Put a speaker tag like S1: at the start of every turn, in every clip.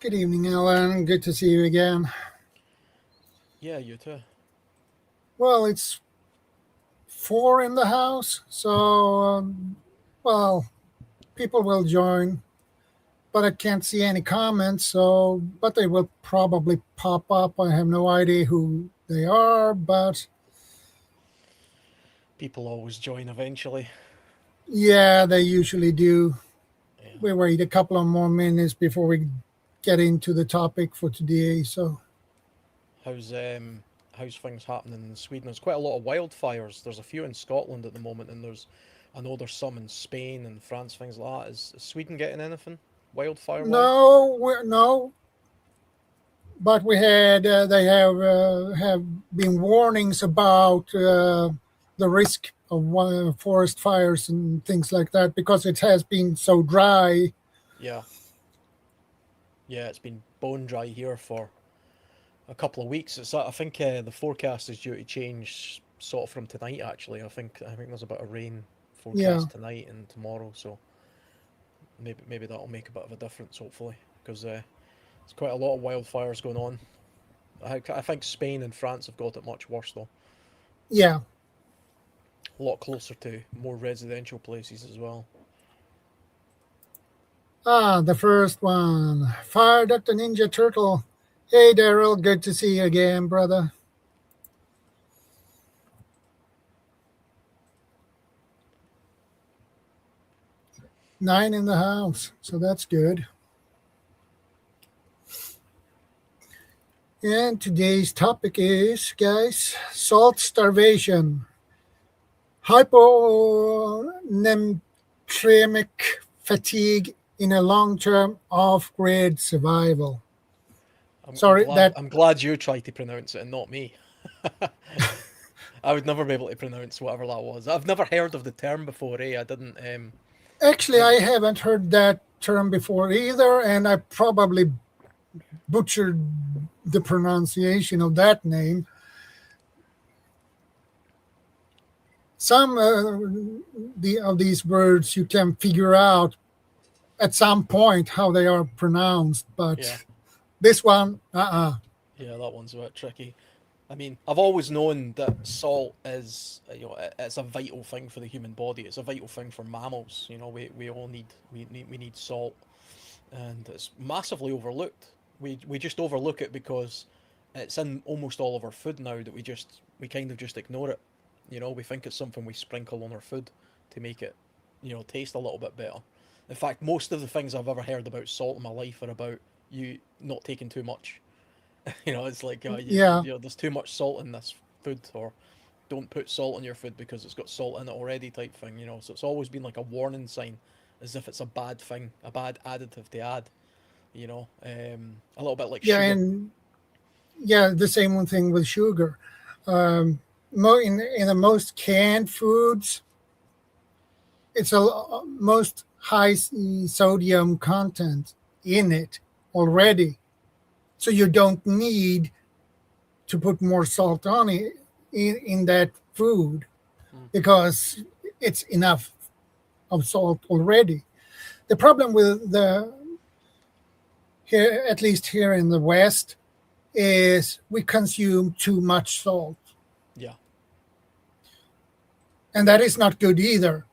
S1: Good evening, Alan. Good to see you again.
S2: Yeah, you too.
S1: Well, it's 4 in the house, so, well, people will join, but I can't see any comments, but they will probably pop up. I have no idea who they are, but
S2: People always join eventually.
S1: yeah, they usually do.
S2: Yeah.
S1: We wait a couple of more minutes before we get into the topic for today, so.
S2: How's um how's things happening in Sweden? There's quite a lot of wildfires. There's a few in Scotland at the moment, and I know there's some in Spain and France, things like that. Is Sweden getting anything wildfire wise?
S1: No, but they have been warnings about the risk of forest fires and things like that because it has been so dry.
S2: Yeah, yeah. It's been bone dry here for a couple of weeks. I think the forecast is due to change sort of from tonight. Actually, I think there's a bit of rain
S1: Yeah.
S2: forecast tonight and tomorrow, so maybe that'll make a bit of a difference. Hopefully, because there's quite a lot of wildfires going on. I think Spain and France have got it much worse though.
S1: Yeah.
S2: A lot closer to more residential places as well.
S1: The first one, Fire Dr. Ninja Turtle. Hey, Daryl, good to see you again, brother. Nine in the house, so that's good. And today's topic is, guys, salt starvation, hyponatremic fatigue in a long-term off-grid survival.
S2: I'm
S1: Sorry,
S2: glad
S1: that
S2: I'm glad you tried to pronounce it and not me. I would never be able to pronounce whatever that was. I've never heard of the term before. I didn't.
S1: actually I haven't heard that term before either, and I probably butchered the pronunciation of that name. Some of these words you can figure out at some point how they are pronounced,
S2: Yeah,
S1: but this one,
S2: yeah, that one's a bit tricky. I mean, I've always known that salt is, it's a vital thing for the human body. It's a vital thing for mammals. We all need salt, and it's massively overlooked. We just overlook it because it's in almost all of our food now that we kind of just ignore it. We think it's something we sprinkle on our food to make it, taste a little bit better. In fact, most of the things I've ever heard about salt in my life are about you not taking too much. It's like
S1: yeah,
S2: there's too much salt in this food, or don't put salt in your food because it's got salt in it already, type thing. So it's always been like a warning sign, as if it's a bad thing, a bad additive to add. A little bit like
S1: yeah,
S2: sugar.
S1: and yeah, the same one thing with sugar. In the most canned foods, it's most high sodium content in it already, so you don't need to put more salt on it in that food
S2: Mm.
S1: because it's enough of salt already. The problem with the here, at least here in the West, is we consume too much salt,
S2: Yeah,
S1: and that is not good either.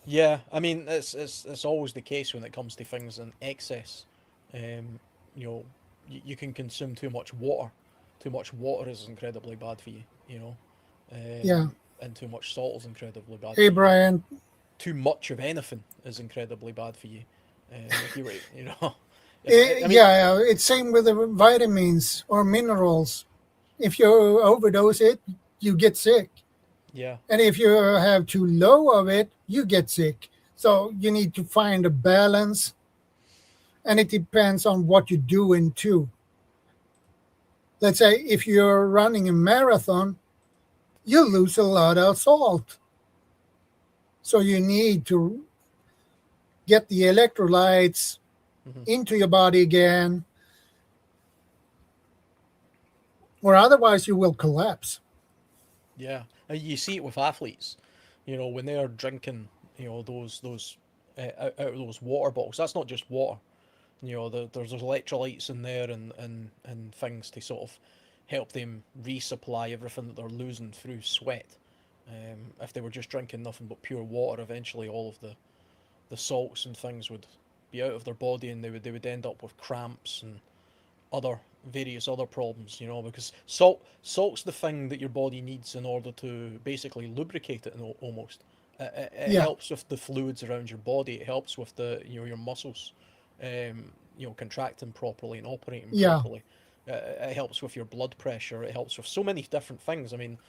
S2: yeah. I mean, it's always the case when it comes to things in excess. Um, you know, you can consume too much water. Too much water is incredibly bad for you.
S1: Yeah.
S2: And too much salt is incredibly bad
S1: Hey,
S2: for you.
S1: Brian.
S2: Too much of anything is incredibly bad for you. If you were, if I mean,
S1: Yeah, it's same with the vitamins or minerals. If you overdose it, you get sick.
S2: yeah,
S1: And if you have too low of it, you get sick. So you need to find a balance, and it depends on what you're doing too. Let's say if you're running a marathon, you lose a lot of salt. So you need to get the electrolytes
S2: hmm
S1: into your body again, or otherwise you will collapse.
S2: yeah. You see it with athletes. When they are drinking, those out of those water bottles. That's not just water. There's electrolytes in there and things to sort of help them resupply everything that they're losing through sweat. If they were just drinking nothing but pure water, eventually all of the salts and things would be out of their body, and they would end up with cramps and other various other problems. Because salt's the thing that your body needs in order to basically lubricate it, almost. It
S1: Yeah.
S2: helps with the fluids around your body. It helps with the your muscles, contracting properly and operating
S1: Yeah.
S2: properly. It helps with your blood pressure. It helps with so many different things. I mean,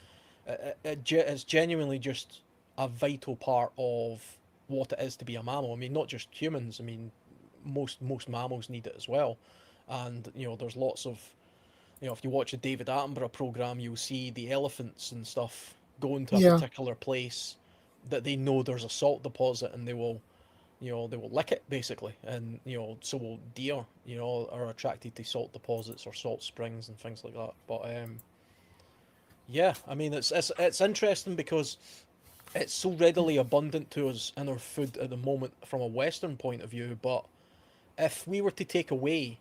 S2: it's genuinely just a vital part of what it is to be a mammal. I mean, not just humans. I mean, most mammals need it as well. And there's lots of if you watch a David Attenborough program, you'll see the elephants and stuff going to a
S1: Yeah.
S2: particular place that they know there's a salt deposit, and they will lick it basically, and so will deer. Are attracted to salt deposits or salt springs and things like that. But yeah, I mean it's interesting because it's so readily abundant to us in our food at the moment from a Western point of view. But if we were to take away,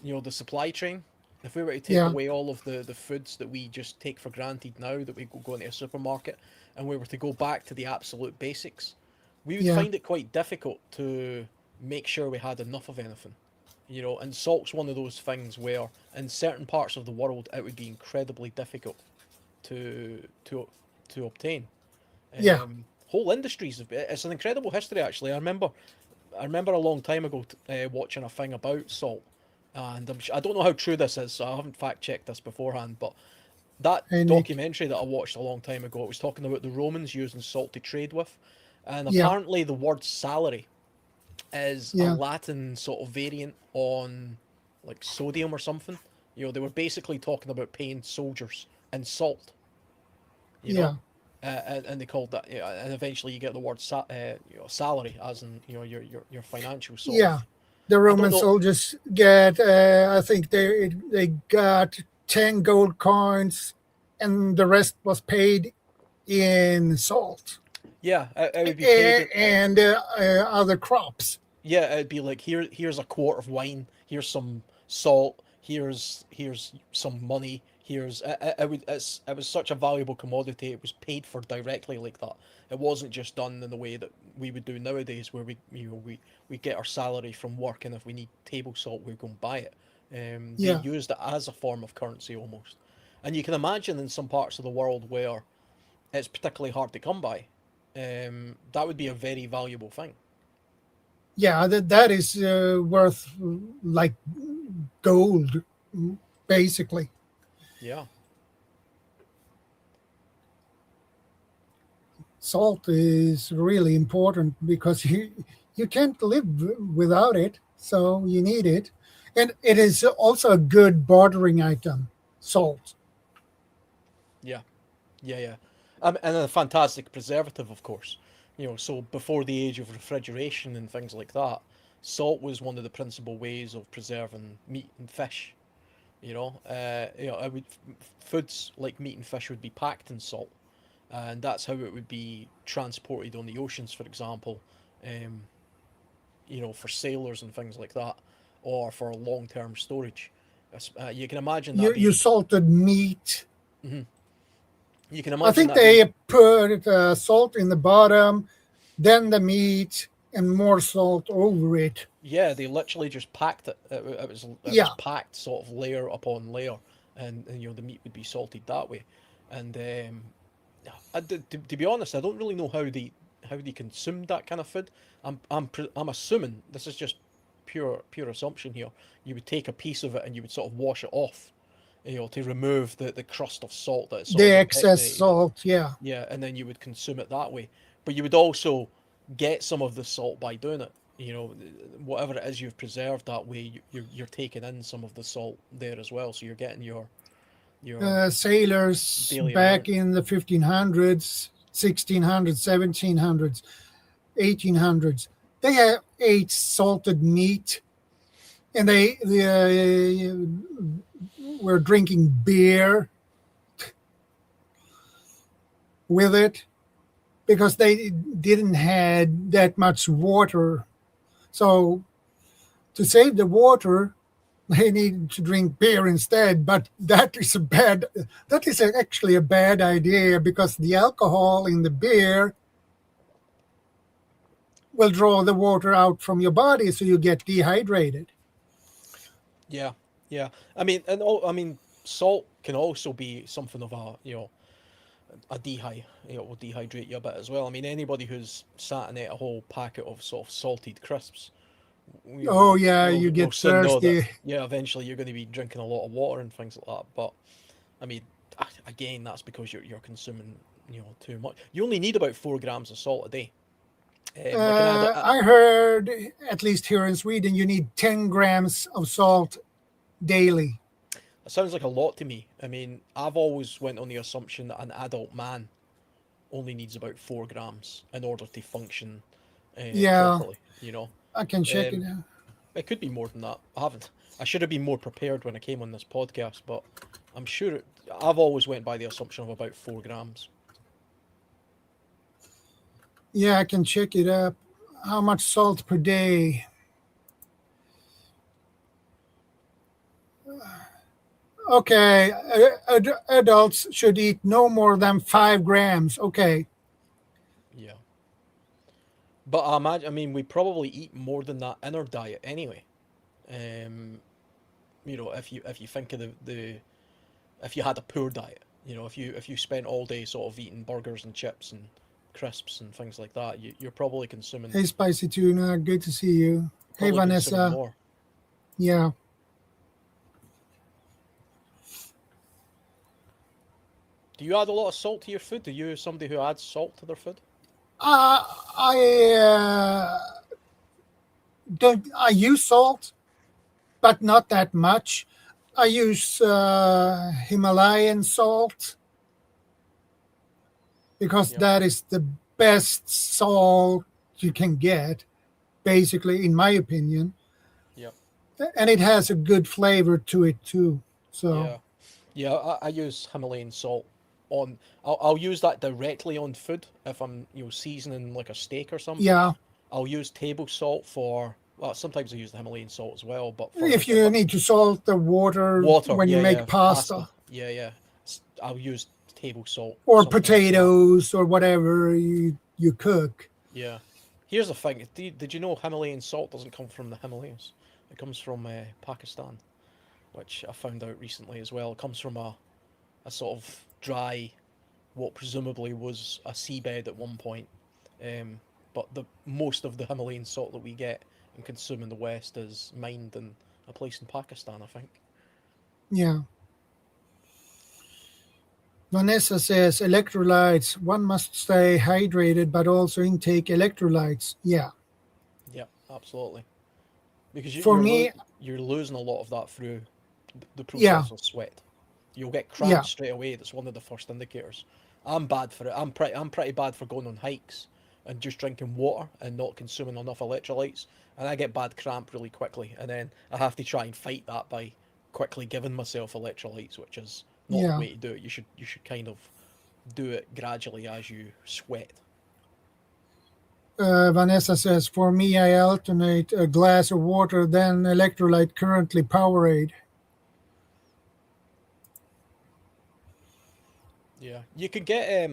S2: the supply chain, if we were to take
S1: Yeah.
S2: away all of the foods that we just take for granted now, that we go into a supermarket, and we were to go back to the absolute basics, we would
S1: Yeah.
S2: find it quite difficult to make sure we had enough of anything. And salt's one of those things where in certain parts of the world it would be incredibly difficult to to to obtain.
S1: Yeah.
S2: Whole industries it's an incredible history actually. I remember a long time ago watching a thing about salt, and I don't know how true this is, so I haven't fact checked this beforehand, but that
S1: Hey, Nick.
S2: documentary that I watched a long time ago, it was talking about the Romans using salt to trade with, and
S1: Yeah.
S2: apparently the word salary is a
S1: Yeah.
S2: Latin sort of variant on like sodium or something. They were basically talking about paying soldiers in salt, you know,
S1: Yeah.
S2: and they called that, and eventually you get the word salary, as in your financial sort
S1: Yeah.
S2: of.
S1: The
S2: I don't
S1: Roman
S2: know.
S1: soldiers get, I think they got 10 gold coins, and the rest was paid in salt
S2: Yeah, it would be paid.
S1: and other crops.
S2: Yeah, it'd be like, here's a quart of wine, here's some salt, here's some money, here's it was such a valuable commodity. It was paid for directly like that. It wasn't just done in the way that we would do nowadays, where we get our salary from work, and if we need table salt, we go and buy it. They
S1: Yeah.
S2: used it as a form of currency almost, and you can imagine in some parts of the world where it's particularly hard to come by, that would be a very valuable thing.
S1: Yeah. That is worth like gold, basically.
S2: Yeah.
S1: Salt is really important because you can't live without it, so you need it. And it is also a good bartering item, salt.
S2: Yeah. Yeah, yeah. And a fantastic preservative, of course. So before the age of refrigeration and things like that, salt was one of the principal ways of preserving meat and fish. Foods like meat and fish would be packed in salt, and that's how it would be transported on the oceans, for example. Um, for sailors and things like that, or for long-term storage. You can imagine that
S1: You
S2: being.
S1: salted meat.
S2: Mhm. You can
S1: I
S2: imagine
S1: think
S2: that being.
S1: they put salt in the bottom, then the meat, and more salt over it.
S2: Yeah, they literally just packed it. It was
S1: Yeah.
S2: packed sort of layer upon layer, and the meat would be salted that way. And to be honest, I don't really know how they consumed that kind of food. I'm assuming this is just pure assumption here. You would take a piece of it and you would sort of wash it off, to remove the crust of salt that it
S1: The
S2: sort of
S1: excess
S2: impregnated.
S1: salt. Yeah.
S2: Yeah, and then you would consume it that way. But you would also get some of the salt by doing it. Whatever it is you've preserved that way, you're taking in some of the salt there as well. So you're getting your
S1: Sailors
S2: daily
S1: back
S2: amount.
S1: in the 1500s, 1600s, 1700s, 1800s, they ate salted meat, and they were drinking beer with it because they didn't had that much water. So to save the water, they need to drink beer instead. But that is actually a bad idea, because the alcohol in the beer will draw the water out from your body, so you get dehydrated.
S2: Yeah, yeah. I mean, salt can also be something of a, will dehydrate you a bit as well. I mean, anybody who's sat and ate a whole packet of sort of salted crisps,
S1: Oh yeah, you
S2: will
S1: get
S2: soon know that,
S1: thirsty.
S2: yeah, eventually you're going to be drinking a lot of water and things like that. But I mean, again, that's because you're consuming, too much. You only need about 4 grams of salt a day. I can add.
S1: I heard, at least here in Sweden, you need 10 grams of salt daily.
S2: It sounds like a lot to me. I mean, I've always went on the assumption that an adult man only needs about 4 grams in order to function
S1: Yeah,
S2: properly.
S1: I can check it
S2: Um,
S1: out.
S2: it could be more than that. I haven't. I should have been more prepared when I came on this podcast, but I'm sure I've always went by the assumption of about 4 grams.
S1: Yeah, I can check it up. How much salt per day? Okay, adults should eat no more than 5 grams. Okay,
S2: Yeah, but I imagine. I mean, we probably eat more than that in our diet anyway. Um, if you think of the if you had a poor diet, if you spent all day sort of eating burgers and chips and crisps and things like that, you're probably consuming
S1: hey Spicy Tuna, good to see you. Hey
S2: probably consuming
S1: Vanessa,
S2: more.
S1: yeah.
S2: Do you add a lot of salt to your food? Are you somebody who adds salt to their food?
S1: I don't. I use salt, but not that much. I use Himalayan salt, because
S2: Yep.
S1: that is the best salt you can get, basically, in my opinion.
S2: Yep.
S1: And it has a good flavor to it too. So
S2: Yeah. Yeah, I use Himalayan salt on. I'll use that directly on food if I'm seasoning like a steak or something.
S1: yeah,
S2: I'll use table salt for. Well, sometimes I use the Himalayan salt as well, but for
S1: if
S2: like
S1: you need to salt the water
S2: water,
S1: when you
S2: yeah,
S1: make
S2: yeah, pasta,
S1: pasta
S2: yeah, yeah. I'll use table salt
S1: or
S2: sometimes for that.
S1: potatoes or whatever you cook.
S2: Yeah. Here's the thing. Did you know Himalayan salt doesn't come from the Himalayas? It comes from Pakistan, which I found out recently as well. It comes from a sort of dry, what presumably was a seabed at one point. But the most of the Himalayan salt that we get and consume in the West is mined in a place in Pakistan, I think.
S1: Yeah. Vanessa says electrolytes. One must stay hydrated, but also intake electrolytes. Yeah.
S2: Yeah, absolutely. Because
S1: For me,
S2: you're losing a lot of that through the
S1: yeah,
S2: process of sweat. You'll get
S1: yeah,
S2: cramps straight away. That's one of the first indicators. I'm bad for it. I'm pretty bad for going on hikes and just drinking water and not consuming enough electrolytes. And I get bad cramp really quickly. And then I have to try and fight that by quickly giving myself electrolytes, which is not the
S1: yeah.
S2: way to do it. You should kind of do it gradually as you sweat.
S1: Vanessa says, for me, I alternate a glass of water, then electrolyte, currently Powerade.
S2: Yeah, you can get.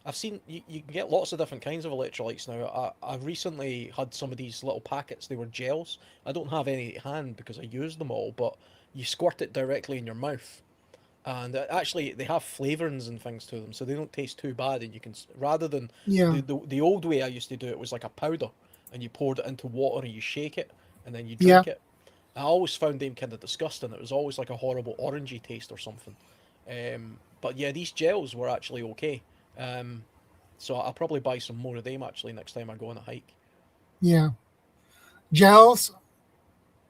S2: I've seen you can get lots of different kinds of electrolytes now. I recently had some of these little packets. They were gels. I don't have any at hand because I used them all, but you squirt it directly in your mouth, and actually they have flavorings and things to them, so they don't taste too bad. And you can rather than
S1: Yeah,
S2: the old way I used to do it was like a powder, and you poured it into water and you shake it, and then you
S1: yeah.
S2: drink it. I always found them kind of disgusting. It was always like a horrible orangey taste or something. But yeah, these gels were actually okay. Um, so I'll probably buy some more of them actually next time I go on a hike.
S1: Yeah. Gels,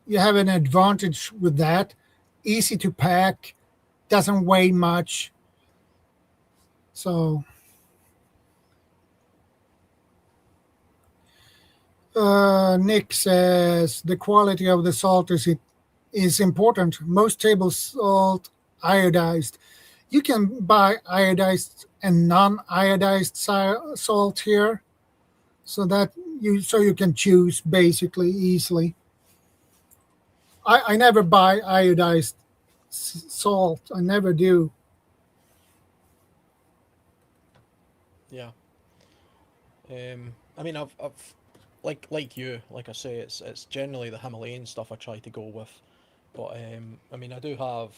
S1: you have an advantage with that. Easy to pack, doesn't weigh much. So, Nick says the quality of the salt is important. Most table salt iodized. You can buy iodized and non-iodized salt here, so you can choose basically easily. I never buy iodized salt. I never do.
S2: Yeah. I mean, I've like you, like I say, it's generally the Himalayan stuff I try to go with. But I mean, I do have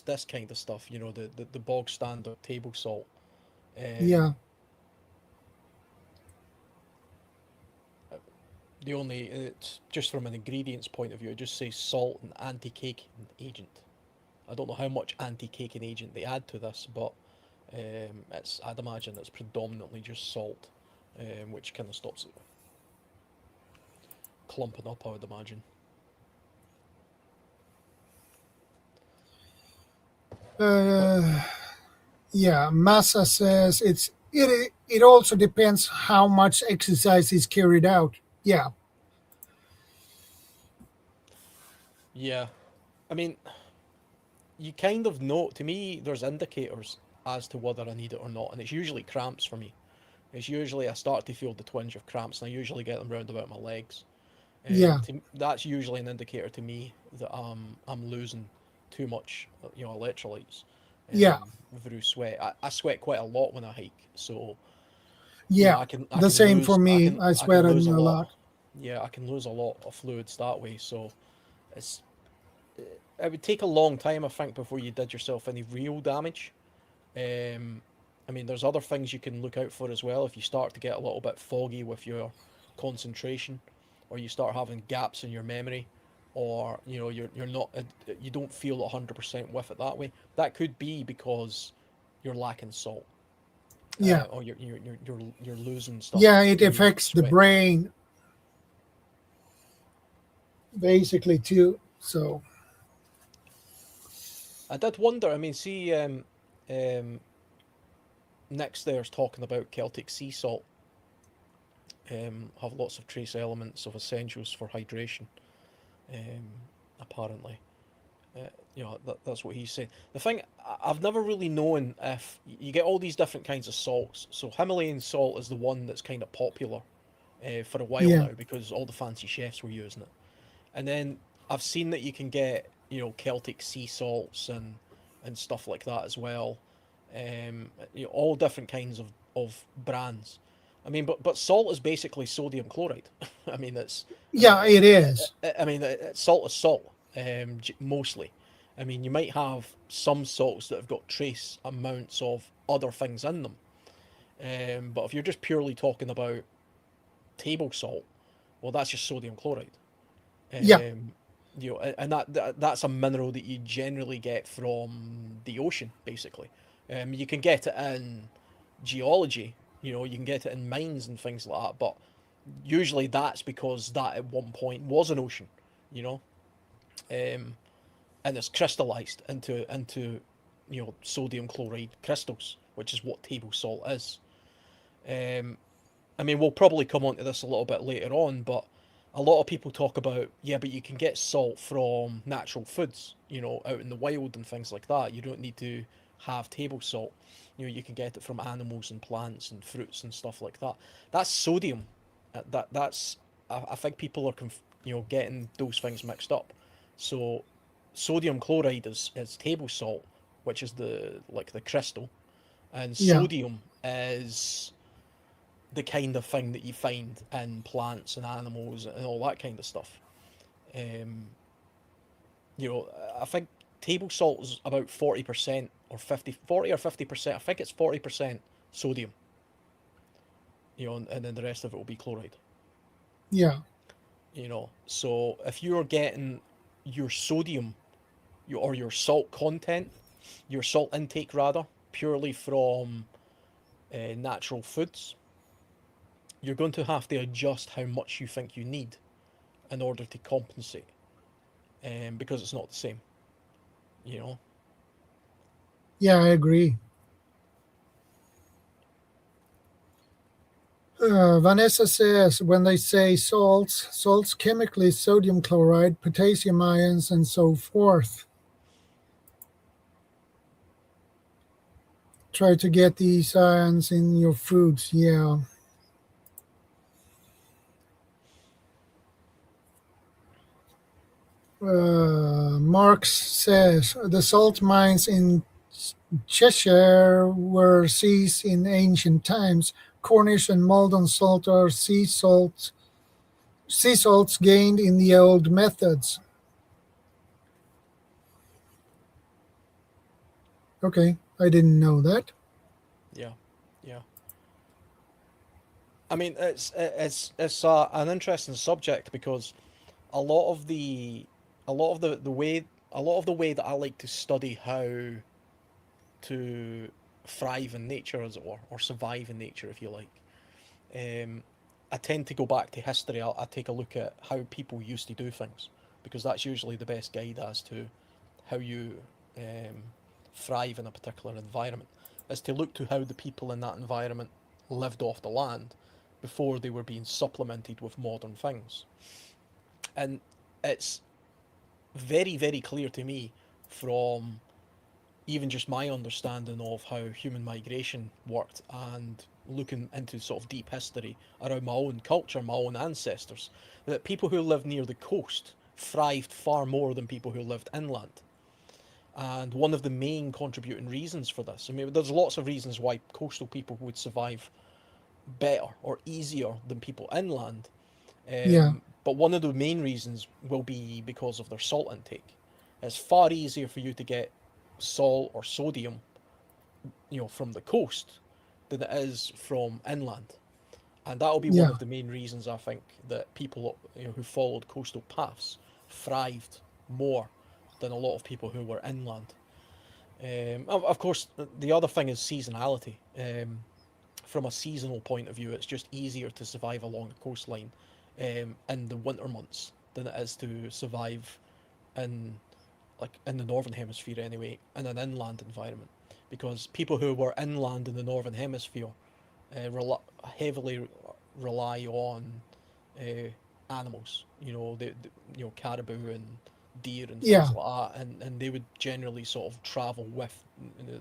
S2: this kind of stuff. The bog standard table salt.
S1: Yeah,
S2: Um, the only it's just from an ingredients point of view, it just says salt and anti-caking agent. I don't know how much anti-caking agent they add to this, but I'd imagine it's predominantly just salt, which kind of stops it clumping up. I would imagine. But
S1: uh, yeah. Massa says it also depends how much exercise is carried out. Yeah,
S2: yeah, I mean, you kind of know. To me, there's indicators as to whether I need it or not, and it's usually cramps for me. It's usually I start to feel the twinge of cramps, and I usually get them round about my legs.
S1: yeah,
S2: That's usually an indicator to me that I'm losing too much, electrolytes,
S1: yeah,
S2: through sweat. I sweat quite a lot when I hike, so
S1: yeah.
S2: I
S1: The
S2: can
S1: same for
S2: lose
S1: me. I
S2: I can
S1: sweat on
S2: lose a
S1: you a
S2: lot.
S1: lot.
S2: Yeah, I can lose a lot of fluids that way. So it's it would take a long time, I think, before you did yourself any real damage. Um, I mean, there's other things you can look out for as well. If you start to get a little bit foggy with your concentration, or you start having gaps in your memory, or you're not you don't feel 100% with it that way. That could be because you're lacking salt,
S1: Yeah,
S2: or you're losing
S1: yeah.
S2: stuff
S1: It
S2: through
S1: affects the
S2: sweat.
S1: brain basically too. So
S2: I did wonder. I mean, see, um, Nick's there's talking about Celtic sea salt. Have lots of trace elements of essentials for hydration. Um, Apparently, that's what he's saying. The thing I've never really known if you get all these different kinds of salts. So Himalayan salt is the one that's kind of popular for a while
S1: yeah,
S2: now because all the fancy chefs were using it. And then I've seen that you can get Celtic sea salts and stuff like that as well. All different kinds of brands. I mean, but salt is basically sodium chloride. I mean,
S1: yeah. It is.
S2: I mean, salt is salt, mostly. I mean, you might have some salts that have got trace amounts of other things in them. But if you're just purely talking about table salt, well, that's just sodium chloride.
S1: Yeah,
S2: Um, and that's a mineral that you generally get from the ocean, basically. You can get it in geology, you can get it in mines and things like that, but usually that's because that at one point was an ocean, you know, um, and it's crystallized into sodium chloride crystals, which is what table salt is. Um, I mean, we'll probably come on to this a little bit later on, but a lot of people talk about, yeah, but you can get salt from natural foods, out in the wild and things like that. You don't need to have table salt. You can get it from animals and plants and fruits and stuff like that. That's sodium. That's I think people are getting those things mixed up. So sodium chloride is table salt, which is the crystal, and
S1: yeah,
S2: sodium is the kind of thing that you find in plants and animals and all that kind of stuff. Um, I think table salt is about 40% or 40 or 50%. I think it's 40% sodium, and then the rest of it will be chloride.
S1: yeah,
S2: So if you're getting your sodium or your salt content, your salt intake rather, purely from natural foods, you're going to have to adjust how much you think you need in order to compensate, because it's not the same, you know.
S1: yeah. I agree. Vanessa says when they say salts chemically sodium chloride, potassium ions, and so forth. Try to get these ions in your foods. Yeah, Marx says the salt mines in Cheshire were seized in ancient times. Cornish and Maldon salt are sea salts gained in the old methods. Okay, I didn't know that.
S2: Yeah, yeah. I mean, it's an interesting subject because a lot of the the way that I like to study how to thrive in nature, as it were, or survive in nature, if you like. Um, I tend to go back to history. I take a look at how people used to do things because that's usually the best guide as to how you um, thrive in a particular environment. Is to look to how the people in that environment lived off the land before they were being supplemented with modern things. And it's very clear to me from even just my understanding of how human migration worked and looking into sort of deep history around my own culture, my own ancestors, that people who lived near the coast thrived far more than people who lived inland. And one of the main contributing reasons for this, I mean, there's lots of reasons why coastal people would survive better or easier than people inland.
S1: Yeah,
S2: But one of the main reasons will be because of their salt intake. It's far easier for you to get salt or sodium, from the coast than it is from inland. And that'll be one
S1: yeah,
S2: of the main reasons I think that people, who followed coastal paths thrived more than a lot of people who were inland. Of course, the other thing is seasonality. From a seasonal point of view, it's just easier to survive along the coastline in the winter months than it is to survive in in the northern hemisphere anyway, in an inland environment, because people who were inland in the northern hemisphere heavily rely on uh, animals. Caribou and deer and things
S1: yeah,
S2: like that, and they would generally sort of travel with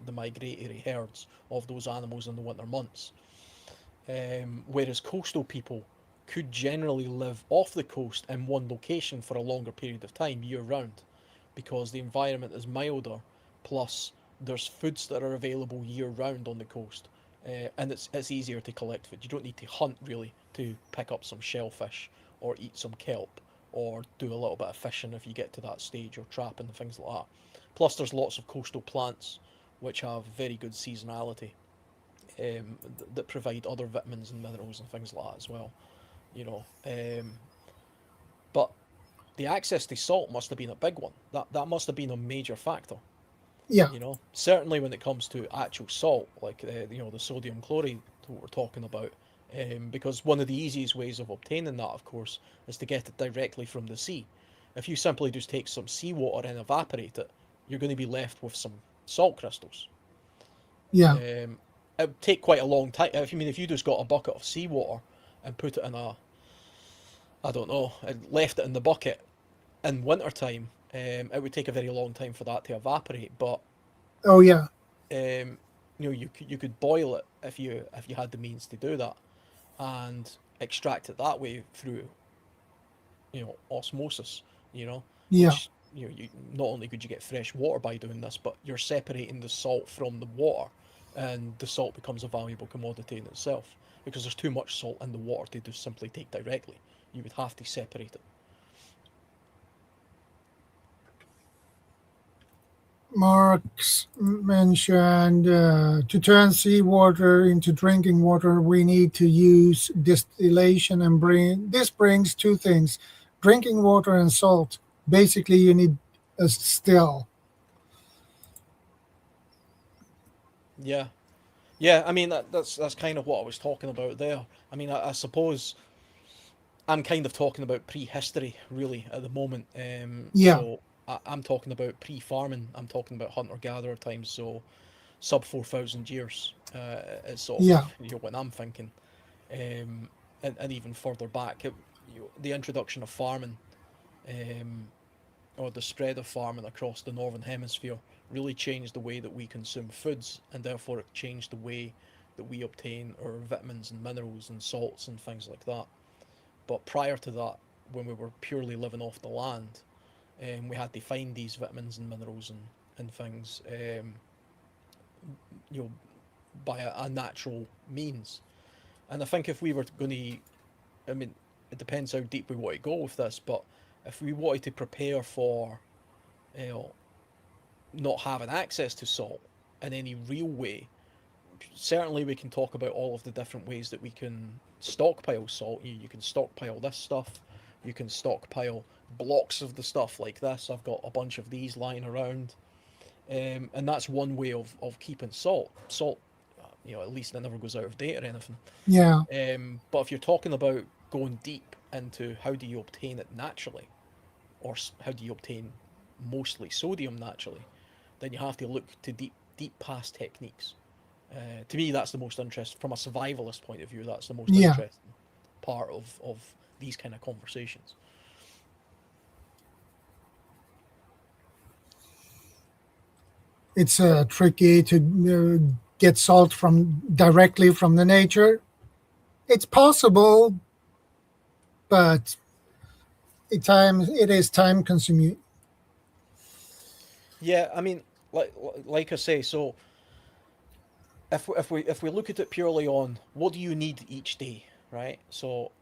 S2: the migratory herds of those animals in the winter months. Whereas coastal people could generally live off the coast in one location for a longer period of time year round because the environment is milder, plus there's foods that are available year round on the coast, and it's easier to collect food. You don't need to hunt really to pick up some shellfish or eat some kelp or do a little bit of fishing if you get to that stage, or trapping and things like that. Plus, there's lots of coastal plants which have very good seasonality, that provide other vitamins and minerals and things like that as well. You know, but the access to salt must have been a big one. That must have been a major factor.
S1: yeah,
S2: Certainly when it comes to actual salt, like the sodium chloride that we're talking about, because one of the easiest ways of obtaining that, of course, is to get it directly from the sea. If you simply just take some seawater and evaporate it, you're going to be left with some salt crystals.
S1: yeah,
S2: It would take quite a long time. If you just got a bucket of seawater and put it in I don't know, and left it in the bucket in winter time, it would take a very long time for that to evaporate. But
S1: oh yeah,
S2: you could boil it if you had the means to do that and extract it that way through osmosis.
S1: yeah,
S2: Which you not only could you get fresh water by doing this, but you're separating the salt from the water, and the salt becomes a valuable commodity in itself because there's too much salt in the water to just simply take directly. You would have to separate it.
S1: Marx mentioned to turn seawater into drinking water, we need to use distillation and this brings two things: drinking water and salt. Basically, you need a still.
S2: Yeah, yeah. I mean that's kind of what I was talking about there. I mean, I suppose I'm kind of talking about prehistory really at the moment.
S1: Yeah,
S2: So I'm talking about pre-farming. I'm talking about hunter-gatherer times. So sub 4,000 years. Is sort of
S1: yeah,
S2: when I'm thinking, and even further back, the introduction of farming, um, or the spread of farming across the northern hemisphere really changed the way that we consume foods, and therefore it changed the way that we obtain our vitamins and minerals and salts and things like that. But prior to that, when we were purely living off the land, We had to find these vitamins and minerals and things, you know, by a natural means. And I think if we were going to, I mean, it depends how deep we want to go with this, but if we wanted to prepare for, you know, not having access to salt in any real way, certainly we can talk about all of the different ways that we can stockpile salt. You can stockpile this stuff, you can stockpile blocks of the stuff like this. I've got a bunch of these lying around, and that's one way of keeping salt. Salt, you know, at least it never goes out of date or anything.
S1: Yeah.
S2: But if you're talking about going deep into how do you obtain it naturally, or how do you obtain mostly sodium naturally, then you have to look to deep past techniques. To me, that's the most interesting, from a survivalist point of view, that's the most
S1: Yeah.
S2: interesting part of these kind of conversations.
S1: It's tricky to get salt from directly from the nature. It's possible, but it is time consuming.
S2: Yeah, I mean, like I say, so if we look at it purely on what do you need each day, right? So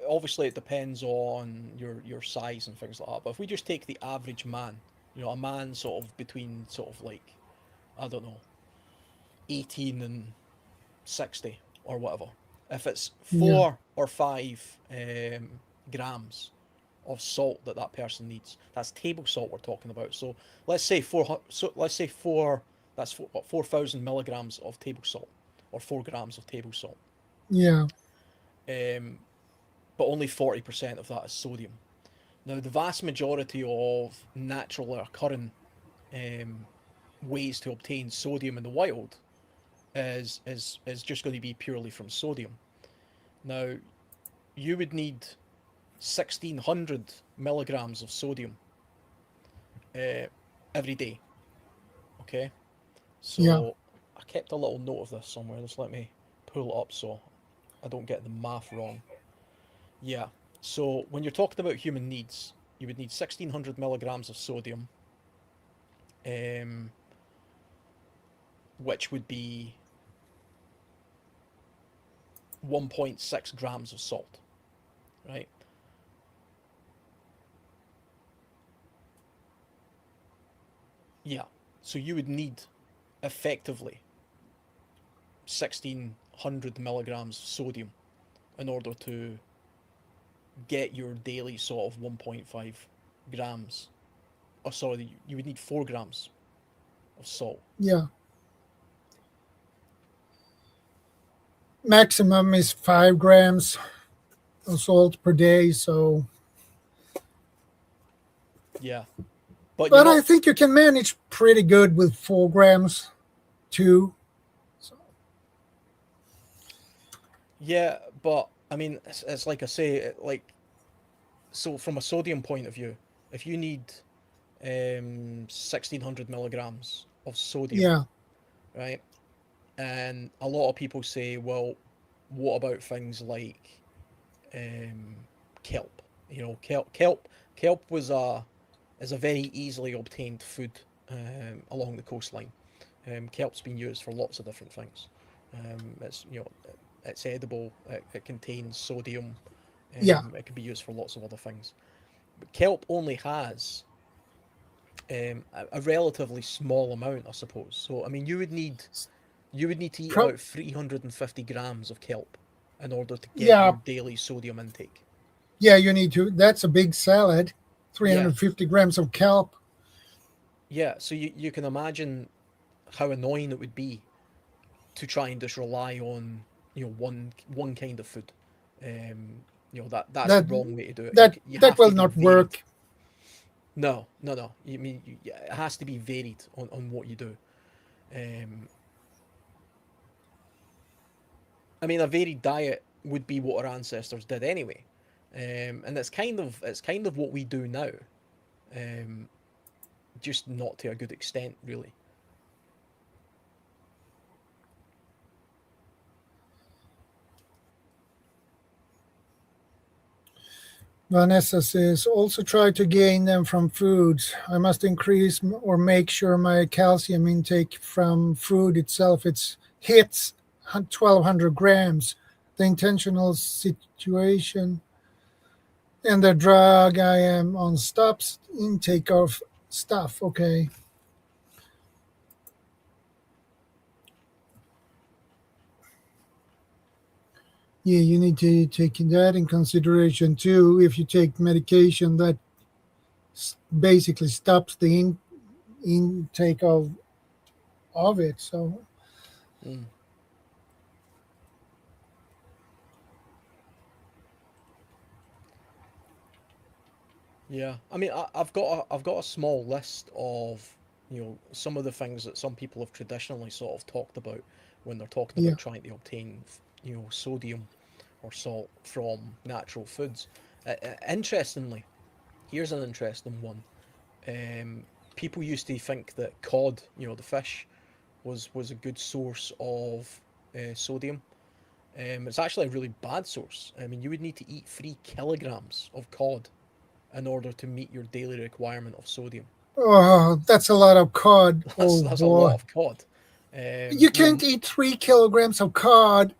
S2: obviously it depends on your size and things like that. But if we just take the average man, you know, a man sort of between sort of like, I don't know, 18 and 60 or whatever. If it's
S1: Yeah.
S2: 4 or 5 grams of salt that person needs, that's table salt we're talking about. So let's say four. So let's say four. That's 4,000 milligrams of table salt, or 4 grams of table salt.
S1: Yeah.
S2: Um, but only 40% of that is sodium. Now, the vast majority of natural or occurring um, ways to obtain sodium in the wild is just going to be purely from sodium. Now, you would need 1,600 milligrams of sodium uh, every day. Okay,
S1: Yeah.
S2: so I kept a little note of this somewhere. Just let me pull it up so I don't get the math wrong. Yeah. So when you're talking about human needs, you would need 1,600 milligrams of sodium, um, which would be 1.6 grams of salt, right? Yeah. So you would need effectively 1,600 milligrams of sodium in order to get your daily sort of 1.5 grams. Or sorry, you would need 4 grams of salt.
S1: Yeah. Maximum is 5 grams of salt per day. So,
S2: Yeah. But you're
S1: but I
S2: not.
S1: think you can manage pretty good with 4 grams too. So,
S2: Yeah, but I mean, it's like I say, like, so from a sodium point of view, if you need 1,600 milligrams of sodium,
S1: yeah.
S2: right? And a lot of people say, well, what about things like um, kelp? You know, kelp is a very easily obtained food along the coastline. Kelp's been used for lots of different things. It's, you know, it's edible. It contains sodium.
S1: Yeah.
S2: It can be used for lots of other things. But kelp only has a relatively small amount, I suppose. So I mean, you would need to eat
S1: Pro-
S2: about 350 grams of kelp in order to get
S1: yeah.
S2: your daily sodium intake.
S1: Yeah. You need to. That's a big salad.
S2: Yeah,
S1: 350 grams of kelp.
S2: yeah. So you can imagine how annoying it would be to try and just rely on, you know, one kind of food. That's the
S1: That
S2: wrong way to do it. You
S1: that
S2: have
S1: will
S2: to be
S1: not
S2: varied.
S1: work.
S2: No, no, no. You mean it has to be varied on what you do. Um, I mean, a varied diet would be what our ancestors did anyway, and it's kind of what we do now, um, just not to a good extent, really.
S1: Vanessa says, also try to gain them from foods. I must increase or make sure my calcium intake from food itself it's hits 1200 grams. The intentional situation and the drug I am on stops intake of stuff. Okay. Yeah, you need to take that in consideration too. If you take medication that basically stops the intake of it. So
S2: Mm. Yeah, I mean, I've got a small list of, some of the things that some people have traditionally sort of talked about when they're talking
S1: yeah,
S2: about trying to obtain, sodium or salt from natural foods. Interestingly, here's an interesting one. Um, People used to think that cod, the fish, was a good source of sodium. It's actually a really bad source. I mean, you would need to eat 3 kilograms of cod in order to meet your daily requirement of sodium.
S1: oh, that's a lot of cod.
S2: That's
S1: Oh
S2: that's a lot
S1: boy,
S2: of cod.
S1: you can't eat 3 kilograms of cod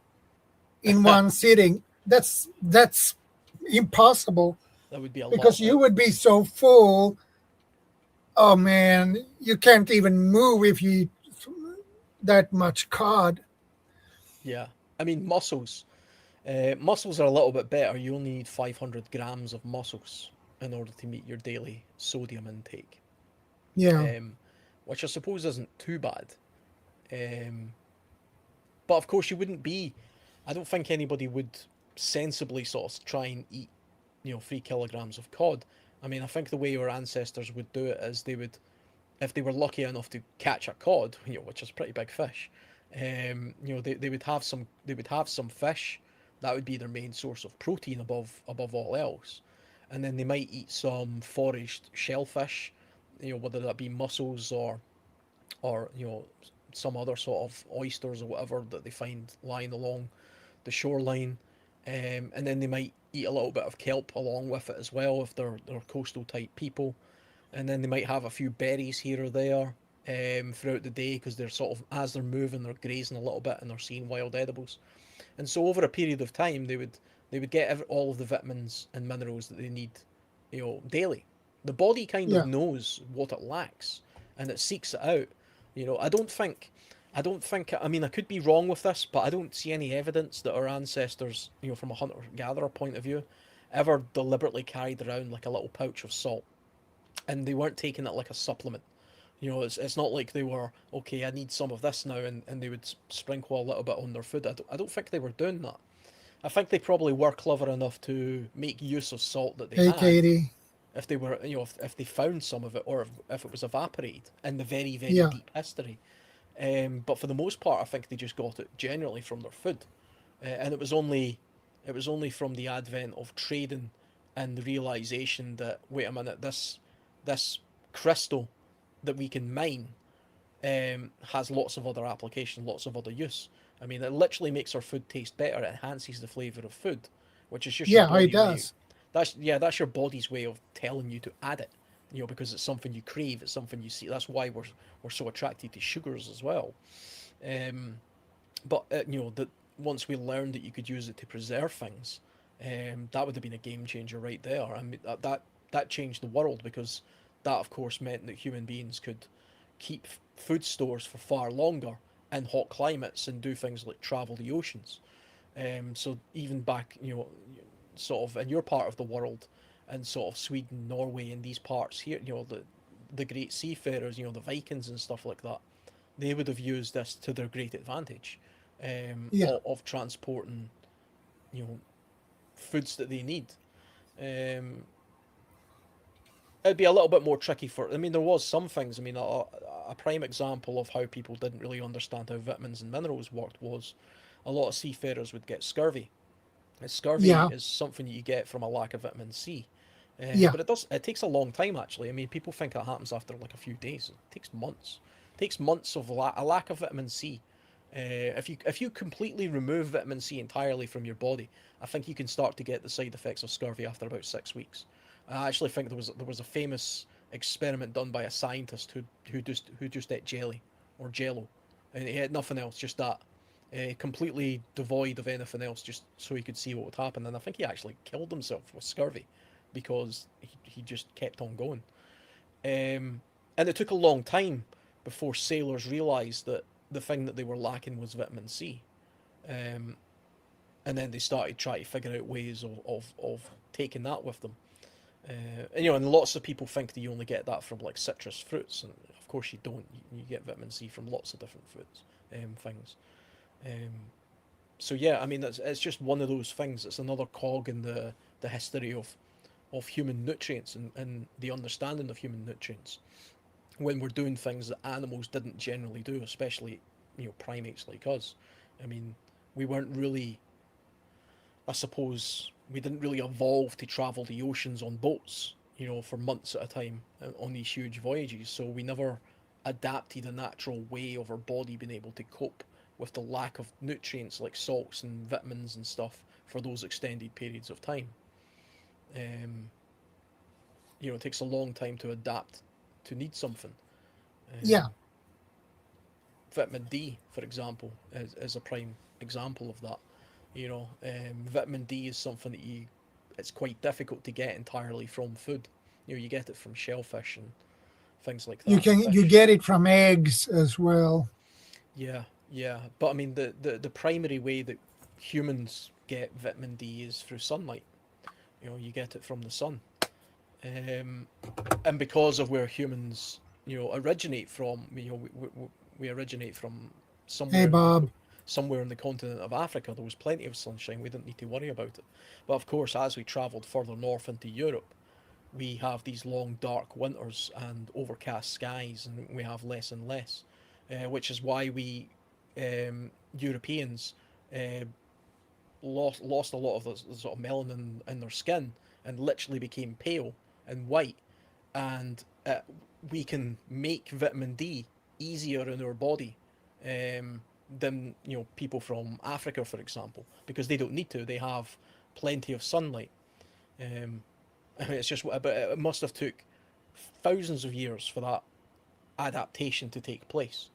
S1: in one sitting. That's impossible
S2: That would be a
S1: because
S2: lot.
S1: you would be so full. Oh man, you can't even move if you eat that much cod.
S2: Yeah, I mean mussels. Mussels are a little bit better. You only need 500 grams of mussels in order to meet your daily sodium intake,
S1: Yeah,
S2: um, which I suppose isn't too bad. Um, but of course, you wouldn't be. I don't think anybody would sensibly sort of try and eat, 3 kilograms of cod. I mean, I think the way our ancestors would do it is they would, if they were lucky enough to catch a cod, which is a pretty big fish, they would have some fish. That would be their main source of protein above all else, and then they might eat some foraged shellfish, whether that be mussels or some other sort of oysters or whatever that they find lying along the shoreline, and then they might eat a little bit of kelp along with it as well if they're coastal type people, and then they might have a few berries here or there throughout the day because they're sort of, as they're moving, they're grazing a little bit and they're seeing wild edibles, and so over a period of time they would get all of the vitamins and minerals that they need, daily. The body kind of
S1: yeah.
S2: knows what it lacks and it seeks it out. I don't think I mean, I could be wrong with this, but I don't see any evidence that our ancestors, from a hunter gatherer point of view, ever deliberately carried around like a little pouch of salt, and they weren't taking it like a supplement. It's not like they were, okay, I need some of this now, and they would sprinkle a little bit on their food. I don't think they were doing that. I think they probably were clever enough to make use of salt that they
S1: Hey,
S2: had,
S1: Katie.
S2: if they were, if they found some of it, or if it was evaporated in the very, very
S1: Yeah,
S2: deep history. But for the most part, I think they just got it generally from their food, and it was only from the advent of trading and the realization that, wait a minute, this crystal that we can mine has lots of other application, lots of other use. I mean, it literally makes our food taste better. It enhances the flavor of food, which is just your
S1: yeah, it
S2: body way.
S1: does.
S2: That's your body's way of telling you to add it. Because it's something you crave. It's something you see. That's why we're so attracted to sugars as well. Um, but that once we learned that you could use it to preserve things, that would have been a game changer right there. I mean, that changed the world, because that of course meant that human beings could keep food stores for far longer in hot climates and do things like travel the oceans. So even back, sort of in your part of the world, and sort of Sweden, Norway, and these parts here, the great seafarers, the Vikings and stuff like that, they would have used this to their great advantage,
S1: Yeah,
S2: of transporting, you know, foods that they need. Um, it'd be a little bit more tricky for. I mean, there was some things. I mean, a prime example of how people didn't really understand how vitamins and minerals worked was a lot of seafarers would get scurvy. And scurvy
S1: yeah,
S2: is something you get from a lack of vitamin C.
S1: yeah.
S2: But it takes a long time actually. I mean, people think it happens after like a few days. It takes months. It takes months of a lack of vitamin C, If you completely remove vitamin C entirely from your body, I think you can start to get the side effects of scurvy after about 6 weeks. I actually think there was a famous experiment done by a scientist who just ate jelly or jello, and he had nothing else, just that, completely devoid of anything else, just so he could see what would happen. And I think he actually killed himself with scurvy because he just kept on going. And it took a long time before sailors realised that the thing that they were lacking was vitamin C. Um, and then they started trying to figure out ways of taking that with them. And lots of people think that you only get that from like citrus fruits, and of course you don't. You get vitamin C from lots of different fruits, things. Um, so yeah, I mean, it's just one of those things. It's another cog in the history of human nutrients and the understanding of human nutrients when we're doing things that animals didn't generally do, especially primates like us. I mean, we weren't really, I suppose, we didn't really evolve to travel the oceans on boats, for months at a time on these huge voyages. So we never adapted a natural way of our body being able to cope with the lack of nutrients like salts and vitamins and stuff for those extended periods of time. Um, it takes a long time to adapt to need something.
S1: Yeah.
S2: Um, Vitamin D, for example, is a prime example of that. Vitamin D is something that it's quite difficult to get entirely from food. You get it from shellfish and things like that, and
S1: You
S2: fish.
S1: get it from eggs as well.
S2: Yeah, yeah. But I mean, the primary way that humans get vitamin D is through sunlight. You get it from the sun. Um, and because of where humans, originate from, we originate from
S1: Hey,
S2: somewhere in the
S1: Bob.
S2: somewhere in the continent of Africa. There was plenty of sunshine. We didn't need to worry about it. But of course, as we travelled further north into Europe, we have these long dark winters and overcast skies, and we have less and less, which is why we Europeans uh, lost a lot of the sort of melanin in their skin and literally became pale and white, and we can make vitamin D easier in our body than people from Africa, for example, because they don't need to. They have plenty of sunlight. Um, I mean, it's just but it must have took thousands of years for that adaptation to take place,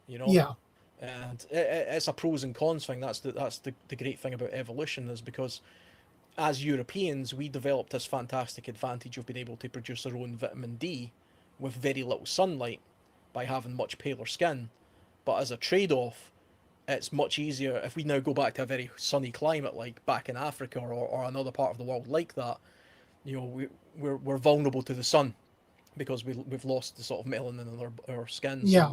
S2: you know.
S1: Yeah.
S2: And it's a pros and cons thing. That's the great thing about evolution, is because as Europeans, we developed this fantastic advantage of being able to produce our own vitamin D with very little sunlight by having much paler skin. But as a trade off, it's much easier if we now go back to a very sunny climate like back in Africa or another part of the world like that. We're vulnerable to the sun because we've lost the sort of melanin in our skin, so
S1: Yeah.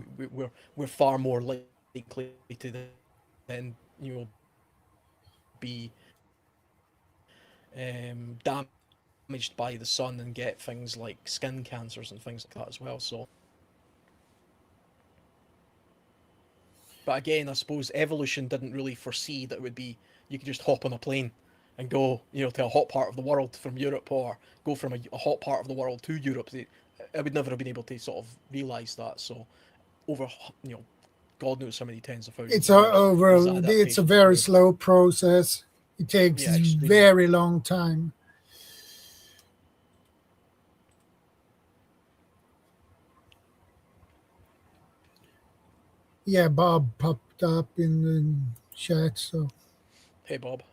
S2: we're far more likely to then be damaged by the sun and get things like skin cancers and things like that as well. So, but again, I suppose evolution didn't really foresee that it would be you could just hop on a plane and go, to a hot part of the world from Europe, or go from a hot part of the world to Europe. I would never have been able to sort of realise that. So, over, God knows how many tens of thousands of years, these
S1: It's a
S2: adaptations were
S1: very
S2: made.
S1: slow process. It takes
S2: Yeah, extremely.
S1: very long time. Yeah, Bob popped up in the chat, so
S2: Hey, Bob.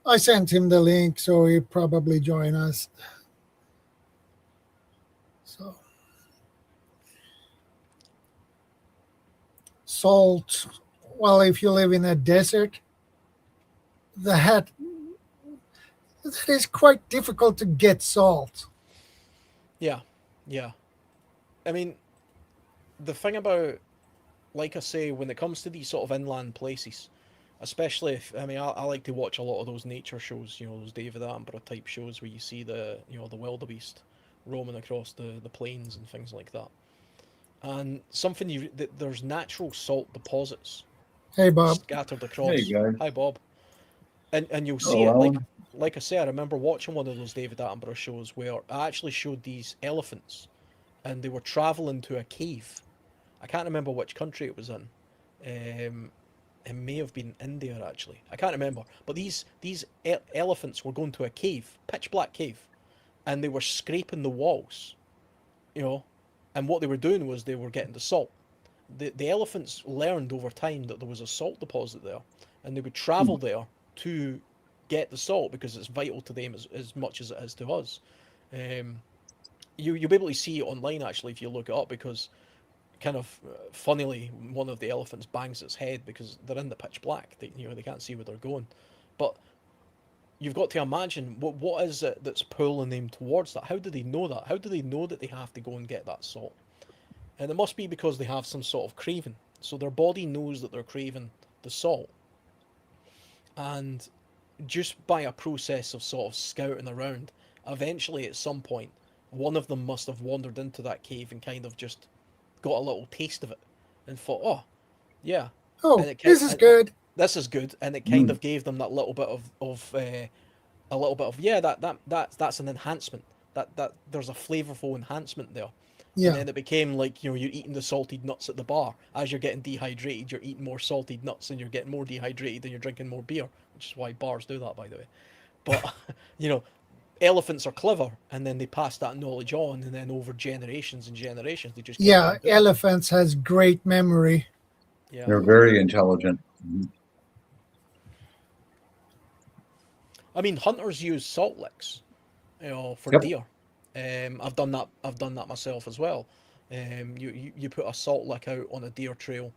S1: I sent him the link, so he'll probably join us. So salt. Well, if you live in a desert, that it is quite difficult to get salt.
S2: Yeah, yeah. I mean, the thing about, like I say, when it comes to these sort of inland places, especially if, I mean, I like to watch a lot of those nature shows, those David Attenborough type shows where you see the wildebeest roaming across the plains and things like that. And something there's natural salt deposits
S1: Hey, Bob.
S2: scattered
S3: Hey
S2: across.
S3: guys.
S2: Hi, Bob. And you'll see
S3: Oh,
S2: it like
S3: Alan.
S2: like I say, I remember watching one of those David Attenborough shows where I actually showed these elephants, and they were traveling to a cave, I can't remember which country it was in. It may have been India actually. I can't remember. But these elephants were going to a cave, pitch black cave, and they were scraping the walls, you know, and what they were doing was they were getting the salt. The elephants learned over time that there was a salt deposit there, and they would travel there to get the salt because it's vital to them as much as it is to us. Um, you'll be able to see it online actually if you look it up, because kind of funnily one of the elephants bangs its head because they're in the pitch black. They can't see where they're going, but you've got to imagine what is it that's pulling them towards that. How do they know that? How do they know that they have to go and get that salt? And it must be because they have some sort of craving. So their body knows that they're craving the salt, and just by a process of sort of scouting around, eventually at some point, one of them must have wandered into that cave and kind of just got a little taste of it and thought, oh, yeah,
S1: Oh,
S2: and it
S1: this is good.
S2: this is good, and it kind of gave them that little bit of a little bit of, yeah, that's an enhancement. That there's a flavorful enhancement there. And
S1: Yeah.
S2: then it became like, you're eating the salted nuts at the bar. As you're getting dehydrated, you're eating more salted nuts, and you're getting more dehydrated, and you're drinking more beer, which is why bars do that, by the way. But you know, elephants are clever, and then they pass that knowledge on, and then over generations and generations, they just kept
S1: Yeah,
S2: on doing it.
S1: elephants has great memory.
S2: Yeah.
S3: They're very intelligent.
S2: I mean, hunters use salt licks, for
S3: Yep.
S2: deer. I've done that. I've done that myself as well. You put a salt lick out on a deer trail.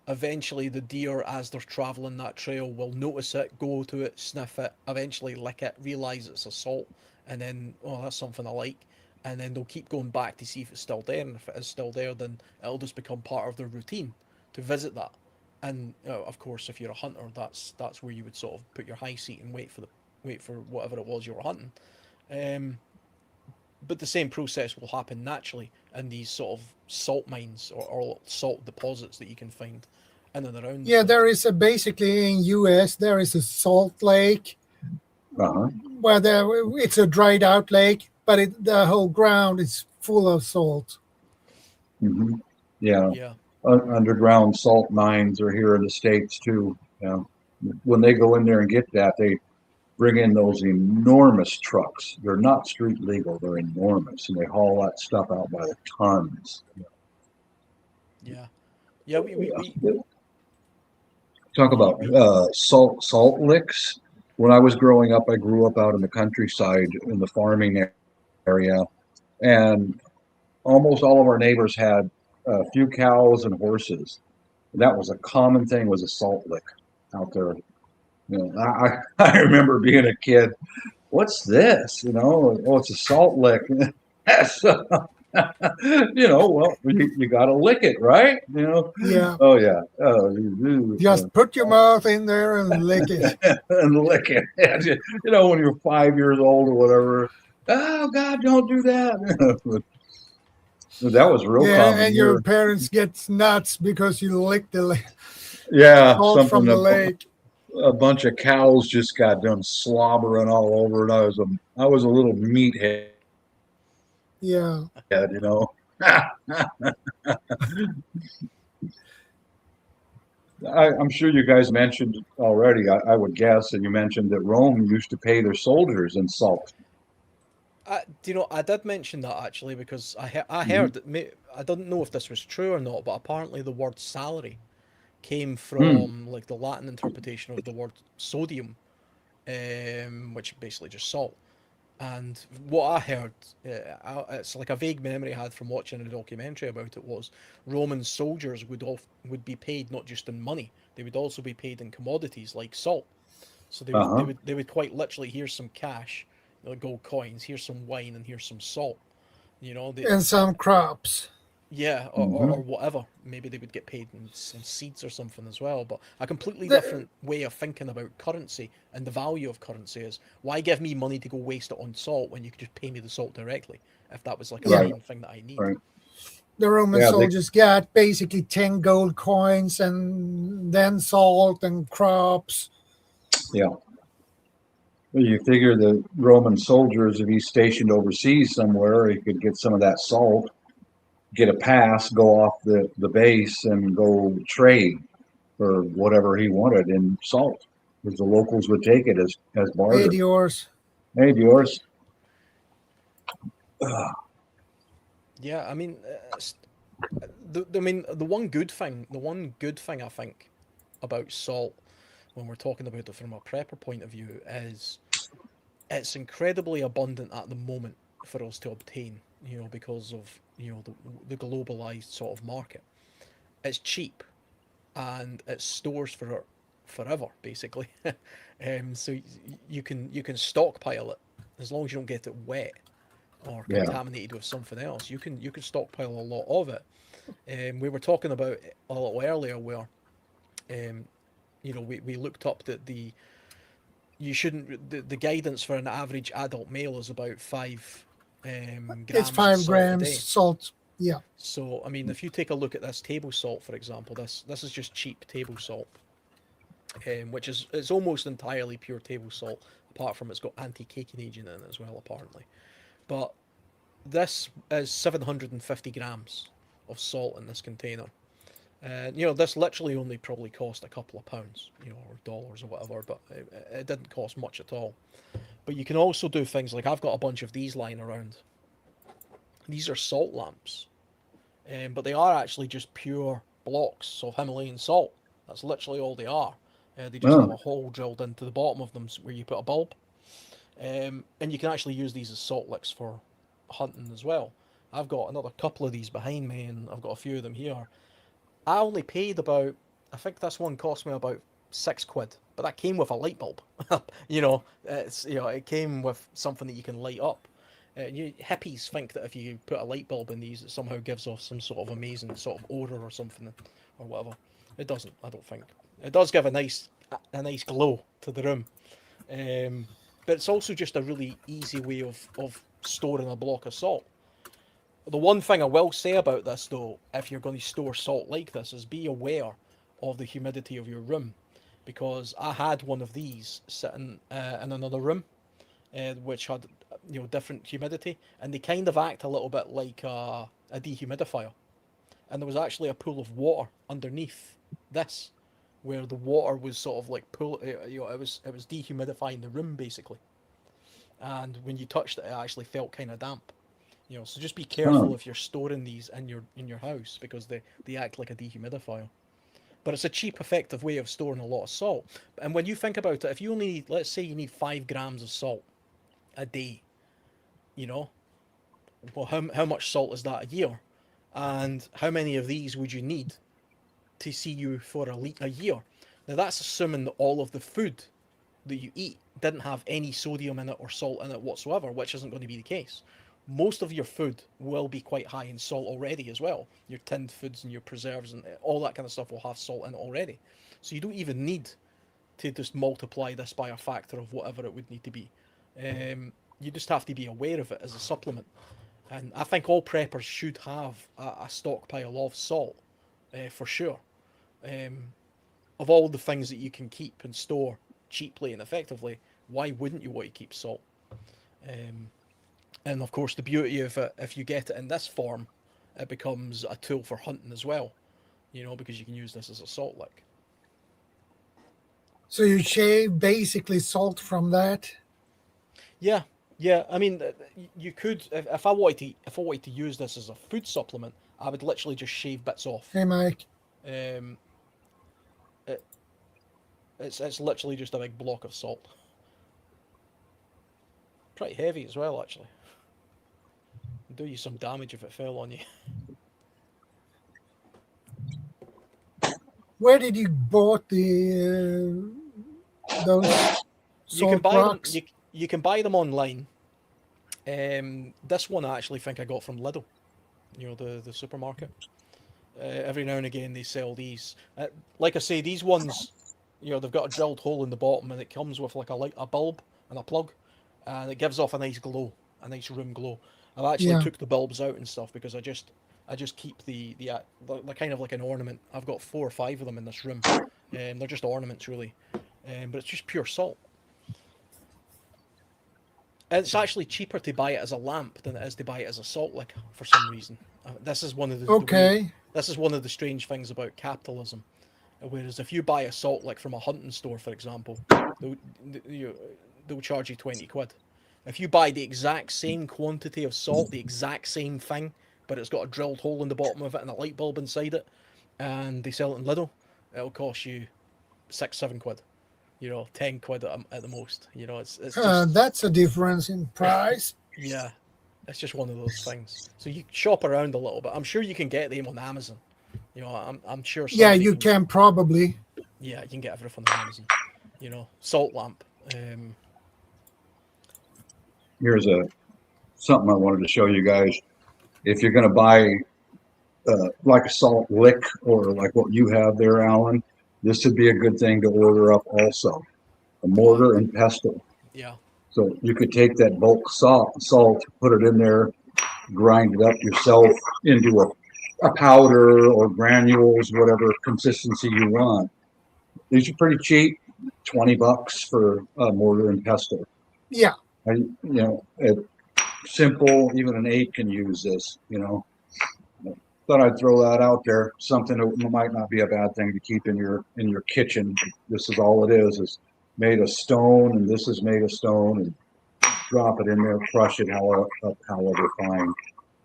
S2: Eventually, the deer, as they're traveling that trail, will notice it, go to it, sniff it, eventually lick it, realize it's a salt, and then, oh, that's something I like. And then they'll keep going back to see if it's still there. And if it is still there, then it'll just become part of their routine to visit that. And of course, if you're a hunter, that's where you would sort of put your high seat and wait for whatever it was you were hunting. Um, but the same process will happen naturally in these sort of salt mines, or salt deposits that you can find in and around the
S1: Yeah, there
S2: country.
S1: is basically in US there is a salt lake
S3: Uh-huh.
S1: where it's a dried out lake, but the whole ground is full of salt.
S3: hmm Yeah.
S2: Yeah,
S3: Underground salt mines are here in the States too. Yeah. When they go in there and get that, they bring in those enormous trucks. They're not street legal, they're enormous, and they haul that stuff out by the tons.
S2: yeah, yeah.
S3: Talk about salt licks. When I was growing up, I grew up out in the countryside in the farming area, and almost all of our neighbors had a few cows and horses. That was a common thing, was a salt lick out there. You know, I remember being a kid. What's this? Oh, it's a salt lick. So, well, you got to lick it, right?
S1: Yeah,
S3: Oh yeah. Oh, you
S1: just put your mouth in there and lick it.
S3: and lick it. When you're 5 years old or whatever. Oh God, don't do that. That was real
S1: Yeah,
S3: common
S1: and your
S3: here.
S1: parents get nuts because you licked the
S3: Yeah,
S1: salt from
S3: something
S1: the lake.
S3: a bunch of cows just got done slobbering all over, and I was a little meathead,
S1: Yeah.
S3: you know. I'm sure you guys mentioned already. I would guess, and you mentioned that Rome used to pay their soldiers in salt.
S2: Do you know? I did mention that actually, because I
S3: Mhm.
S2: heard that. I don't know if this was true or not, but apparently the word salary came
S3: Hmm.
S2: from like the Latin interpretation of the word sodium, which basically just salt. And what I heard, it's like a vague memory I had from watching a documentary about it, was Roman soldiers would be paid not just in money; they would also be paid in commodities like salt. So
S3: Uh-huh.
S2: they would quite literally, here's some cash, gold coins, here's some wine, and here's some salt. They,
S1: And some crops.
S2: yeah, or
S3: hmm
S2: whatever. Maybe they would get paid in seeds or something as well. But a completely
S1: The,
S2: different way of thinking about currency and the value of currency is, why give me money to go waste it on salt when you could just pay me the salt directly, if that was like a
S1: yeah,
S3: Right.
S2: main thing that I need.
S3: Right.
S1: the Roman
S3: Yeah.
S1: soldiers got basically 10 gold coins and then salt and crops.
S3: Yeah. Well, you figure the Roman soldiers, if he's stationed overseas somewhere, he could get some of that salt. get a pass, go off the base, and go trade for whatever he wanted in salt, because the locals would take it as barter.
S1: yours.
S3: Hey, yours.
S2: Yeah, I mean, the one good thing, I think about salt when we're talking about it from a prepper point of view is it's incredibly abundant at the moment for us to obtain. You know, because of the globalized sort of market. It's cheap and it stores for forever, basically. So you can stockpile it as long as you don't get it wet or
S3: Yeah.
S2: contaminated with something else. You can stockpile a lot of it. We were talking about it a little earlier where um, we looked up that you shouldn't the guidance for an average adult male is about 5
S1: It's
S2: grams of
S1: five
S2: salt a
S1: grams
S2: day.
S1: salt. Yeah.
S2: So I mean, if you take a look at this table salt, for example, this is just cheap table salt, which is it's almost entirely pure table salt, apart from it's got anti-caking agent in it as well, apparently. But this is 750 grams of salt in this container. And this literally only probably cost a couple of pounds, or dollars or whatever, but it didn't cost much at all. But you can also do things like I've got a bunch of these lying around. These are salt lamps, but they are actually just pure blocks of Himalayan salt. That's literally all they are. They just have
S3: Oh,
S2: a hole drilled into the bottom of them where you put a bulb. And you can actually use these as salt licks for hunting as well. I've got another couple of these behind me, and I've got a few of them here. I only paid about, I think this one cost me about £6, but that came with a light bulb. It came with something that you can light up. Hippies think that if you put a light bulb in these, it somehow gives off some sort of amazing sort of odor or something, or whatever. It doesn't. I don't think. It does give a nice glow to the room, but it's also just a really easy way of storing a block of salt. The one thing I will say about this, though, if you're going to store salt like this, is be aware of the humidity of your room, because I had one of these sitting in another room, which had different humidity, and they kind of act a little bit like a dehumidifier. And there was actually a pool of water underneath this, where the water was sort of like it was dehumidifying the room basically, and when you touched it, it actually felt kind of damp. So just be careful
S3: oh,
S2: if you're storing these in your house, because they act like a dehumidifier. But it's a cheap, effective way of storing a lot of salt. And when you think about it, if you only need, let's say you need 5 grams of salt a day, you know, well, how much salt is that a year? And how many of these would you need to see you for a year? Now that's assuming that all of the food that you eat didn't have any sodium in it or salt in it whatsoever, which isn't going to be the case. Most of your food will be quite high in salt already as well. Your tinned foods and your preserves and all that kind of stuff will have salt in it already. So you don't even need to just multiply this by a factor of whatever it would need to be. You just have to be aware of it as a supplement. And I think all preppers should have a stockpile of salt, for sure. Um, of all the things that you can keep and store cheaply and effectively, why wouldn't you want to keep salt? Um, and of course, the beauty of it, if you get it in this form, it becomes a tool for hunting as well, because you can use this as a salt lick.
S1: So you shave basically salt from that.
S2: Yeah, yeah. I mean, you could, if I wanted to use this as a food supplement, I would literally just shave bits off.
S1: Hey, Mike.
S2: Um, it, it's literally just a big block of salt. Pretty heavy as well, actually. Do you some damage if it fell on you.
S1: Where did you bought those
S2: You can
S1: salt
S2: buy them.
S1: rocks?
S2: You can buy them online. This one I actually think I got from Lidl. The supermarket. Every now and again they sell these. Like I say, these ones, they've got a drilled hole in the bottom, and it comes with like a bulb and a plug, and it gives off a nice glow, a nice room glow. I've actually
S1: Yeah.
S2: took the bulbs out and stuff because I just keep the kind of like an ornament. I've got 4 or 5 of them in this room, and they're just ornaments really, but it's just pure salt. It's actually cheaper to buy it as a lamp than it is to buy it as a salt lick for some reason. This is one of
S1: Okay.
S2: this is one of the strange things about capitalism. Whereas if you buy a salt lick from a hunting store, for example, they'll, they'll charge you 20 quid. If you buy the exact same quantity of salt, the exact same thing, but it's got a drilled hole in the bottom of it and a light bulb inside it, and they sell it in Lidl, it'll cost you 6, 7 quid. 10 quid at the most. It's just,
S1: That's a difference in price.
S2: yeah, it's just one of those things. So you shop around a little bit. I'm sure you can get them on Amazon. I'm sure.
S1: Yeah,
S2: somebody
S1: you can probably.
S2: Yeah, you can get everything on Amazon. Salt lamp.
S3: Here's something I wanted to show you guys. If you're going to buy like a salt lick or like what you have there, Alan, this would be a good thing to order up also. A mortar and pestle.
S2: Yeah.
S3: So you could take that bulk salt, put it in there, grind it up yourself into a powder or granules, whatever consistency you want. These are pretty cheap, $20 for a mortar and pestle.
S1: Yeah.
S3: Simple, even an 8 can use this, Thought I'd throw that out there. Something that might not be a bad thing to keep in your kitchen. This is all it is made of stone, and this is made of stone, and drop it in there, crush it however fine.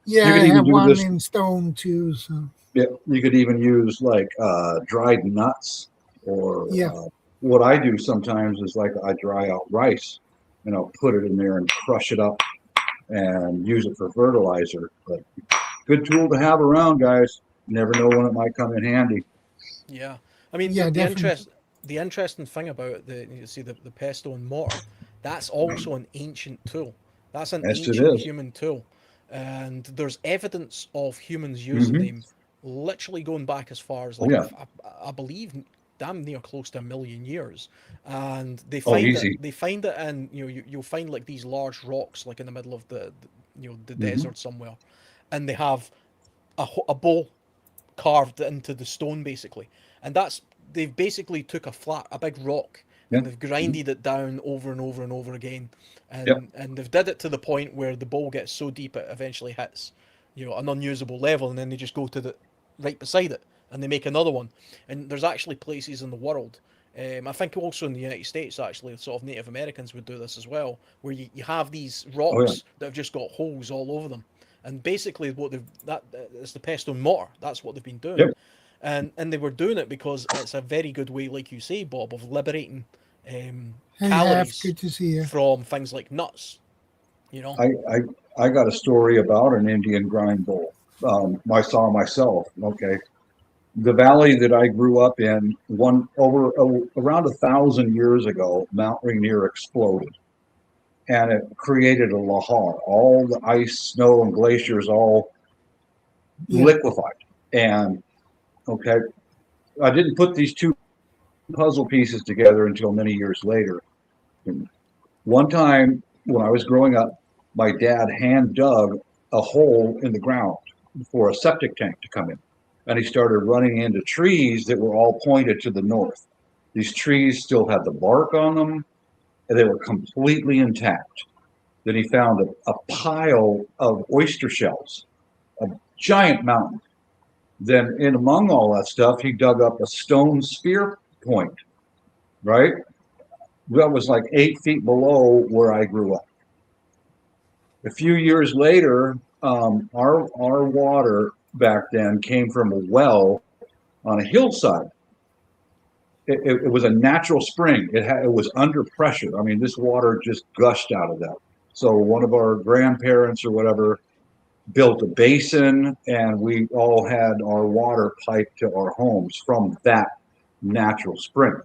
S1: Yeah,
S3: You
S1: I
S3: can even
S1: have
S3: do
S1: one
S3: this.
S1: in stone too. So
S3: Yeah, you could even use like dried nuts, or
S1: Yeah.
S3: What I do sometimes is like I dry out rice and I'll put it in there and crush it up and use it for fertilizer. But good tool to have around, guys. You never know when it might come in handy.
S2: Yeah. I mean,
S1: Yeah,
S2: the
S1: definitely.
S2: interesting thing about the pestle and mortar, that's also an ancient tool. That's an
S3: Yes, it
S2: ancient
S3: is.
S2: human tool, and there's evidence of humans using
S3: Mhm.
S2: them, literally going back as far as
S3: Oh, yeah.
S2: I believe damn near close to 1 million years, and they
S3: Oh,
S2: find
S3: easy.
S2: it in you'll find like these large rocks like in the middle of the
S3: Mhm.
S2: desert somewhere, and they have a bowl carved into the stone basically, and they've basically took a big rock
S3: Yeah.
S2: and they've grinded it down over and over and over again,
S3: Yep.
S2: and they've did it to the point where the bowl gets so deep it eventually hits an unusable level, and then they just go to the right beside it and they make another one. And there's actually places in the world, I think also in the United States, actually, sort of Native Americans would do this as well, where you have these
S3: Oh, yeah.
S2: rocks that have just got holes all over them. And basically, what that is the pestle and mortar. That's what they've been doing,
S3: Yep.
S2: and they were doing it because it's a very good way, like you say, Bob, of liberating
S1: Hey, Half,
S2: calories
S1: good to see you.
S2: from things like nuts.
S3: I got a story about an Indian grind bowl. I saw myself. Okay, the valley that I grew up in, around 1,000 years ago, Mount Rainier exploded, and it created a lahar. All the ice, snow, and glaciers all
S1: Yeah.
S3: liquefied. And okay, I didn't put these two puzzle pieces together until many years later. And one time when I was growing up, my dad hand dug a hole in the ground for a septic tank to come in. And he started running into trees that were all pointed to the north. These trees still had the bark on them, and they were completely intact. Then he found a pile of oyster shells, a giant mountain. Then, in among all that stuff, he dug up a stone spear point, right? That was like 8 feet below where I grew up. A few years later, our water back then came from a well on a hillside. It was a natural spring. It was under pressure. I mean, this water just gushed out of that. So one of our grandparents or whatever built a basin, and we all had our water piped to our homes from that natural spring.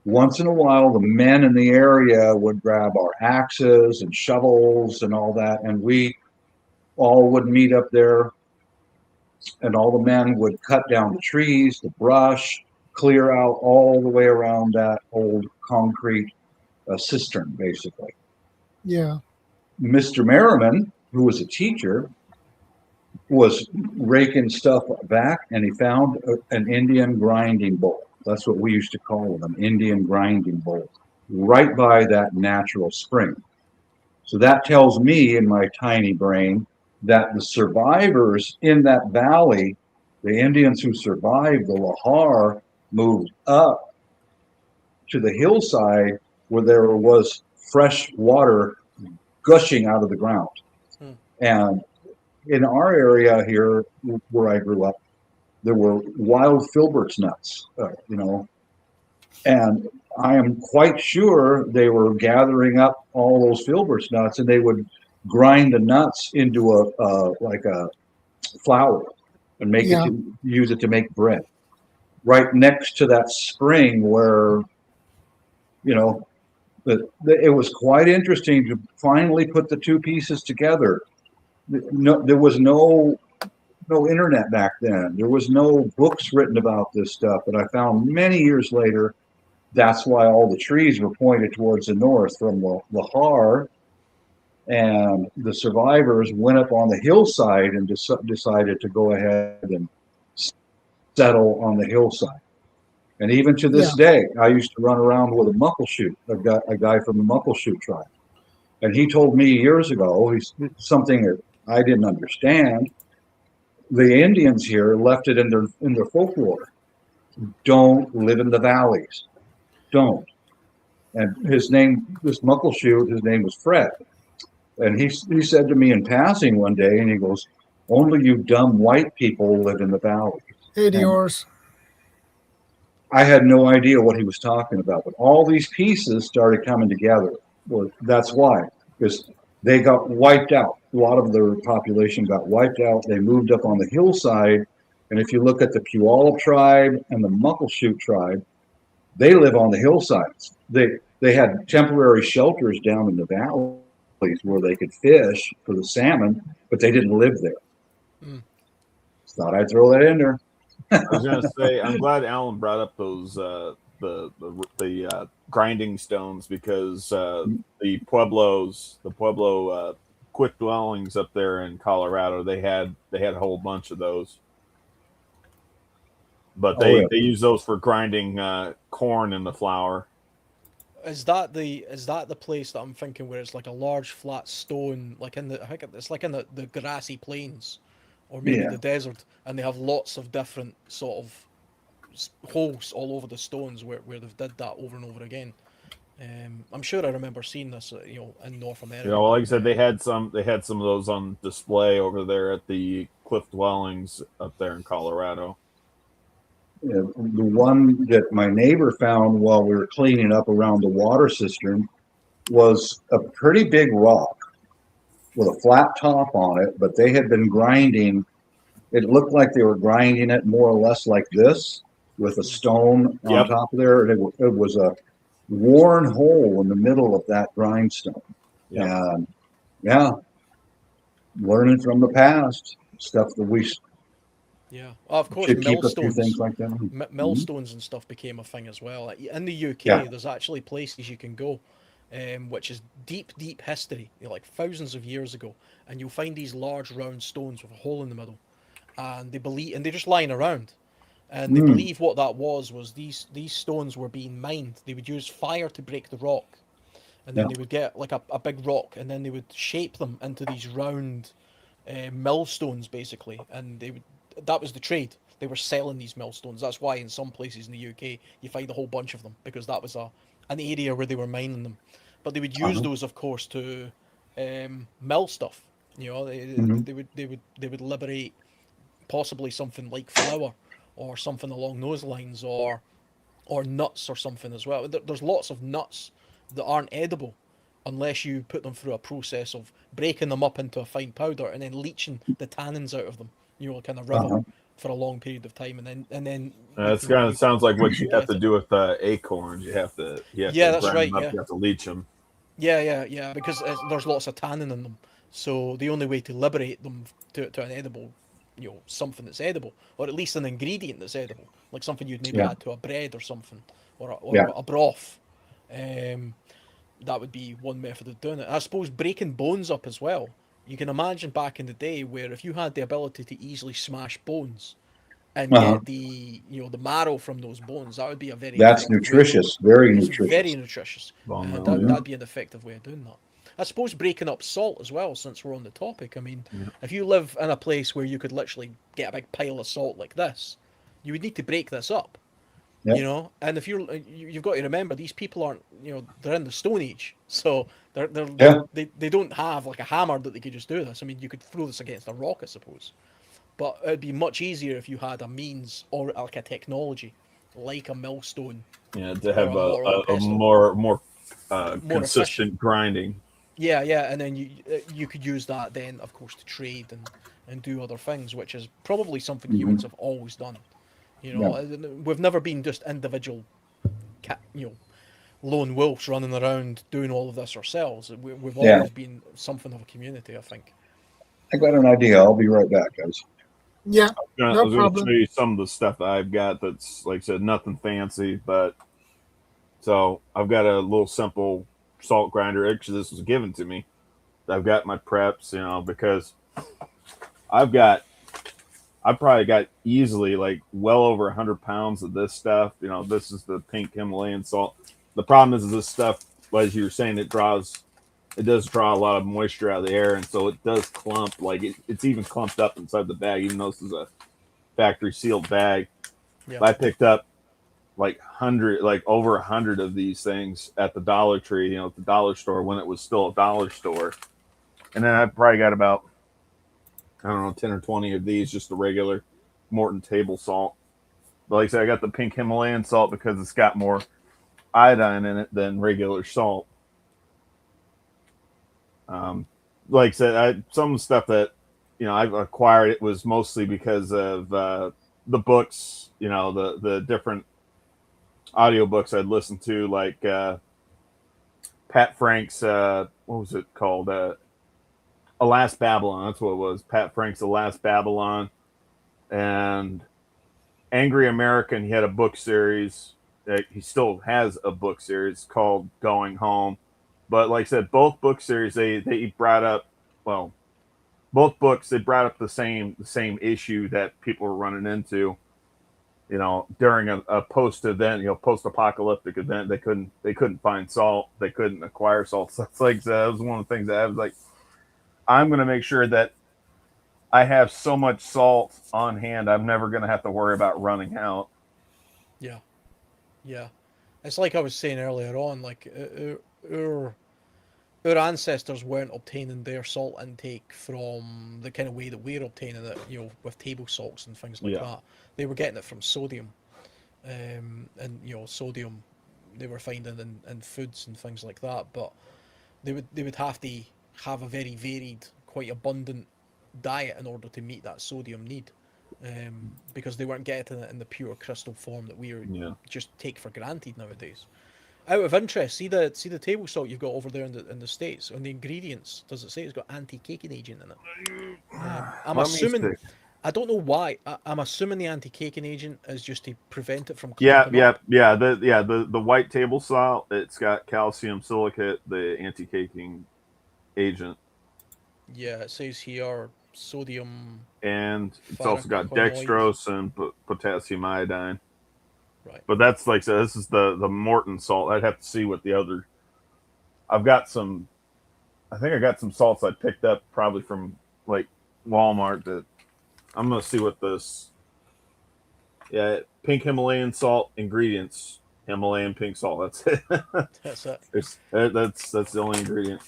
S3: Once in a while, the men in the area would grab our axes and shovels and all that, and we all would meet up there, and all the men would cut down the trees, the brush, clear out all the way around that old concrete cistern, basically.
S1: Yeah.
S3: Mr. Merriman, who was a teacher, was raking stuff back, and he found an Indian grinding bowl. That's what we used to call them, an Indian grinding bowl, right by that natural spring. So that tells me in my tiny brain that the survivors in that valley, the Indians who survived the Lahar, moved up to the hillside where there was fresh water gushing out of the ground.
S2: Hmm.
S3: And in our area here, where I grew up, there were wild filberts nuts, and I am quite sure they were gathering up all those filberts nuts, and they would grind the nuts into a flour and make
S1: Yeah.
S3: use it to make bread. Right next to that spring where, it was quite interesting to finally put the two pieces together. No, there was no internet back then. There was no books written about this stuff, but I found many years later that's why all the trees were pointed towards the north from the Lahar, and the survivors went up on the hillside and decided to go ahead and settle on the hillside. And even to this day, I used to run around with a muckleshoot, a guy from the muckleshoot tribe. And he told me years ago, something that I didn't understand. The Indians here left it in their folklore. Don't live in the valleys. Don't. And this muckleshoot, his name was Fred. And he said to me in passing one day, and he goes, "Only you dumb white people live in the valley."
S1: Idiors.
S3: I had no idea what he was talking about, but all these pieces started coming together. Well, that's why, because they got wiped out. A lot of their population got wiped out. They moved up on the hillside. And if you look at the Puyallup tribe and the Muckleshoot tribe, they live on the hillsides. They had temporary shelters down in the valleys where they could fish for the salmon, but they didn't live there.
S2: Mm.
S3: Thought I'd throw that in there.
S4: I was going to say, I'm glad Alan brought up those the grinding stones, because the Pueblo quick dwellings up there in Colorado, they had a whole bunch of those. But they use those for grinding corn in the flour.
S2: Is that the place that I'm thinking, where it's like a large flat stone, like I think it's like in the grassy plains, or maybe the desert, and they have lots of different sort of holes all over the stones where they've did that over and over again. I'm sure I remember seeing this, in North America.
S4: Well, like I said, they had some of those on display over there at the cliff dwellings up there in Colorado.
S3: The one that my neighbor found while we were cleaning up around the water cistern was a pretty big rock with a flat top on it, but they had been grinding. It looked like they were grinding it more or less like this, with a stone on top of there. It was a worn hole in the middle of that grindstone. And learning from the past, stuff that we
S2: of course, millstones,
S3: things like that.
S2: Millstones and stuff became a thing as well. In the UK, there's actually places you can go, which is deep history, like thousands of years ago, and you'll find these large round stones with a hole in the middle, and they're just lying around, and they believe what that was these stones were being mined. They would use fire to break the rock, and then they would get like a big rock, and then they would shape them into these round millstones, basically, and that was the trade. They were selling these millstones. That's why in some places in the UK you find a whole bunch of them, because that was an area where they were mining them. But they would use those, of course, to mill stuff. They would liberate possibly something like flour or something along those lines, or nuts or something as well. There's lots of nuts that aren't edible unless you put them through a process of breaking them up into a fine powder and then leaching the tannins out of them. Kind of river for a long period of time, and then
S4: that's kind of sounds like what you have to do with acorns. You have to
S2: that's right.
S4: You have to leach them.
S2: Yeah, because there's lots of tannin in them. So the only way to liberate them to an edible, something that's edible, or at least an ingredient that's edible, like something you'd maybe add to a bread or something, or a broth. That would be one method of doing it. I suppose breaking bones up as well. You can imagine back in the day where if you had the ability to easily smash bones and get the marrow from those bones, that would be a very
S3: nutritious, very nutritious.
S2: Very nutritious. That'd be an effective way of doing that. I suppose breaking up salt as well, since we're on the topic. I mean, if you live in a place where you could literally get a big pile of salt like this, you would need to break this up.
S3: Yep.
S2: You know, and if you've got to remember, these people aren't, they're in the Stone Age, so they don't have like a hammer that they could just do this. I mean, you could throw this against a rock, I suppose, but it'd be much easier if you had a means or like a technology like a millstone.
S4: Yeah, to have a more consistent
S2: efficient
S4: grinding.
S2: Yeah, and then you could use that then, of course, to trade and do other things, which is probably something humans have always done. We've never been just individual, lone wolves running around doing all of this ourselves. We've always been something of a community, I think.
S3: I got an idea. I'll be right back, guys.
S1: Yeah,
S4: I was going to show you some of the stuff that I've got that's, like I said, nothing fancy, but so I've got a little simple salt grinder. Actually, this was given to me. I've got my preps, because I've probably got easily like well over 100 pounds of this stuff. This is the pink Himalayan salt. The problem is this stuff, as you were saying, it does draw a lot of moisture out of the air, and so it does clump. Like it's even clumped up inside the bag, even though this is a factory sealed bag. Yeah. I picked up like over 100 of these things at the Dollar Tree, at the dollar store when it was still a dollar store. And then I probably got about, 10 or 20 of these, just the regular Morton table salt. But like I said, I got the pink Himalayan salt because it's got more iodine in it than regular salt. Like I said, some of the stuff that, I've acquired, it was mostly because of the books, the different audiobooks I'd listened to, like Pat Frank's, what was it called? Alas Babylon. That's what it was. Pat Frank's Alas Babylon. And Angry American, he had a book series. He still has a book series called Going Home. But like I said, both book series, they brought up, both books, they brought up the same issue that people were running into, during a post-event, post-apocalyptic event. They couldn't find salt. They couldn't acquire salt. So it's like, that was one of the things that I was like, I'm going to make sure that I have so much salt on hand, I'm never going to have to worry about running out.
S2: Yeah. It's like I was saying earlier on, like our ancestors weren't obtaining their salt intake from the kind of way that we're obtaining it, with table salts and things like that. They were getting it from sodium, and sodium they were finding in foods and things like that. But they would have to have a very varied, quite abundant diet in order to meet that sodium need, because they weren't getting it in the pure crystal form that we just take for granted nowadays. Out of interest, see the table salt you've got over there in the States. On the ingredients, does it say it's got anti-caking agent in it? I'm assuming. I don't know why. I'm assuming the anti-caking agent is just to prevent it from clumping up.
S4: The white table salt, it's got calcium silicate, the anti-caking agent. Yeah,
S2: it says here sodium,
S4: and it's also got dextrose and potassium iodine.
S2: Right.
S4: But that's like, so this is the Morton salt. I'd have to see what the other. I think I got some salts I picked up probably from like Walmart that I'm gonna see what this. Yeah, pink Himalayan salt ingredients. Himalayan pink salt. That's it.
S2: That's it.
S4: That's the only ingredient.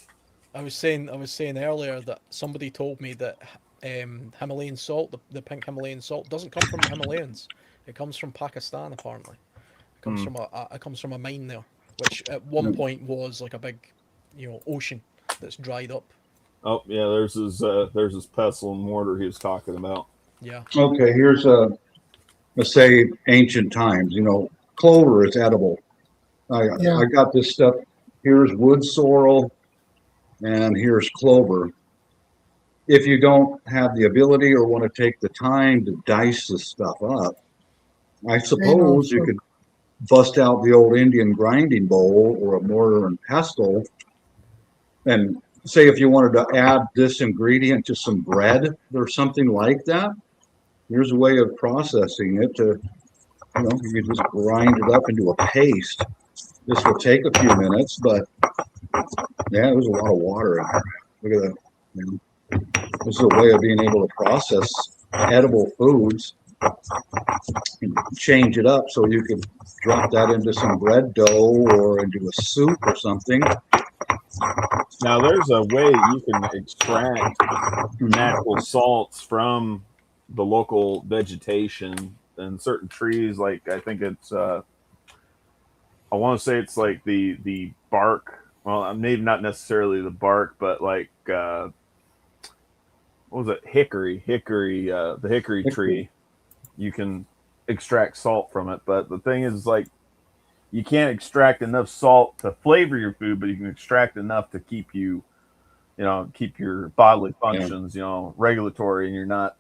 S2: I was saying earlier that somebody told me that Himalayan salt, the pink Himalayan salt, doesn't come from the Himalayas. It comes from Pakistan, apparently. It comes from a mine there, which at one point was like a big, ocean that's dried up.
S4: Oh yeah, there's his pestle and mortar he was talking about.
S2: Yeah.
S3: Okay, here's let's say ancient times. Clover is edible. I got this stuff. Here's wood sorrel, and here's clover. If you don't have the ability or want to take the time to dice this stuff up, I suppose you could bust out the old Indian grinding bowl or a mortar and pestle, and say if you wanted to add this ingredient to some bread or something like that, here's a way of processing it to, you just grind it up into a paste. This will take a few minutes, but yeah, there's a lot of water in there. Look at that. You know, this is a way of being able to process edible foods and change it up so you could drop that into some bread dough or into a soup or something.
S4: Now, there's a way you can extract natural salts from the local vegetation and certain trees. Like I think it's, I want to say it's like the bark. Well, maybe not necessarily the bark, but like what was it? Hickory, the hickory tree. You can extract salt from it, but the thing is, like, you can't extract enough salt to flavor your food, but you can extract enough to keep you, keep your bodily functions, regulatory, and you're not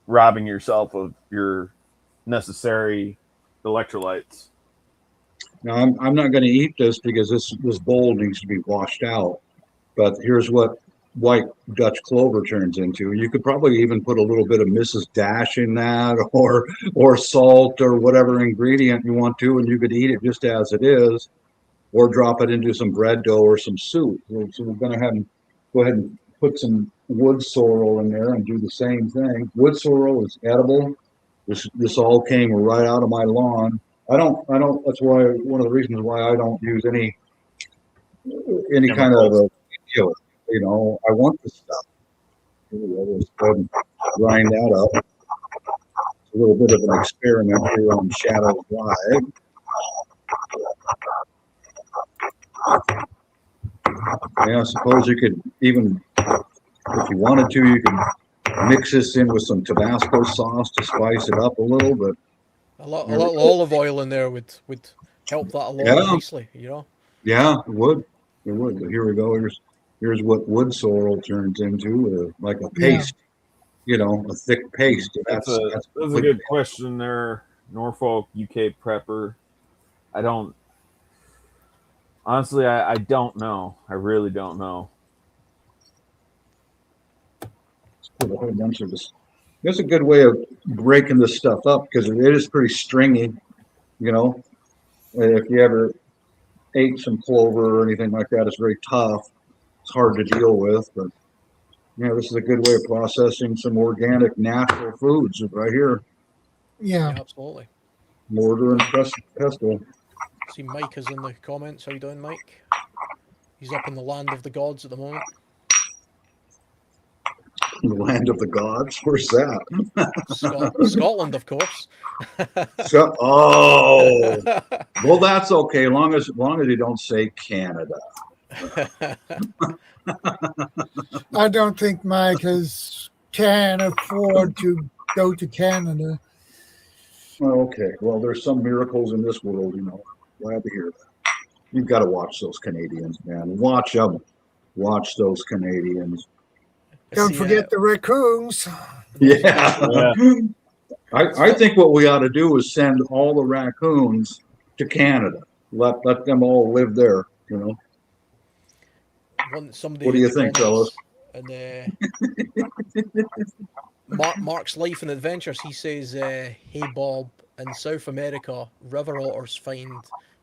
S4: robbing yourself of your necessary electrolytes.
S3: Now, I'm not going to eat this because this bowl needs to be washed out. But here's what white Dutch clover turns into. You could probably even put a little bit of Mrs. Dash in that, or salt, or whatever ingredient you want to, and you could eat it just as it is, or drop it into some bread dough or some soup. So we're going to go ahead and put some wood sorrel in there and do the same thing. Wood sorrel is edible. This all came right out of my lawn. I don't. That's why one of the reasons why I don't use any kind of I want this stuff. Let's go ahead and grind that up. It's a little bit of an experiment here on Shadow Live. Yeah, I suppose you could even, if you wanted to, you could mix this in with some Tabasco sauce to spice it up a little, but
S2: A little olive oil in there would help that along nicely,
S3: Yeah, it would. It would. But here we go. Here's what wood sorrel turns into, like a paste. A thick paste.
S4: That's a good question there, Norfolk, UK prepper. I don't know. I really don't know.
S3: Put a whole bunch of this. That's a good way of breaking this stuff up because it is pretty stringy. If you ever ate some clover or anything like that, it's very tough. It's hard to deal with, but this is a good way of processing some organic, natural foods right here.
S1: Yeah,
S2: absolutely.
S3: Mortar and pestle.
S2: See, Mike is in the comments. How you doing, Mike? He's up in the land of the gods at the moment.
S3: The land of the gods? Where's that?
S2: Scotland, of course.
S3: Well, that's okay, long as you don't say Canada.
S1: I don't think Mike can afford to go to Canada.
S3: Okay, well, there's some miracles in this world, Glad to hear that. You've got to watch those Canadians, man. Watch them. Watch those Canadians.
S1: Don't forget the raccoons.
S3: Yeah. I think what we ought to do is send all the raccoons to Canada. Let them all live there,
S2: Somebody
S3: what do you think, fellas?
S2: And Mark's Life and Adventures, he says, hey Bob, in South America, river otters find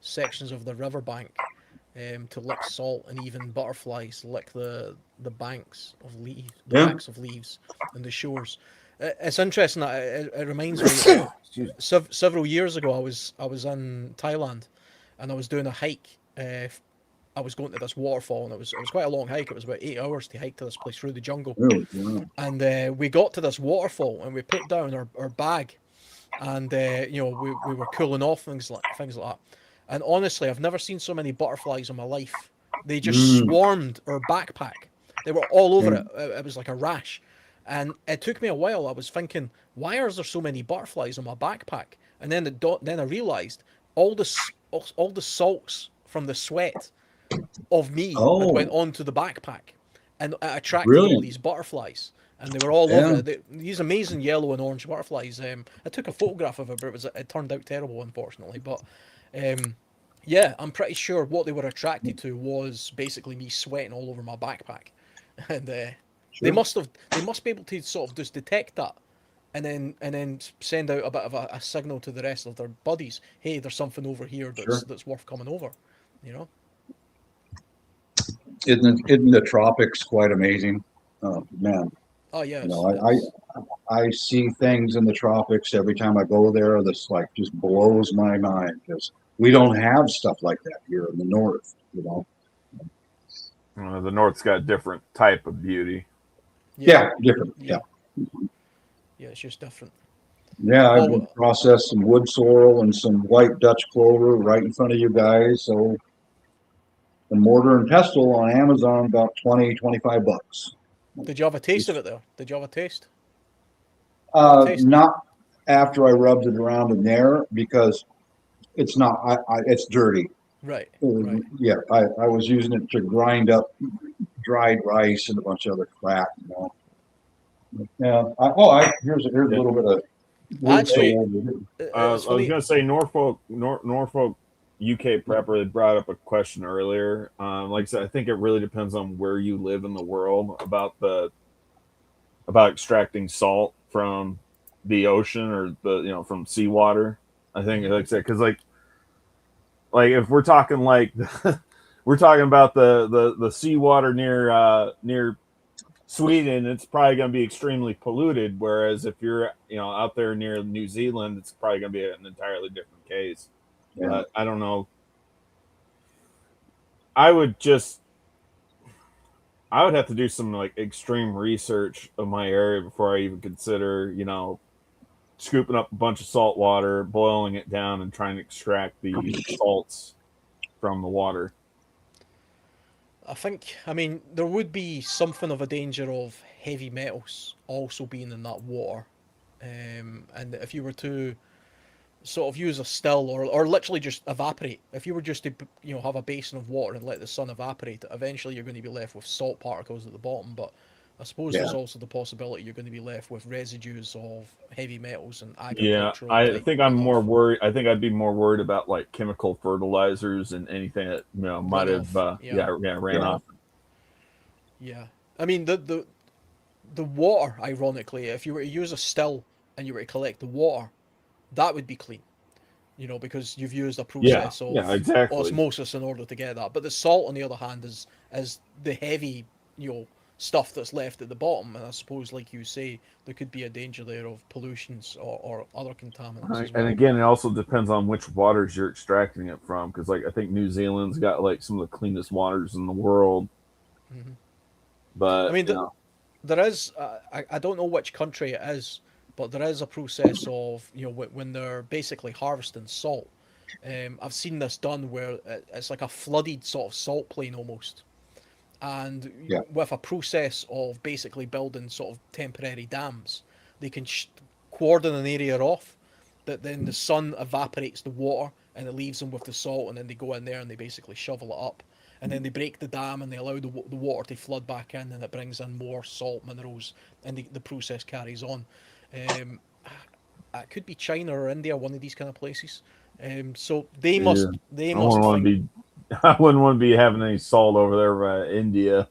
S2: sections of the riverbank to lick salt, and even butterflies lick the banks of leaves, backs of leaves and the shores. It's interesting. It reminds me. Several years ago, I was in Thailand, and I was doing a hike. I was going to this waterfall, and it was quite a long hike. It was about 8 hours to hike to this place through the jungle.
S3: Really?
S2: And we got to this waterfall, and we put down our bag, and we were cooling off, things like that. And honestly, I've never seen so many butterflies in my life. They just swarmed our backpack. They were all over it. It was like a rash. And it took me a while. I was thinking, why are there so many butterflies in my backpack? And then I realized all the salts from the sweat of me that went onto the backpack, and it attracted all these butterflies. And they were all over it. These amazing yellow and orange butterflies. I took a photograph of it, but it turned out terrible, unfortunately. But I'm pretty sure what they were attracted to was basically me sweating all over my backpack, and they must be able to sort of just detect that and then send out a bit of a signal to the rest of their bodies. Hey, there's something over here
S3: Sure.
S2: that's worth coming over. You know.
S3: Isn't the tropics quite amazing? Man,
S2: Oh yeah.
S3: you know, I see things in the tropics every time I go there that's like just blows my mind because we don't have stuff like that here in the north, you know.
S4: The North's got a different type of beauty.
S3: Yeah, different.
S2: Yeah.
S3: Yeah.
S2: Yeah, it's just different.
S3: Yeah, I've
S2: Oh,
S3: processed some wood sorrel and some white Dutch clover right in front of you guys. So the mortar and pestle on Amazon about 20-25 bucks.
S2: did you have a taste of it there? Did you have a taste? Taste?
S3: Not after I rubbed it around in there because it's not. It's dirty.
S2: Right. Right.
S3: Yeah, I was using it to grind up dried rice and a bunch of other crap. You know. Yeah. Here's a little bit of wood
S2: Actually,
S3: sorrel.
S2: It's
S4: I was
S2: funny.
S4: going to say Norfolk UK prepper had brought up a question earlier. Like I said, I think it really depends on where you live in the world about extracting salt from the ocean or from seawater. I think, like I said, because like if we're talking like we're talking about the seawater near Sweden, it's probably going to be extremely polluted. Whereas if you're out there near New Zealand, it's probably going to be an entirely different case.
S3: Yeah.
S4: But I don't know. I would have to do some like extreme research of my area before I even consider, scooping up a bunch of salt water, boiling it down, and trying to extract the salts from the water.
S2: I mean, there would be something of a danger of heavy metals also being in that water. And if you were to sort of use a still or literally just evaporate, if you were just to have a basin of water and let the sun evaporate it, eventually you're going to be left with salt particles at the bottom. But I suppose there's also the possibility you're going to be left with residues of heavy metals and agricultural.
S4: I think I'm more worried. I think I'd be more worried about like chemical fertilizers and anything that might have ran off.
S2: Yeah, I mean the water. Ironically, if you were to use a still and you were to collect the water, that would be clean. Because you've used a process of
S4: exactly.
S2: osmosis in order to get that. But the salt, on the other hand, is the heavy, stuff that's left at the bottom. And I suppose, like you say, there could be a danger there of pollutions or other contaminants as well.
S4: And again, it also depends on which waters you're extracting it from. Because, like, I think New Zealand's got like some of the cleanest waters in the world.
S2: Mm-hmm.
S4: But
S2: I mean, there is. I don't know which country it is, but there is a process of when they're basically harvesting salt. I've seen this done where it's like a flooded sort of salt plain almost, and with a process of basically building sort of temporary dams, they can cordon an area off that then the sun evaporates the water and it leaves them with the salt, and then they go in there and they basically shovel it up. And then they break the dam and they allow the water to flood back in, and it brings in more salt minerals, and the process carries on. It could be China or India, one of these kind of places. So they must. They must.
S4: I wouldn't want to be having any salt over there by India.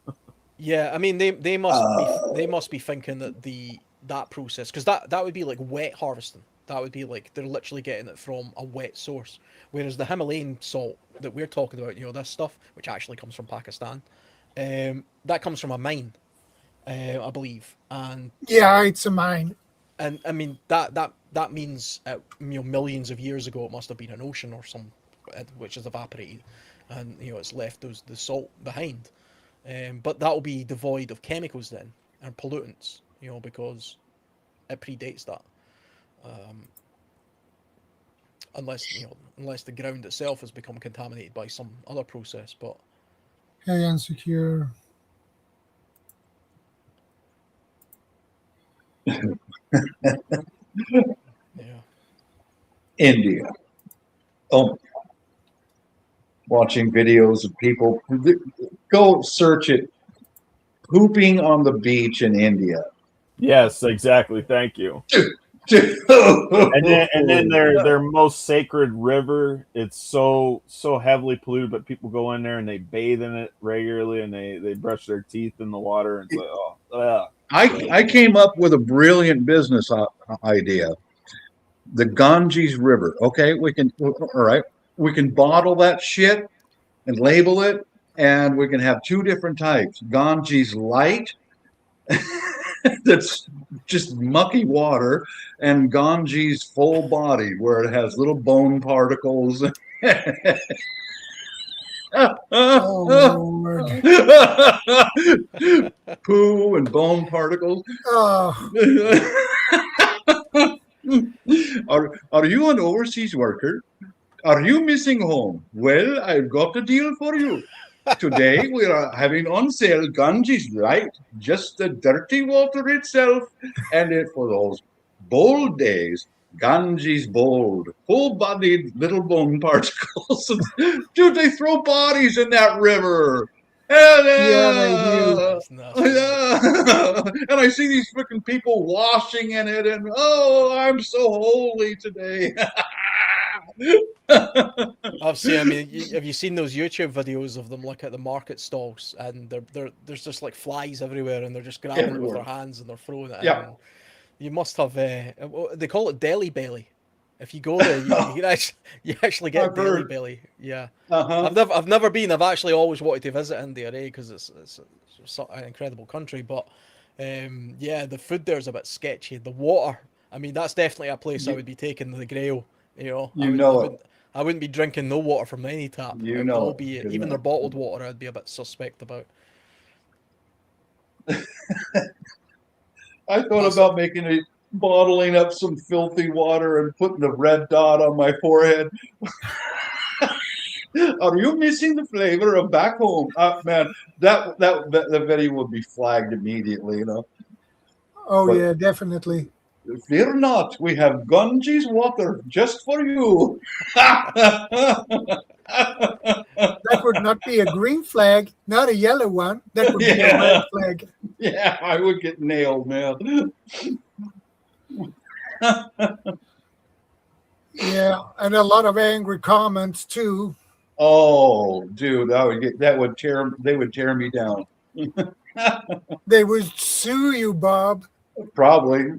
S2: Yeah, I mean they must be thinking that that process, because that would be like wet harvesting. That would be like they're literally getting it from a wet source. Whereas the Himalayan salt that we're talking about, this stuff, which actually comes from Pakistan, that comes from a mine, I believe. And
S1: yeah, it's a mine.
S2: And I mean that means millions of years ago it must have been an ocean or some, which has evaporated, and it's left the salt behind. But that will be devoid of chemicals then and pollutants, because it predates that. Unless the ground itself has become contaminated by some other process, but
S1: Hey, insecure.
S2: yeah.
S3: India. Oh, watching videos of people. Go search it. Pooping on the beach in India.
S4: Yes, exactly. Thank you.
S3: and
S4: then their most sacred river. It's so heavily polluted, but people go in there and they bathe in it regularly, and they brush their teeth in the water. And it's like,
S3: I came up with a brilliant business idea. The Ganges River. Okay, all right. We can bottle that shit and label it, and we can have two different types. Ganges Light, that's just mucky water, and Ganges Full Body, where it has little bone particles.
S1: Oh Lord.
S3: Poo and bone particles.
S1: Oh,
S3: Are you an overseas worker? Are you missing home? Well, I've got a deal for you. Today we are having on sale Ganges Light, just the dirty water itself, and it for those bold days. Ganges bold, full-bodied little bone particles. Dude, they throw bodies in that river.
S1: yeah, they do.
S2: That's nasty.
S3: And I see these freaking people washing in it, and oh, I'm so holy today.
S2: I mean, have you seen those YouTube videos of them like at the market stalls, and there's just like flies everywhere, and they're just grabbing it with
S3: Everywhere.
S2: their hands and they're throwing it
S3: Yeah.
S2: in. You must have they call it deli belly. If you go there, you actually get
S3: I've
S2: deli
S3: heard.
S2: belly. Yeah,
S3: Uh-huh.
S2: I've never been. I've actually always wanted to visit India, because it's an incredible country. But yeah, the food there is a bit sketchy. The water, I mean, that's definitely a place I would be taking the Grail. You know,
S3: You know it.
S2: I wouldn't be drinking no water from any tap.
S3: You
S2: It would
S3: know
S2: all
S3: it.
S2: be
S3: You
S2: even
S3: know
S2: their
S3: it.
S2: bottled water. I'd be a bit suspect about.
S3: I thought about bottling up some filthy water and putting a red dot on my forehead. Are you missing the flavor of back home? Man, that video would be flagged immediately, you know.
S1: Oh
S3: But
S1: yeah, definitely.
S3: fear not, we have Ganges water just for you.
S1: That would not be a green flag, not a yellow one. That would be a red flag.
S3: Yeah, I would get nailed, man.
S1: Yeah, and a lot of angry comments too.
S3: Oh, dude, they would tear me down.
S1: They would sue you, Bob.
S3: Probably.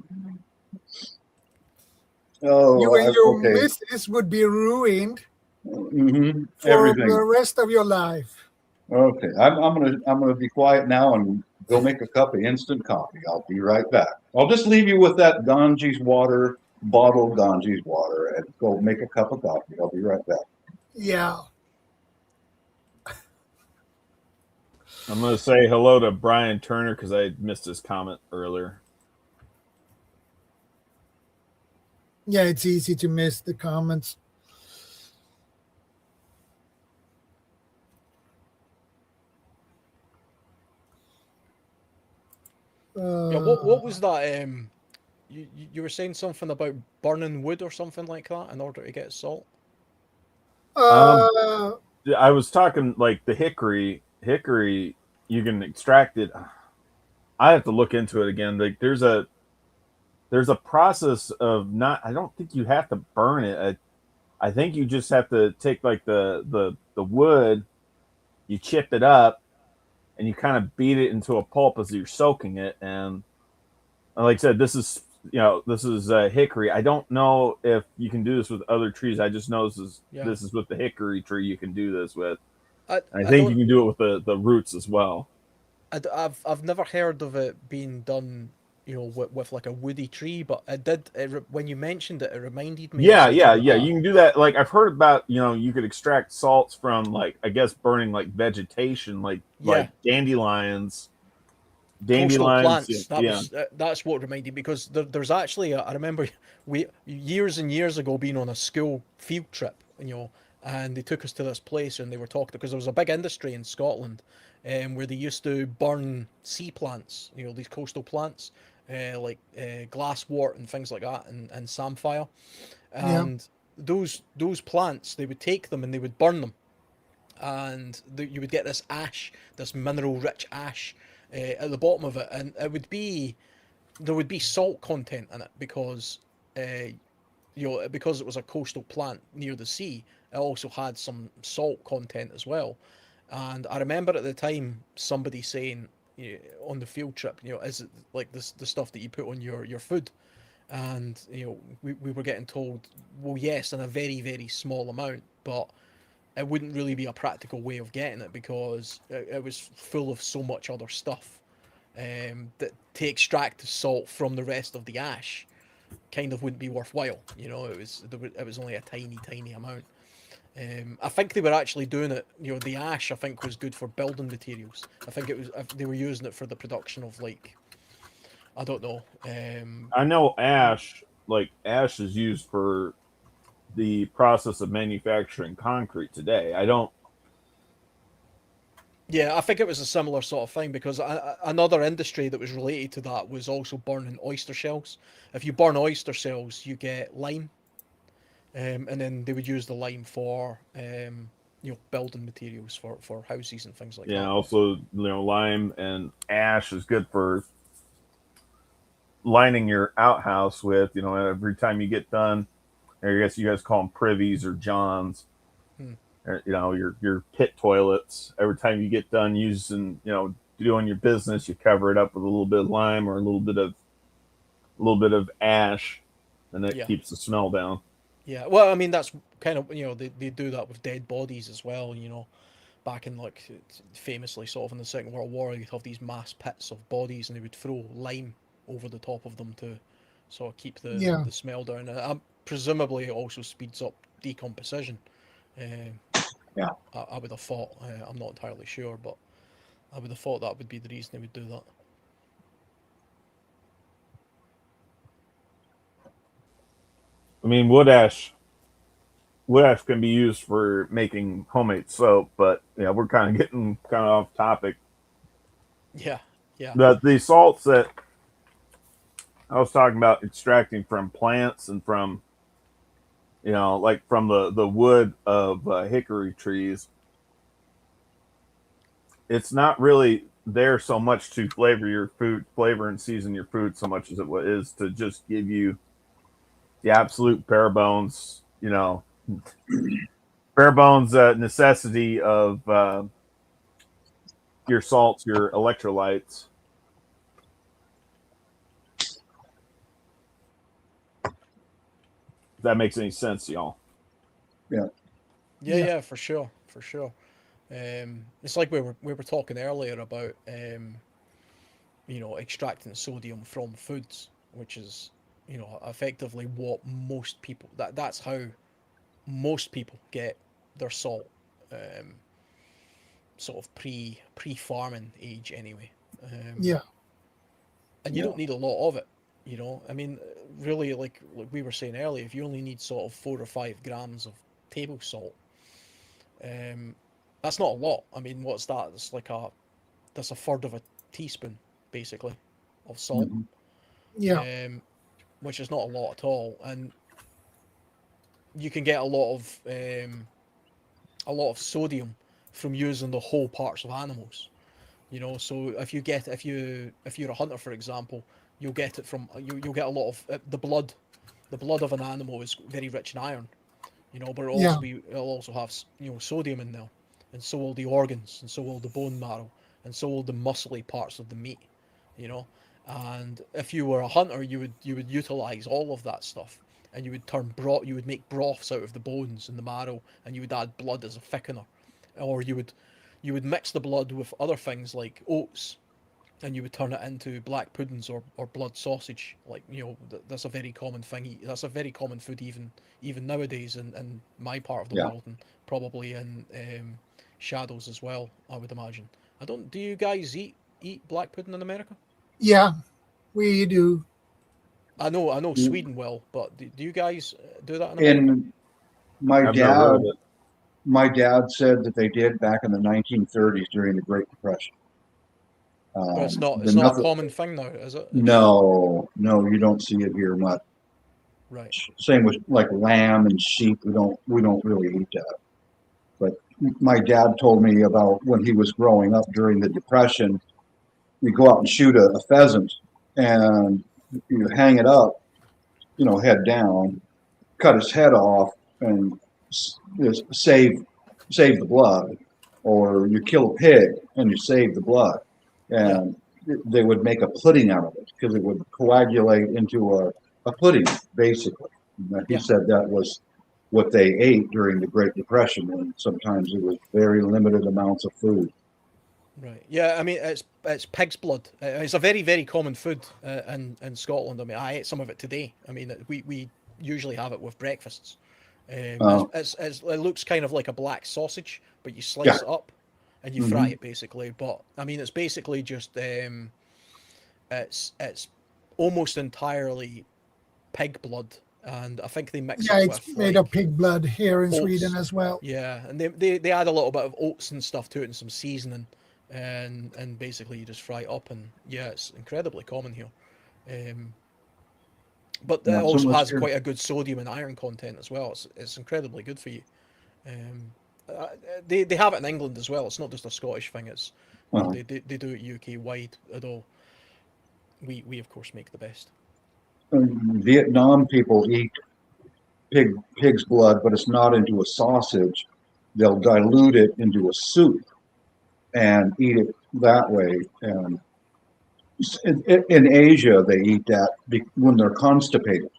S3: Oh,
S1: You and your
S3: okay.
S1: missus would be ruined
S3: Mm-hmm.
S1: for
S3: Everything.
S1: the rest of your life.
S3: Okay, I'm gonna be quiet now and go make a cup of instant coffee. I'll be right back. I'll just leave you with that Ganges water, bottled Ganges water, and go make a cup of coffee. I'll be right back.
S1: Yeah.
S4: I'm going to say hello to Brian Turner because I missed his comment earlier.
S1: Yeah, it's easy to miss the comments.
S2: Yeah, what was that? You were saying something about burning wood or something like that in order to get salt.
S1: Uh,
S4: I was talking like the hickory. Hickory, you can extract it. I have to look into it again. Like there's a process of not. I don't think you have to burn it. I think you just have to take like the wood, you chip it up, and you kind of beat it into a pulp as you're soaking it. And like I said, this is hickory. I don't know if you can do this with other trees. I just know this is with the hickory tree you can do this with. I think you can do it with the roots as well.
S2: I've never heard of it being done, with like a woody tree, but when you mentioned it, it reminded me.
S4: Yeah. You can do that. Like I've heard about, you could extract salts from like I guess burning like vegetation, like dandelions.
S2: Coastal plants.
S4: Yeah.
S2: That's what reminded me, because there's actually I remember we years and years ago being on a school field trip, and they took us to this place and they were talking, because there was a big industry in Scotland, where they used to burn sea plants, these coastal plants, like glasswort and things like that, and samphire, and those plants, they would take them and they would burn them, and you would get this ash, this mineral rich ash at the bottom of it, and there would be salt content in it, because because it was a coastal plant near the sea. It also had some salt content as well. And I remember at the time somebody saying, on the field trip, is it like the stuff that you put on your food? And we were getting told, well, yes, in a very, very small amount, but it wouldn't really be a practical way of getting it because it was full of so much other stuff, that to extract the salt from the rest of the ash kind of wouldn't be worthwhile. It was only a tiny, tiny amount. I think they were actually doing it. The ash, I think, was good for building materials. I think they were using it for the production of, like, I don't know.
S4: I know ash is used for the process of manufacturing concrete today. I don't.
S2: Yeah, I think it was a similar sort of thing because another industry that was related to that was also burning oyster shells. If you burn oyster shells, you get lime, and then they would use the lime for building materials for houses and things like
S4: Yeah,
S2: that.
S4: also lime and ash is good for lining your outhouse with. Every time you get done, I guess you guys call them privies or johns. Your pit toilets. Every time you get done using, doing your business, you cover it up with a little bit of lime or a little bit of ash, and it keeps the smell down.
S2: Yeah, well, I mean that's kind of they do that with dead bodies as well. Back in, like, famously sort of in the Second World War, you'd have these mass pits of bodies, and they would throw lime over the top of them to sort of keep the smell down. And presumably, it also speeds up decomposition.
S3: Yeah.
S2: I would have thought. I'm not entirely sure, but I would have thought that would be the reason they would do that.
S4: I mean, wood ash can be used for making homemade soap, but we're kind of getting off topic.
S2: Yeah.
S4: The salts that I was talking about extracting from plants and from like from the wood of hickory trees, it's not really there so much to flavor and season your food so much as it is to just give you the absolute bare bones necessity of your salts, your electrolytes. If that makes any sense to y'all.
S2: Yeah, for sure. It's like we were talking earlier about extracting sodium from foods, which is effectively what most people that's how most people get their salt, sort of pre-farming age anyway. And you don't need a lot of it. I mean, really, like we were saying earlier, if you only need sort of 4 or 5 grams of table salt, that's not a lot. I mean, what's that? It's like that's a third of a teaspoon, basically, of salt.
S1: Yeah.
S2: Which is not a lot at all, and you can get a lot of sodium from using the whole parts of animals. So if you're a hunter, for example, you'll get it from you'll get a lot of the blood. The blood of an animal is very rich in iron, but it'll also have sodium in there, and so will the organs, and so will the bone marrow, and so will the muscly parts of the meat. And if you were a hunter, you would utilize all of that stuff, and you would make broths out of the bones and the marrow, and you would add blood as a thickener, or you would mix the blood with other things like oats, and you would turn it into black puddings or blood sausage. Like, that's a very common thing. That's a very common food even nowadays in my part of the world, and probably in Shadows as well, I would imagine. Do you guys eat black pudding in America?
S1: Yeah, we do.
S2: I know Sweden will, but do you guys do that in America?
S3: My dad said that they did back in the 1930s during the Great Depression.
S2: But it's not a common thing now, is it?
S3: No, you don't see it here much.
S2: Right.
S3: Same with like lamb and sheep. We don't really eat that. But my dad told me about when he was growing up during the Depression. You go out and shoot a pheasant, and you hang it up, head down, cut his head off, and save the blood. Or you kill a pig and you save the blood. and they would make a pudding out of it because it would coagulate into a pudding, basically. And he
S2: Yeah.
S3: said that was what they ate during the Great Depression, and sometimes it was very limited amounts of food.
S2: Right. Yeah. I mean, it's pig's blood. It's a very, very common food in Scotland. I mean, I ate some of it today. I mean, we usually have it with breakfasts.
S3: Uh,
S2: It looks kind of like a black sausage, but you
S3: yeah.
S2: slice it up and you fry it basically. But I mean, it's basically just it's almost entirely pig blood, and I think they mix
S1: Yeah,
S2: it
S1: it's
S2: with
S1: made
S2: like
S1: of pig blood here in
S2: oats.
S1: Sweden as well.
S2: Yeah, and they add a little bit of oats and stuff to it and some seasoning, and basically you just fry it up, and yeah, it's incredibly common here. But it
S3: Not so
S2: also
S3: much
S2: has
S3: here.
S2: quite a good sodium and iron content as well. It's incredibly good for you. Uh, they have it in England as well. It's not just a Scottish thing. It's
S3: Uh-huh.
S2: they do it UK wide. Although we of course make the best.
S3: Vietnam people eat pig's blood, but it's not into a sausage. They'll dilute it into a soup and eat it that way. And in Asia, they eat that when they're constipated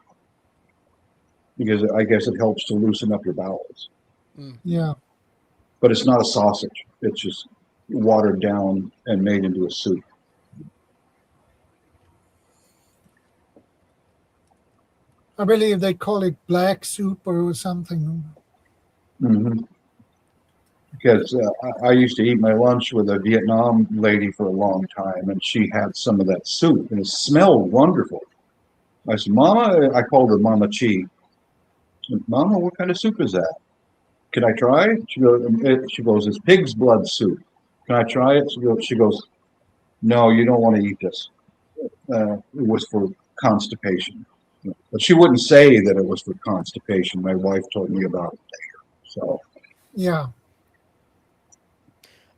S3: because I guess it helps to loosen up your bowels.
S1: Yeah.
S3: But it's not a sausage. It's just watered down and made into a soup.
S1: I believe they call it black soup or something.
S3: Mm-hmm. Because I used to eat my lunch with a Vietnam lady for a long time, and she had some of that soup, and it smelled wonderful. I said, Mama, I called her Mama Chi. Mama, what kind of soup is that? Can I try it? She goes, it's pig's blood soup. Can I try it? She goes, no, you don't want to eat this. It was for constipation. But she wouldn't say that it was for constipation. My wife told me about it later. So,
S1: Yeah.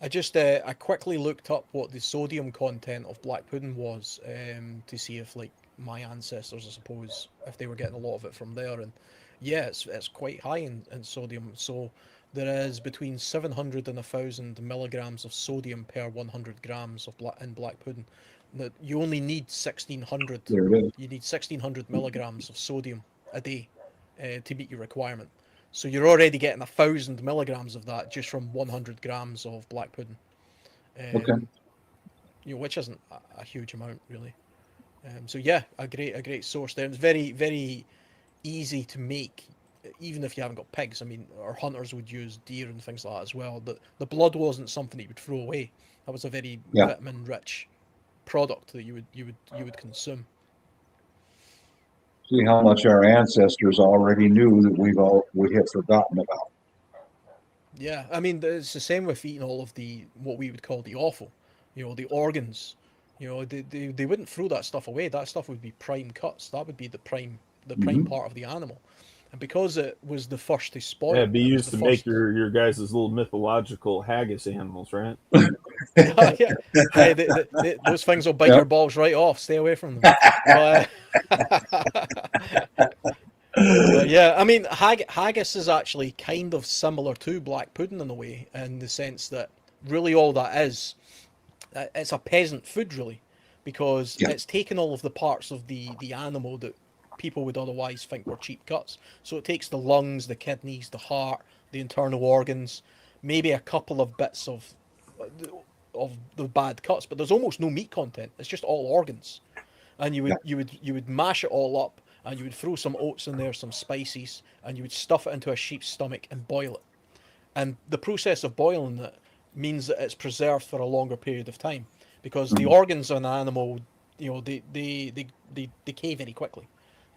S2: I quickly looked up what the sodium content of black pudding was to see if like my ancestors, I suppose, if they were getting a lot of it from there, and yeah, it's quite high in sodium. So there is between 700 and 1,000 milligrams of sodium per 100 grams of black pudding. That you only need 1,600.
S3: there it is.
S2: You need 1,600 milligrams of sodium a day to meet your requirement. So you're already getting 1,000 milligrams of that just from 100 grams of black pudding.
S3: Okay.
S2: Which isn't a huge amount really. So yeah, a great source there. And it's very, very easy to make, even if you haven't got pigs. I mean, our hunters would use deer and things like that as well. The blood wasn't something that you would throw away. That was a very vitamin-rich product that you would consume.
S3: See how much our ancestors already knew that we have forgotten about.
S2: Yeah, I mean, it's the same with eating all of what we would call the offal, the organs. They wouldn't throw that stuff away. That stuff would be prime cuts. That would be the prime part of the animal. And because it was the first to spoil,
S4: Yeah, be
S2: it was
S4: used
S2: the
S4: to make your guys' little mythological haggis animals, right?
S2: yeah. Hey, those things will bite your balls right off. Stay away from them. But yeah, I mean, haggis is actually kind of similar to black pudding in a way, in the sense that really all that is, it's a peasant food really, because it's taken all of the parts of the animal that people would otherwise think were cheap cuts. So it takes the lungs, the kidneys, the heart, the internal organs, maybe a couple of bits of the bad cuts, but there's almost no meat content. It's just all organs, and you would mash it all up, and you would throw some oats in there, some spices, and you would stuff it into a sheep's stomach and boil it. And the process of boiling it means that it's preserved for a longer period of time, because the organs of an animal, they decay very quickly.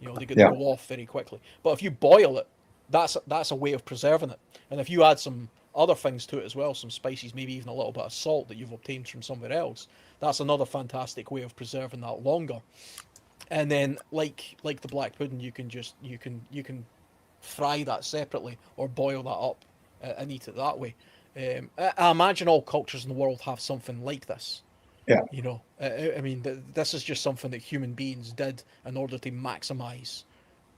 S2: They go off very quickly. But if you boil it, that's a way of preserving it. And if you add some other things to it as well, some spices, maybe even a little bit of salt that you've obtained from somewhere else, that's another fantastic way of preserving that longer. And then like the black pudding, you can fry that separately or boil that up and eat it that way. I imagine all cultures in the world have something like this.
S3: Yeah.
S2: I mean, this is just something that human beings did in order to maximize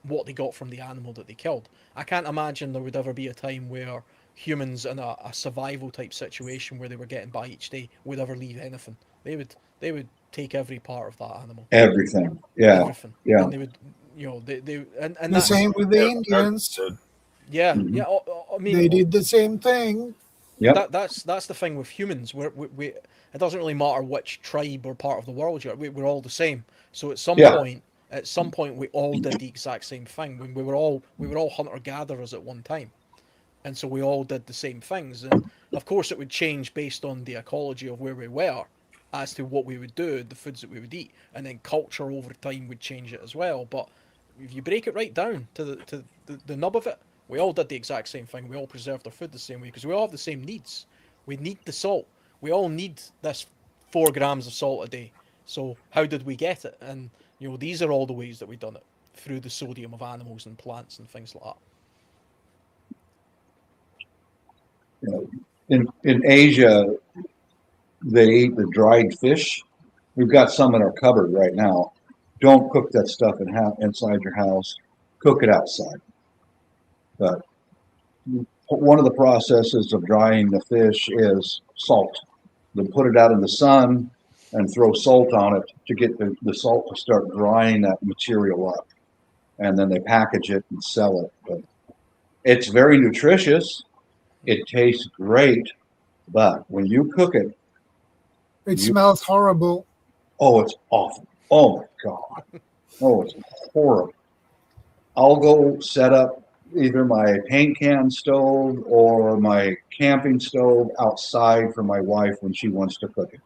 S2: what they got from the animal that they killed. I can't imagine there would ever be a time where humans in a survival type situation where they were getting by each day would ever leave anything. They would take every part of that animal,
S3: Everything. Yeah.
S2: everything,
S3: Yeah.
S2: and they would, they and
S1: The
S2: that's
S1: same with the Indians.
S2: yeah,
S3: Mhm.
S2: yeah. I mean,
S1: They did the same thing.
S3: Yep.
S2: that's the thing with humans. We it doesn't really matter which tribe or part of the world you're. We're all the same. So
S3: Yeah.
S2: at some point, we all did the exact same thing. When we were all hunter gatherers at one time, and so we all did the same things. And of course, it would change based on the ecology of where we were, as to what we would do, the foods that we would eat, and then culture over time would change it as well. But if you break it right down to the nub of it, we all did the exact same thing. We all preserved our food the same way because we all have the same needs. We need the salt. We all need this 4 grams of salt a day. So how did we get it? And these are all the ways that we've done it, through the sodium of animals and plants and things like that.
S3: In Asia, they eat the dried fish. We've got some in our cupboard right now. Don't cook that stuff inside your house. Cook it outside. But one of the processes of drying the fish is salt. They put it out in the sun and throw salt on it to get the salt to start drying that material up. And then they package it and sell it. But it's very nutritious. It tastes great. But when you cook it,
S1: It smells horrible.
S3: oh, it's awful. Oh my God. Oh, it's horrible. I'll go set up either my paint can stove or my camping stove outside for my wife when she wants to cook it.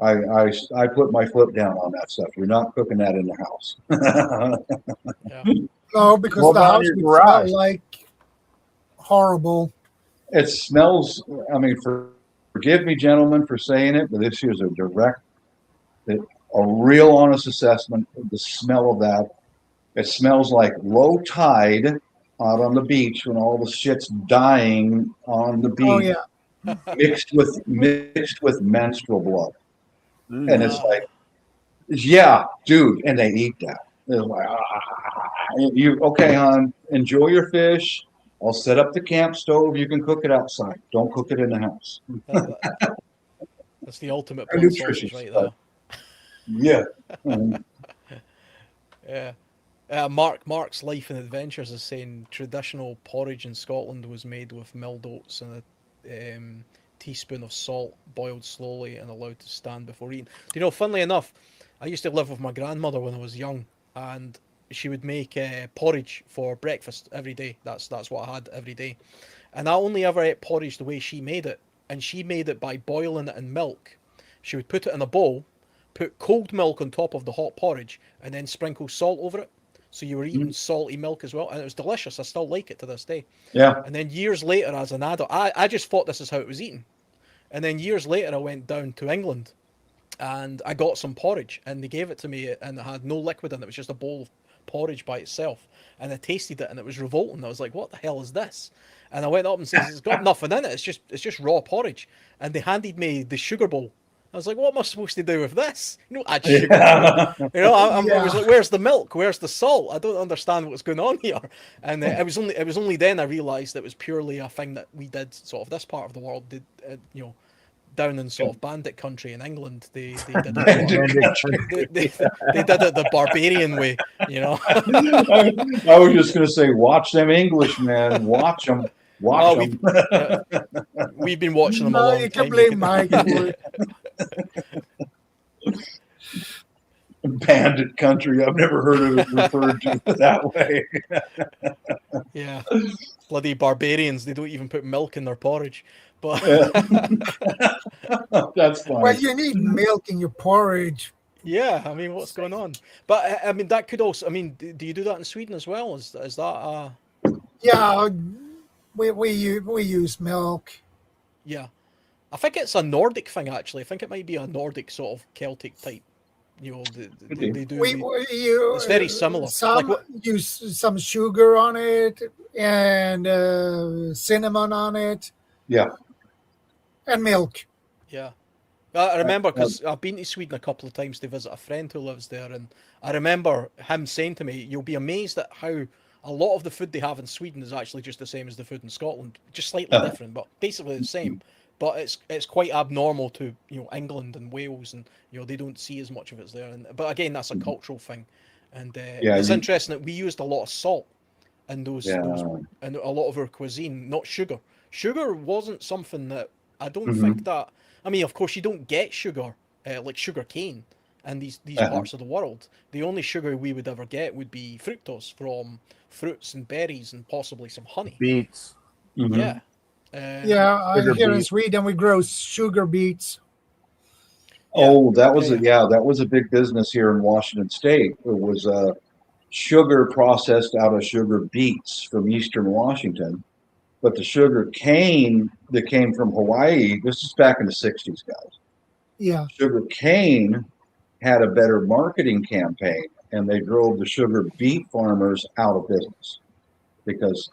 S3: I put my foot down on that stuff. You're not cooking that in the house.
S2: Yeah.
S1: No, because
S4: What
S1: the
S4: about
S1: house
S4: your
S1: would
S4: garage?
S1: smell like horrible.
S3: It smells, I mean, forgive me, gentlemen, for saying it, but this is a real honest assessment of the smell of that. It smells like low tide out on the beach when all the shit's dying on the beach,
S1: Oh yeah.
S3: mixed with menstrual blood. And it's
S2: Ah.
S3: like, yeah, dude, and they eat that. They're like, you okay, hon? Enjoy your fish. I'll set up the camp stove. You can cook it outside. Don't cook it in the house.
S2: That's the ultimate
S3: Very
S2: pot sausage
S3: nutritious,
S2: right there.
S3: Yeah. Mhm.
S2: Yeah. Mark's Life and Adventures is saying traditional porridge in Scotland was made with milled oats and a teaspoon of salt, boiled slowly and allowed to stand before eating. Funnily enough, I used to live with my grandmother when I was young, and she would make porridge for breakfast every day. That's what I had every day, and I only ever ate porridge the way she made it, and she made it by boiling it in milk. She would put it in a bowl, put cold milk on top of the hot porridge, and then sprinkle salt over it. So you were eating salty milk as well, and it was delicious. I still like it to this day.
S3: Yeah.
S2: And then years later, as an adult, I just thought this is how it was eaten. And then years later, I went down to England, and I got some porridge, and they gave it to me, and it had no liquid in it. It was just a bowl of porridge by itself. And I tasted it, and it was revolting. I was like, "What the hell is this?" And I went up and said, "It's got nothing in it. It's just raw porridge." And they handed me the sugar bowl. I was like, "What am I supposed to do with this?" Add sugar.
S3: Yeah.
S2: I was like, "Where's the milk? Where's the salt? I don't understand what's going on here." And it was only then I realised it was purely a thing that we did, sort of this part of the world did, down in sort of bandit country in England. They did it. They did it the barbarian way.
S3: I was just going to say, watch them Englishmen. Watch them. Watch them.
S2: We've been watching them a
S1: No,
S2: long
S1: you
S2: time.
S1: can blame Mike for it.
S3: Bandit country. I've never heard of it referred to that way.
S2: Yeah, bloody barbarians. They don't even put milk in their porridge. But
S3: That's fine.
S1: Well, you need milk in your porridge.
S2: yeah, I mean, what's going on? But I mean, that could also. I mean, do you do that in Sweden as well? Is that?
S1: Yeah, we use milk.
S2: Yeah, I think it's a Nordic thing actually. I think it might be a Nordic sort of Celtic type. They do. It's very similar.
S1: Some use some sugar on it and cinnamon on it.
S3: Yeah.
S1: And milk.
S2: Yeah. I remember because I've been to Sweden a couple of times to visit a friend who lives there, and I remember him saying to me, "You'll be amazed at how A lot of the food they have in Sweden is actually just the same as the food in Scotland, just slightly different, but basically the same. But it's quite abnormal to England and Wales, and they don't see as much of it there. But again, that's a cultural thing, and it's interesting that we used a lot of salt in those and a lot of our cuisine, not sugar. Sugar wasn't something that I don't think that. I mean, of course, you don't get sugar like sugar cane in these parts of the world. The only sugar we would ever get would be fructose from fruits and berries and possibly some honey.
S4: Beets.
S2: Yeah.
S1: Here in Sweden we grow sugar beets.
S3: Oh, that was a big business here in Washington State. It was sugar processed out of sugar beets from Eastern Washington. But the sugar cane that came from Hawaii, this is back in the 60s, guys.
S1: Yeah.
S3: Sugar cane had a better marketing campaign, and they drove the sugar beet farmers out of business because,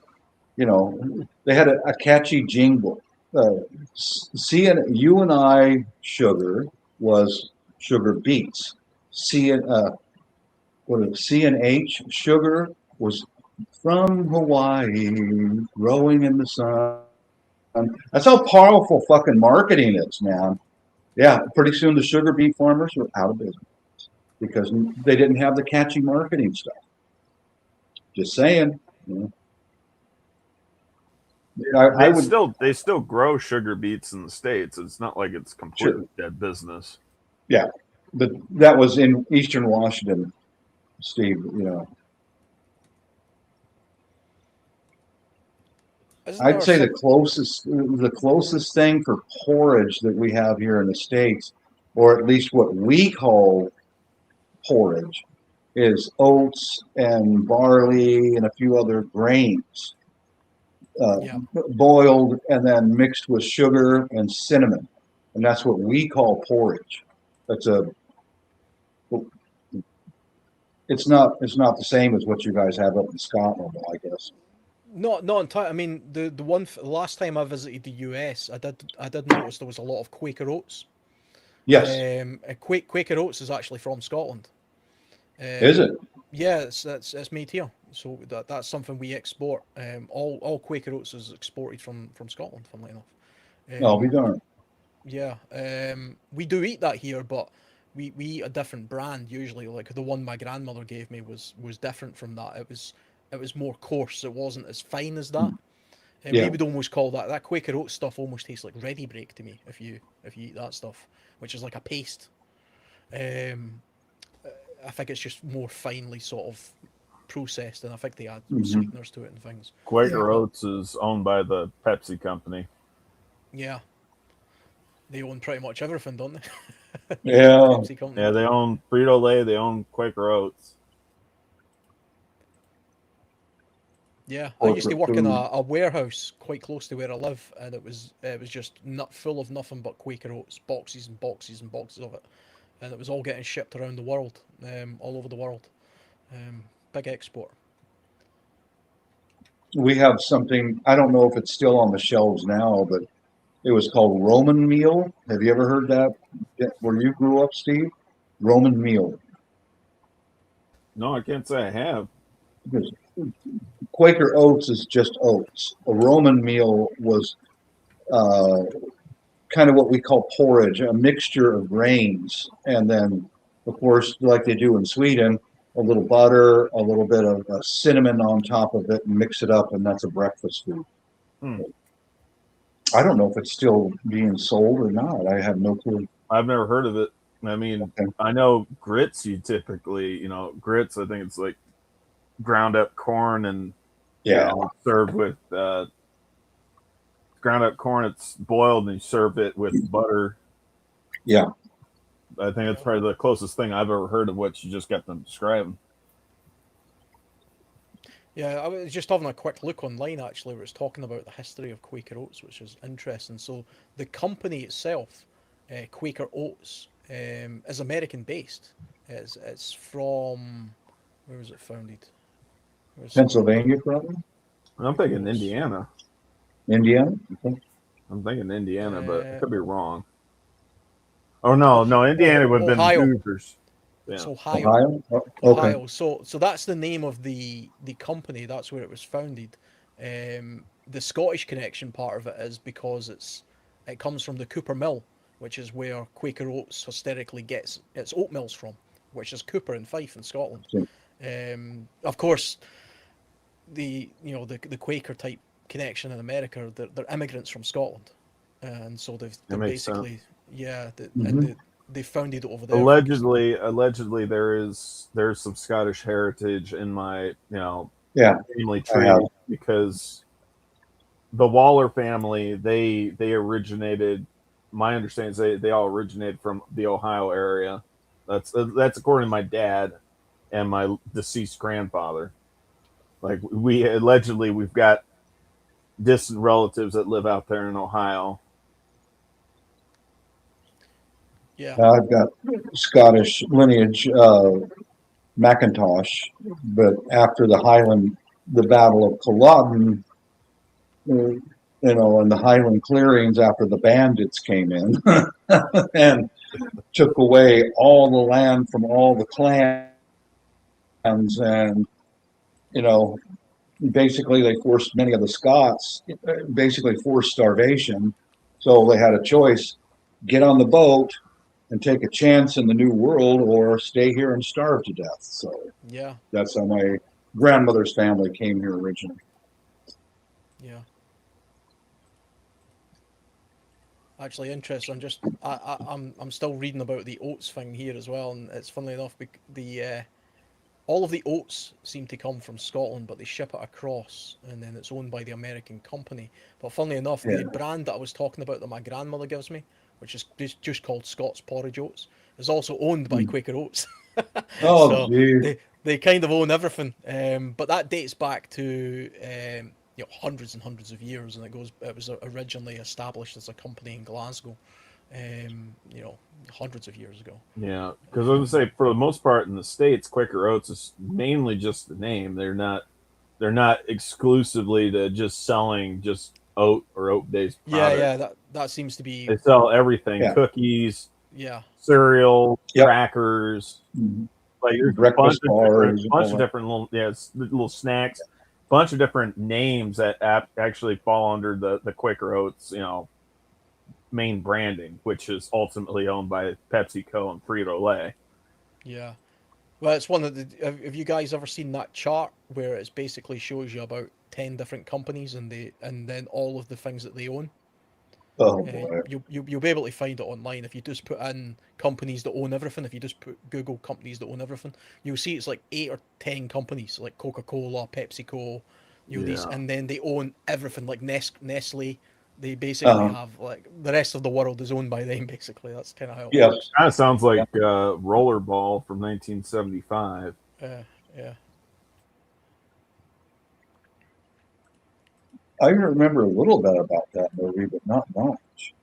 S3: they had a catchy jingle. UNI sugar was sugar beets. CNH sugar was from Hawaii, growing in the sun. That's how powerful fucking marketing is, man. Yeah, pretty soon the sugar beet farmers were out of business because they didn't have the catchy marketing stuff. Just saying.
S4: They still grow sugar beets in the States. It's not like it's completely dead business.
S3: Yeah, but that was in Eastern Washington, Steve. I'd say the closest thing for porridge that we have here in the States, or at least what we call porridge, is oats and barley and a few other grains, boiled and then mixed with sugar and cinnamon, and that's what we call porridge. It's not the same as what you guys have up in Scotland, I guess.
S2: Not entirely. I mean, the last time I visited the US, I did notice there was a lot of Quaker oats.
S3: Yes.
S2: Quaker oats is actually from Scotland.
S3: Is it?
S2: Yeah, it's made here. So that's something we export. All Quaker oats is exported from Scotland, funnily enough.
S3: I'll be darned.
S2: Yeah. We do eat that here, but we eat a different brand usually. Like the one my grandmother gave me was different from that. It was more coarse. It wasn't as fine as that. We would almost call that Quaker oat stuff almost tastes like Ready Break to me if you eat that stuff, which is like a paste. I think it's just more finely sort of processed, and I think they add sweeteners to it and things.
S4: Quaker Oats is owned by the Pepsi company.
S2: Yeah. They own pretty much everything, don't they?
S3: Yeah.
S4: Yeah, they own Frito-Lay, they own Quaker Oats.
S2: Yeah, I used to work in a warehouse quite close to where I live, and it was just full of nothing but Quaker Oats, boxes and boxes and boxes of it, and it was all getting shipped around the world, all over the world. Big export.
S3: We have something, I don't know if it's still on the shelves now, but it was called Roman meal. Have you ever heard that where you grew up, Steve? Roman meal.
S4: No, I can't say I have.
S3: Because Quaker Oats is just oats. A Roman meal was kind of what we call porridge, a mixture of grains. And then, of course, like they do in Sweden, a little butter, a little bit of cinnamon on top of it, and mix it up, and that's a breakfast food. I don't know if it's still being sold or not. I have no clue.
S4: I've never heard of it. I mean, I know grits, you typically, grits, I think it's like ground up corn and served with ground up corn. It's boiled and you serve it with butter.
S3: Yeah.
S4: I think that's probably the closest thing I've ever heard of what you just got them describing.
S2: Yeah, I was just having a quick look online actually where it's talking about the history of Quaker Oats, which is interesting. So the company itself, Quaker Oats, is American based. It's from, where was it founded?
S3: Pennsylvania, probably?
S4: I'm thinking Indiana.
S3: Indiana? Okay.
S4: I'm thinking Indiana, but I could be wrong. Oh, no, Indiana would have been the Hoosiers.
S2: It's
S4: Yeah.
S2: Ohio.
S3: Ohio? Oh, okay.
S2: Ohio. So that's the name of the company. That's where it was founded. The Scottish connection part of it is because it comes from the Cooper Mill, which is where Quaker Oats hysterically gets its oat mills from, which is Cooper in Fife in Scotland.
S3: So-
S2: Of course, the Quaker type connection in America, they're immigrants from Scotland, and so they're
S4: makes sense.
S2: basically
S3: Mhm.
S2: and they founded it over there.
S4: Allegedly, there's some Scottish heritage in my
S3: Yeah,
S4: family
S3: I have.
S4: tree because the Waller family they originated. My understanding is they all originated from the Ohio area. That's according to my dad and my deceased grandfather. Like we've got distant relatives that live out there in Ohio.
S2: Yeah,
S3: I've got Scottish lineage, Macintosh, but after the Battle of Culloden, and the Highland clearings after the bandits came in and took away all the land from all the clans, and you know, basically they forced many of the Scots, basically forced starvation. So they had a choice: get on the boat and take a chance in the new world, or stay here and starve to death. So
S2: yeah,
S3: that's how my grandmother's family came here originally.
S2: yeah. Actually, interesting. I'm still reading about the oats thing here as well, and it's funnily enough, all of the oats seem to come from Scotland, but they ship it across, and then it's owned by the American company. But funnily enough,
S3: Yeah.
S2: the brand that I was talking about that my grandmother gives me, which is just called Scots Porridge Oats, is also owned by Quaker Oats.
S3: Oh,
S2: So
S3: geez.
S2: they kind of own everything. But that dates back to hundreds and hundreds of years, and it was originally established as a company in Glasgow, hundreds of years ago.
S4: Yeah, because I was gonna say for the most part in the States, Quaker Oats is mainly just the name. They're not exclusively to just selling just oat or oat based
S2: Yeah,
S4: products.
S2: yeah, that seems to be
S4: They sell everything:
S3: Yeah.
S4: cookies,
S2: yeah.
S4: cereal,
S3: Yep.
S4: crackers.
S3: Mhm.
S4: Like there's
S3: Breakfast bars,
S4: bunch
S3: all
S4: of
S3: that.
S4: different little snacks, bunch of different names that actually fall under the Quaker Oats, main branding, which is ultimately owned by PepsiCo and Frito-Lay.
S2: Yeah. Well, it's one of the. Have you guys ever seen that chart where it basically shows you about 10 different companies and then all of the things that they own?
S3: Oh boy.
S2: You'll be able to find it online if you just put in companies that own everything. If you just put Google companies that own everything, you'll see it's like 8 or 10 companies like Coca-Cola, PepsiCo, these,
S4: Yeah.
S2: and then they own everything like Nestle. They basically
S3: Uh-huh.
S2: have like the rest of the world is owned by them. Basically, that's kind of how it
S3: Yep.
S2: works.
S4: Kind of sounds like Rollerball from 1975.
S2: Yeah.
S3: I remember a little bit about that movie, but not much.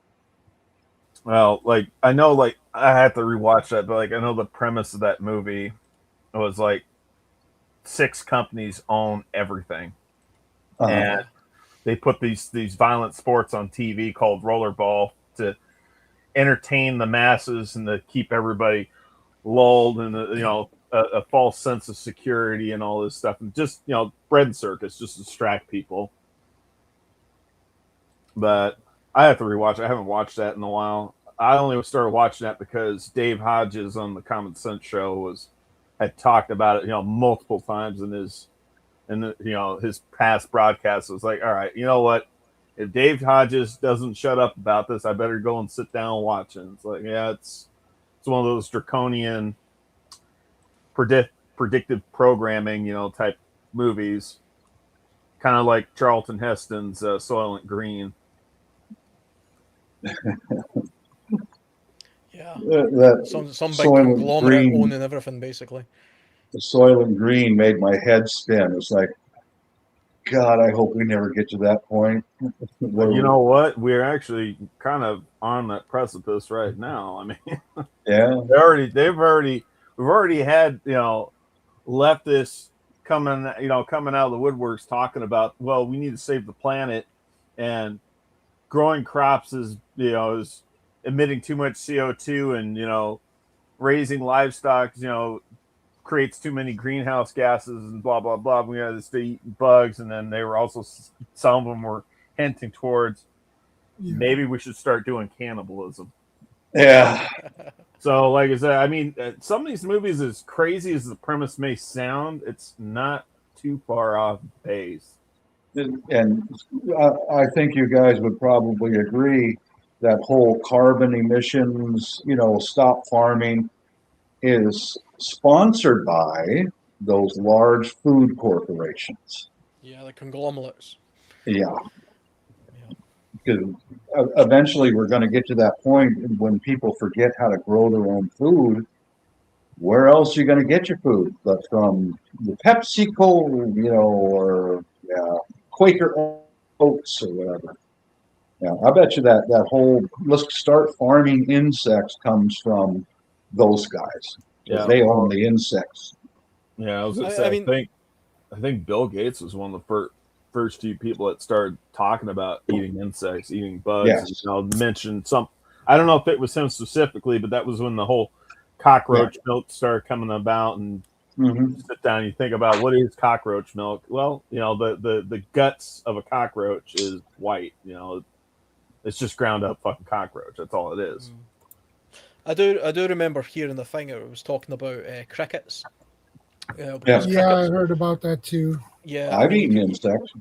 S4: Well, like I know, like I had to rewatch that, but like I know the premise of that movie was like 6 companies own everything,
S3: Uh-huh.
S4: and they put these violent sports on TV called rollerball to entertain the masses and to keep everybody lulled in a false sense of security and all this stuff, and just bread and circus just to distract people. But I have to rewatch it. I haven't watched that in a while. I only started watching that because Dave Hodges on the Common Sense Show had talked about it, multiple times in his past broadcasts. It was like, all right, you know what? If Dave Hodges doesn't shut up about this, I better go and sit down and watch it. It's like, yeah, it's one of those draconian predictive programming, type movies, kind of like Charlton Heston's Soylent Green.
S2: Yeah.
S3: That
S2: Some big
S3: Soylent
S2: conglomerate
S3: Green,
S2: owning everything basically.
S3: the Soylent Green made my head spin. It's like, God, I hope we never get to that point.
S4: But you know what? We're actually kind of on that precipice right now. I mean,
S3: Yeah.
S4: we've already had leftists coming out of the woodworks talking about, well, we need to save the planet, and growing crops is emitting too much CO2, and raising livestock, creates too many greenhouse gases and blah blah blah. We had to eat bugs, and then they were also, some of them were hinting towards maybe we should start doing cannibalism.
S3: Yeah.
S4: So, like I said, I mean, some of these movies, as crazy as the premise may sound, it's not too far off base.
S3: And I think you guys would probably agree that whole carbon emissions, stop farming, is sponsored by those large food corporations.
S2: Yeah, the conglomerates.
S3: Yeah. Because eventually we're going to get to that point when people forget how to grow their own food. Where else are you going to get your food but from the PepsiCo, or Quaker Oats or whatever? Yeah, I bet you that whole let's start farming insects comes from those guys. Yeah, they own the insects.
S4: Yeah, I was going to say, I think Bill Gates was one of the first few people that started talking about eating insects, eating bugs.
S3: Yes.
S4: Mentioned some. I don't know if it was him specifically, but that was when the whole cockroach milk started coming about. And you sit down and you think about, what is cockroach milk? Well, the guts of a cockroach is white. It's just ground up fucking cockroach. That's all it is.
S2: I do remember hearing the thing. It was talking about crickets.
S1: Crickets, I heard about that too.
S2: Yeah,
S3: I've eaten insects.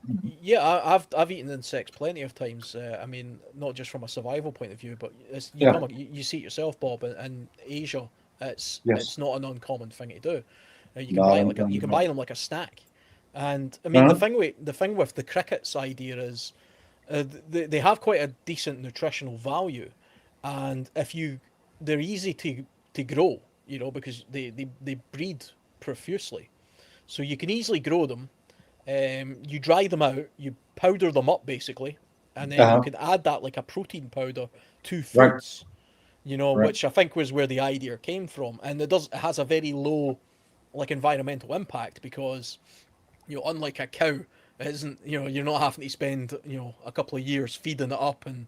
S2: Yeah, I've eaten insects plenty of times. I mean, not just from a survival point of view, but you see it yourself, Bob. In Asia, it's not an uncommon thing to do. You can buy them like a snack. And I mean, the thing with the crickets idea is they have quite a decent nutritional value, and they're easy to grow, because they breed profusely, so you can easily grow them. You dry them out, you powder them up basically, and then you can add that like a protein powder to foods, which I think was where the idea came from. And it has a very low environmental impact, because unlike a cow, it isn't, you're not having to spend a couple of years feeding it up and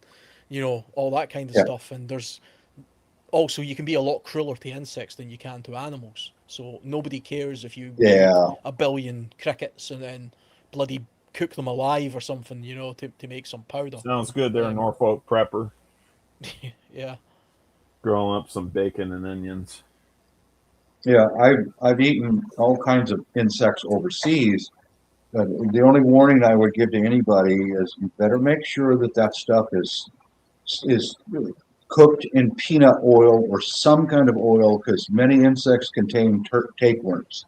S2: all that kind of stuff. And there's also, you can be a lot crueler to insects than you can to animals. So nobody cares if you eat a billion crickets and then bloody cook them alive or something, to make some powder.
S4: Sounds good there, Norfolk prepper.
S2: Yeah.
S4: Growing up some bacon and onions.
S3: Yeah, I've eaten all kinds of insects overseas. The only warning I would give to anybody is you better make sure that stuff is cooked in peanut oil or some kind of oil, because many insects contain tapeworms.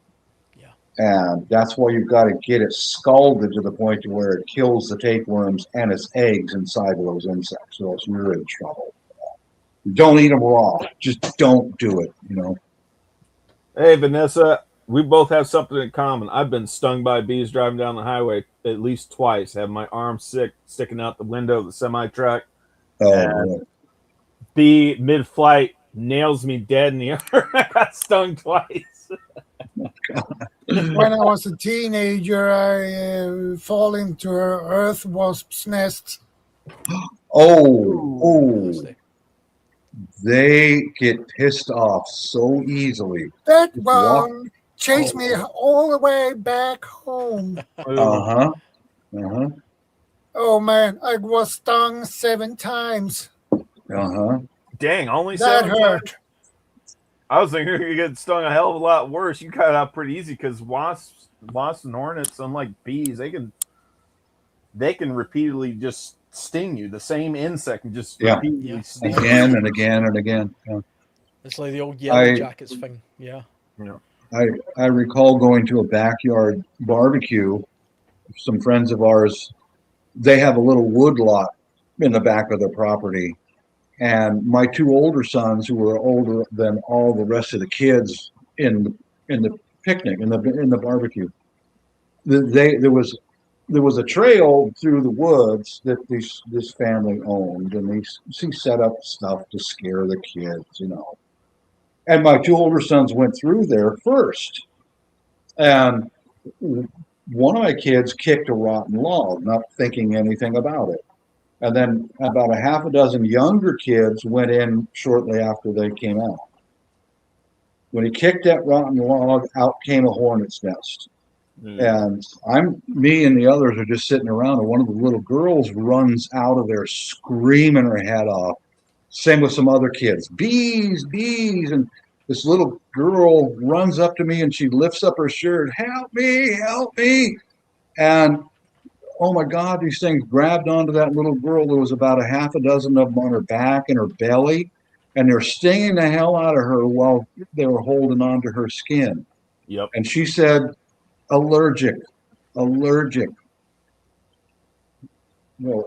S2: Yeah. And
S3: that's why you've got to get it scalded to the point to where it kills the tapeworms and its eggs inside of those insects, or else you're in trouble. Don't eat them raw. Just don't do it,
S4: Hey, Vanessa, we both have something in common. I've been stung by bees driving down the highway at least twice. Have my arm sticking out the window of the semi-truck. Bee mid-flight nails me dead in the arm. I got stung twice.
S1: When I was a teenager, I fall into an earth wasp's nest.
S3: They get pissed off so easily.
S1: That one chased me all the way back home. Oh man, I was stung 7 times.
S4: Dang, only
S1: that
S4: 7
S1: hurt.
S4: times? I was thinking you get stung a hell of a lot worse. You got out pretty easy, because wasps and hornets, unlike bees, they can repeatedly just sting you. The same insect can just repeatedly sting
S3: again
S4: you.
S3: and again and again.
S2: It's like the old yellow jackets thing. Yeah.
S3: I recall going to a backyard barbecue. Some friends of ours, they have a little wood lot in the back of their property. And my 2 older sons, who were older than all the rest of the kids in the picnic, in the barbecue, there was a trail through the woods that this family owned, and they set up stuff to scare the kids, And my 2 older sons went through there first, and one of my kids kicked a rotten log, not thinking anything about it. And then about a half a dozen younger kids went in shortly after they came out. When he kicked that rotten log, out came a hornet's nest. And me and the others are just sitting around, and one of the little girls runs out of there screaming her head off. Same with some other kids, bees, bees. And this little girl runs up to me and she lifts up her shirt, help me, help me. And oh my God, these things grabbed onto that little girl. There was about a half a dozen of them on her back and her belly, and they're stinging the hell out of her while they were holding onto her skin.
S4: Yep.
S3: And she said, allergic. Well,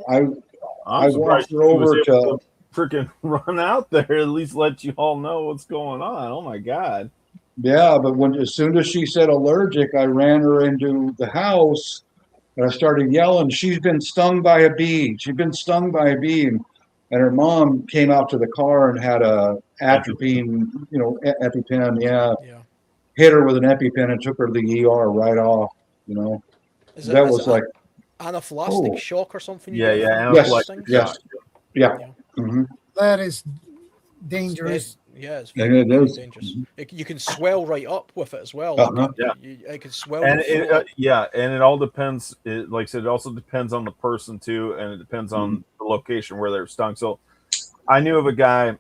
S3: I walked her over to
S4: freaking run out there, at least let you all know what's going on. Oh my God.
S3: Yeah, but as soon as she said allergic, I ran her into the house and I started yelling, she's been stung by a bee. She's been stung by a bee. And her mom came out to the car and had a atropine, EpiPen. Yeah. Hit her with an EpiPen and took her to the ER right off. That was like
S2: anaphylactic shock or something.
S4: Yeah.
S3: Yes. Mm-hmm.
S1: That is dangerous.
S2: It's very dangerous. You can swell right up with it as well. It can swell.
S4: And it all depends. Like I said, it also depends on the person too, and it depends on the location where they're stung. So, I knew of a guy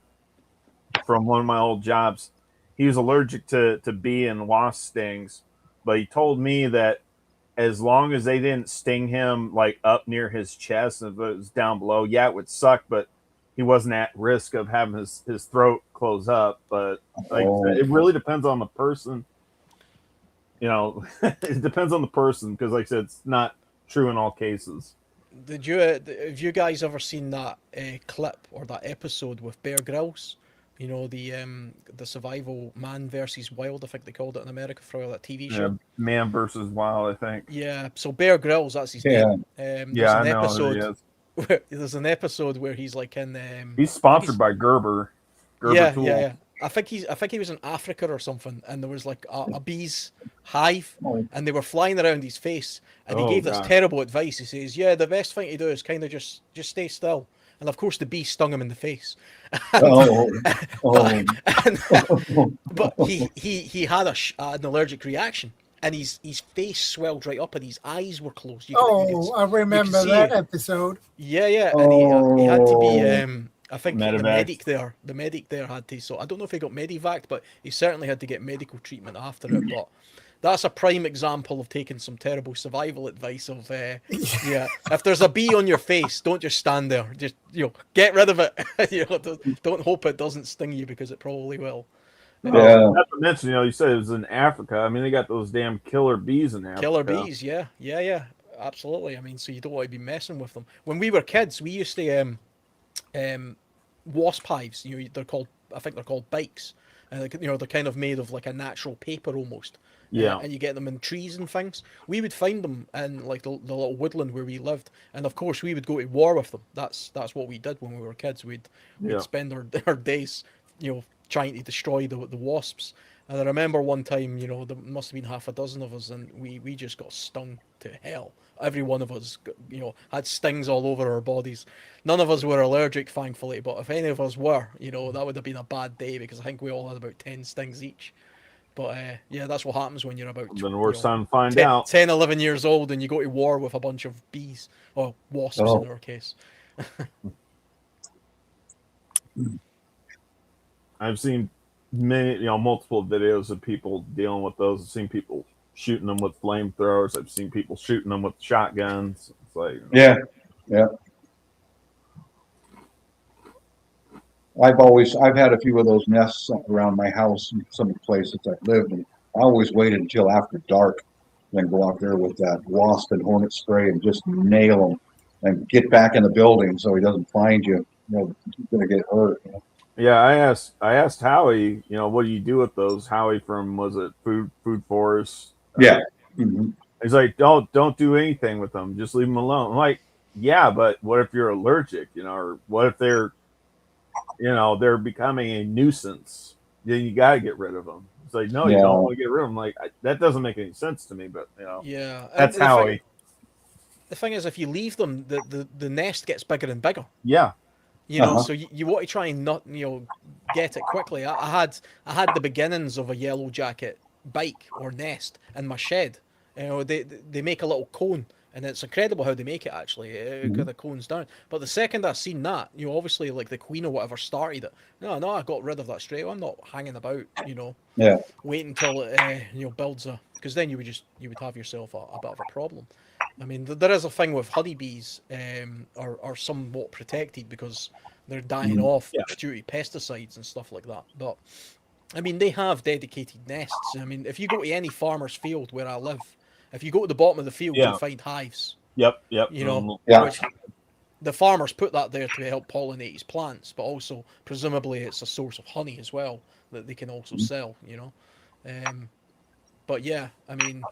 S4: from one of my old jobs. He was allergic to bee and wasp stings, but he told me that as long as they didn't sting him like up near his chest, if it was down below, it would suck, but he wasn't at risk of having his throat close up. But it really depends on the person. It depends on the person because, like I said, it's not true in all cases.
S2: Have you guys ever seen that clip or that episode with Bear Grylls? The survival man versus wild, I think they called it in America for that TV show.
S4: Man versus wild, I think.
S2: Yeah. So Bear Grylls, that's his name. I know who he is. There's an episode where he's like in.
S4: He's sponsored by Gerber.
S2: Yeah. I think he was in Africa or something, and there was like a bee's hive, and they were flying around his face, and he gave this terrible advice. He says, "Yeah, the best thing to do is kind of just stay still." And of course, the bee stung him in the face. But he had an allergic reaction, and his face swelled right up, and his eyes were closed.
S1: I remember that episode.
S2: Yeah, and he had to be. I think the medic there had to. So I don't know if he got medevaced, but he certainly had to get medical treatment after it. But that's a prime example of taking some terrible survival advice of if there's a bee on your face, don't just stand there. Just get rid of it. Don't hope it doesn't sting you because it probably will.
S3: Yeah.
S4: Not to mention, you said it was in Africa. I mean, they got those damn killer bees in Africa.
S2: Killer bees, yeah, absolutely. I mean, so you don't want to be messing with them. When we were kids, we used to wasp hives. I think they're called bikes, and they're kind of made of like a natural paper almost.
S4: Yeah,
S2: and you get them in trees and things. We would find them in like the little woodland where we lived, and of course we would go to war with them. That's what we did when we were kids. We'd spend our days, trying to destroy the wasps. And I remember one time, there must have been half a dozen of us, and we just got stung to hell. Every one of us, had stings all over our bodies. None of us were allergic, thankfully, but if any of us were, that would have been a bad day because I think we all had about 10 stings each. But that's what happens when you're about
S4: then worse time to find out.
S2: 10, 11 years old and you go to war with a bunch of bees, or wasps in our case.
S4: I've seen many, multiple videos of people dealing with those. I've seen people shooting them with flamethrowers. I've seen people shooting them with shotguns. It's like
S3: yeah. I've had a few of those nests around my house in some of the places I've lived, and I always waited until after dark, then go out there with that wasp and hornet spray and just nail him and get back in the building so he doesn't find you. You're gonna get hurt.
S4: Yeah, I asked Howie, what do you do with those? Howie from, was it Food Forest?
S3: Yeah.
S4: He's like, don't do anything with them. Just leave them alone. I'm like, yeah, but what if you're allergic, or what if they're becoming a nuisance? Then you got to get rid of them. It's like, no, you don't want to get rid of them. Like, that doesn't make any sense to me, but, that's Howie.
S2: The thing is, if you leave them, the nest gets bigger and bigger.
S4: Yeah.
S2: You know, so you want to try and not, get it quickly. I had the beginnings of a yellow jacket bike or nest in my shed. You know, they make a little cone, and it's incredible how they make it actually. It kind of cones down. But the second I seen that, obviously like the Queen or whatever started it. No, I got rid of that straight away. I'm not hanging about,
S3: Yeah.
S2: waiting until it builds because then you would have yourself a bit of a problem. I mean, there is a thing with honeybees are somewhat protected because they're dying off due to pesticides and stuff like that. But I mean, they have dedicated nests. I mean, if you go to any farmer's field where I live, if you go to the bottom of the field, you'll find hives.
S4: Yep.
S2: Which the farmers put that there to help pollinate his plants, but also presumably it's a source of honey as well that they can also sell. But yeah, I mean,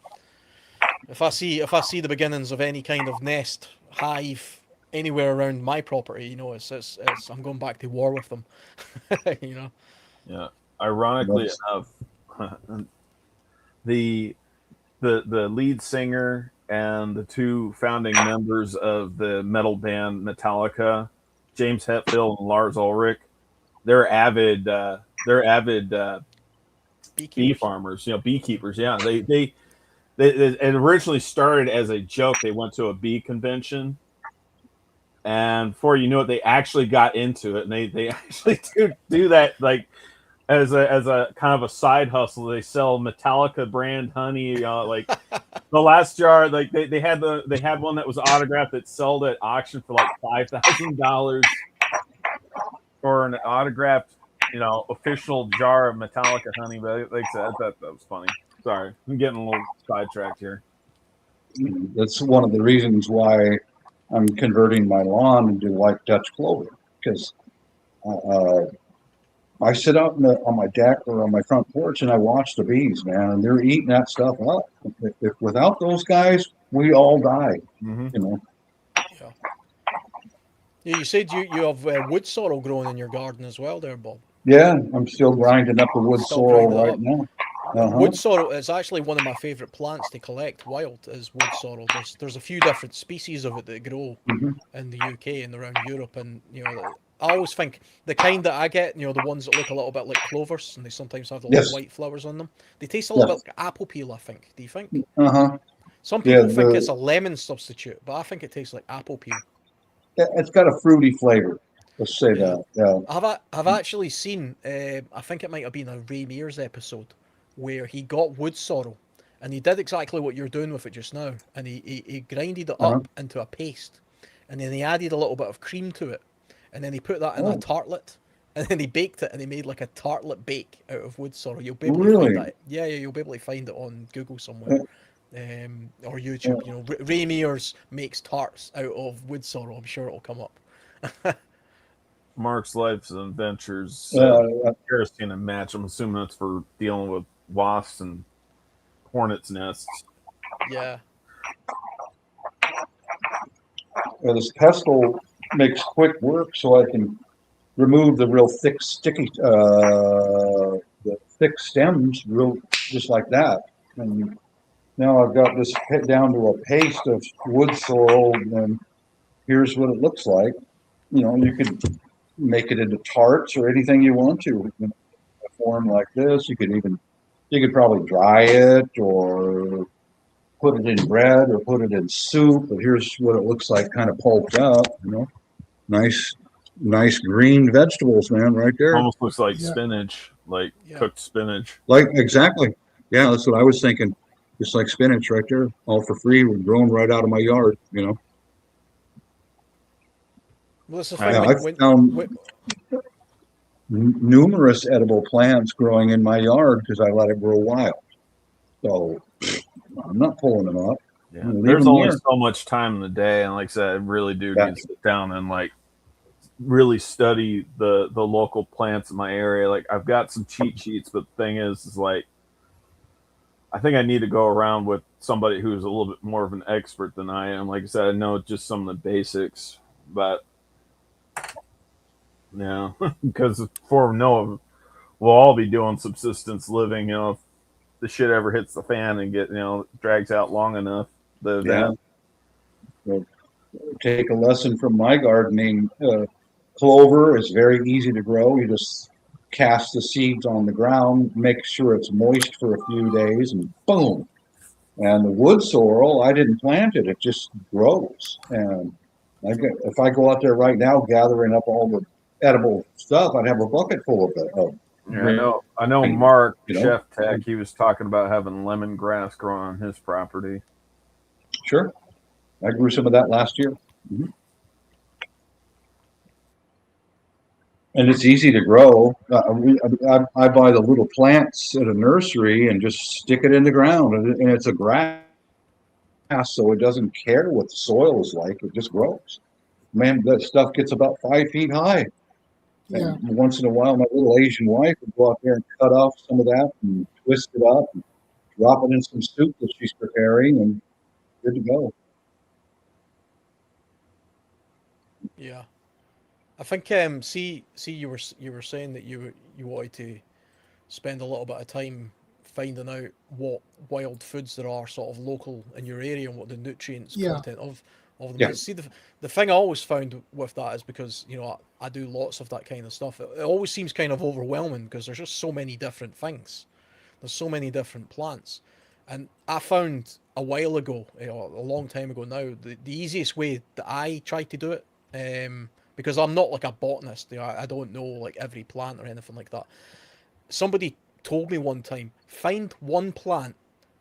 S2: if I see the beginnings of any kind of nest, hive anywhere around my property, it's I'm going back to war with them.
S4: Yeah. Ironically enough, the lead singer and the two founding members of the metal band Metallica, James Hetfield and Lars Ulrich, they're avid bee farmers, beekeepers. Yeah, they it originally started as a joke. They went to a bee convention, and before you knew it, they actually got into it, and they actually do that like as a kind of a side hustle. They sell Metallica brand honey, like the last jar. Like they had one that was autographed that sold at auction for like $5,000 for an autographed, official jar of Metallica honey. But like I said, I thought that was funny. Sorry, I'm getting a little sidetracked here.
S3: That's one of the reasons why I'm converting my lawn into white Dutch clover, because I sit out on my deck or on my front porch and I watch the bees, man, and they're eating that stuff up. If without those guys, we all die.
S2: Yeah. Yeah, you said you have wood sorrel growing in your garden as well, there, Bob.
S3: Yeah, I'm still grinding up the wood sorrel right now.
S2: Wood sorrel is actually one of my favorite plants to collect wild. Is wood sorrel. There's a few different species of it that grow in the UK and around Europe, and I always think the kind that I get, the ones that look a little bit like clovers, and they sometimes have the little white flowers on them. They taste a little bit like apple peel, I think. Do you think? Some people think it's a lemon substitute, but I think it tastes like apple peel.
S3: It's got a fruity flavor. Let's say that. Yeah.
S2: I've actually seen. I think it might have been a Ray Mears episode where he got wood sorrel, and he did exactly what you're doing with it just now, and he grinded it up into a paste, and then he added a little bit of cream to it, and then he put that in a tartlet, and then he baked it, and he made like a tartlet bake out of wood sorrel. You'll be able to find that. Yeah, you'll be able to find it on Google somewhere. Or YouTube. Ray Mears makes tarts out of wood sorrel. I'm sure it'll come up.
S4: Mark's Lives and Adventures, kerosene and match. I'm assuming that's for dealing with wasps and hornets' nests.
S2: Yeah.
S3: Well, this pestle makes quick work, so I can remove the real thick, sticky, the thick stems, real just like that. And now I've got this down to a paste of wood sorrel, and here's what it looks like. You could make it into tarts or anything you want to. A form like this, you could probably dry it or put it in bread or put it in soup. But here's what it looks like, kind of pulped up. Nice green vegetables, man, right there.
S4: Almost looks like spinach, like cooked spinach.
S3: Like exactly, yeah. That's what I was thinking. Just like spinach right there, all for free, growing right out of my yard.
S2: Well, that's the thing.
S3: I found numerous edible plants growing in my yard because I let it grow wild. So I'm not pulling them up.
S4: Yeah, there's only so much time in the day, and like I said, I really do need to sit down and like really study the local plants in my area. Like I've got some cheat sheets, but the thing is like I think I need to go around with somebody who's a little bit more of an expert than I am. Like I said, I know just some of the basics, but because for Noah, we'll all be doing subsistence living. If the shit ever hits the fan and drags out long enough, the event.
S3: Well, take a lesson from my gardening. Clover is very easy to grow. You just cast the seeds on the ground, make sure it's moist for a few days, and boom. And the wood sorrel, I didn't plant it; it just grows. And if I go out there right now gathering up all the edible stuff, I'd have a bucket full of it.
S4: Yeah, I know.
S3: Green,
S4: Mark,
S3: you know?
S4: Chef Tech, he was talking about having lemongrass growing on his property.
S3: Sure, I grew some of that last year. And it's easy to grow. I buy the little plants at a nursery and just stick it in the ground, and it's a grass, so it doesn't care what the soil is like. It just grows. Man, that stuff gets about 5 feet high.
S1: Yeah.
S3: And once in a while, my little Asian wife would go out there and cut off some of that and twist it up and drop it in some soup that she's preparing, and good to go.
S2: Yeah. I think see you were saying that you wanted to spend a little bit of time finding out what wild foods there are sort of local in your area and what the nutrients content of them
S3: Yeah.
S2: is. See, the thing I always found with that is because, you know, I do lots of that kind of stuff. It always seems kind of overwhelming because there's just so many different things. There's so many different plants. And I found a while ago, you know, a long time ago now, the easiest way that I try to do it, because I'm not like a botanist, you know, I don't know like every plant or anything like that. Somebody told me one time, find one plant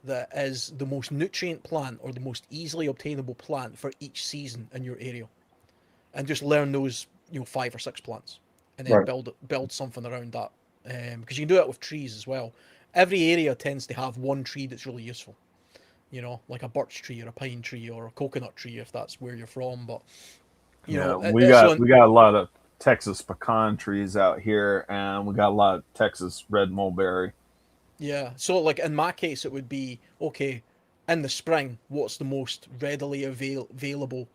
S2: that is the most nutrient plant or the most easily obtainable plant for each season in your area, and just learn those, you know, 5 or 6 plants, and then build something around that. Because you can do it with trees as well. Every area tends to have one tree that's really useful, you know, like a birch tree or a pine tree or a coconut tree if that's where you're from. But you know,
S4: we got a lot of Texas pecan trees out here, and we got a lot of Texas red mulberry.
S2: Yeah, so like in my case, it would be okay. In the spring, what's the most readily available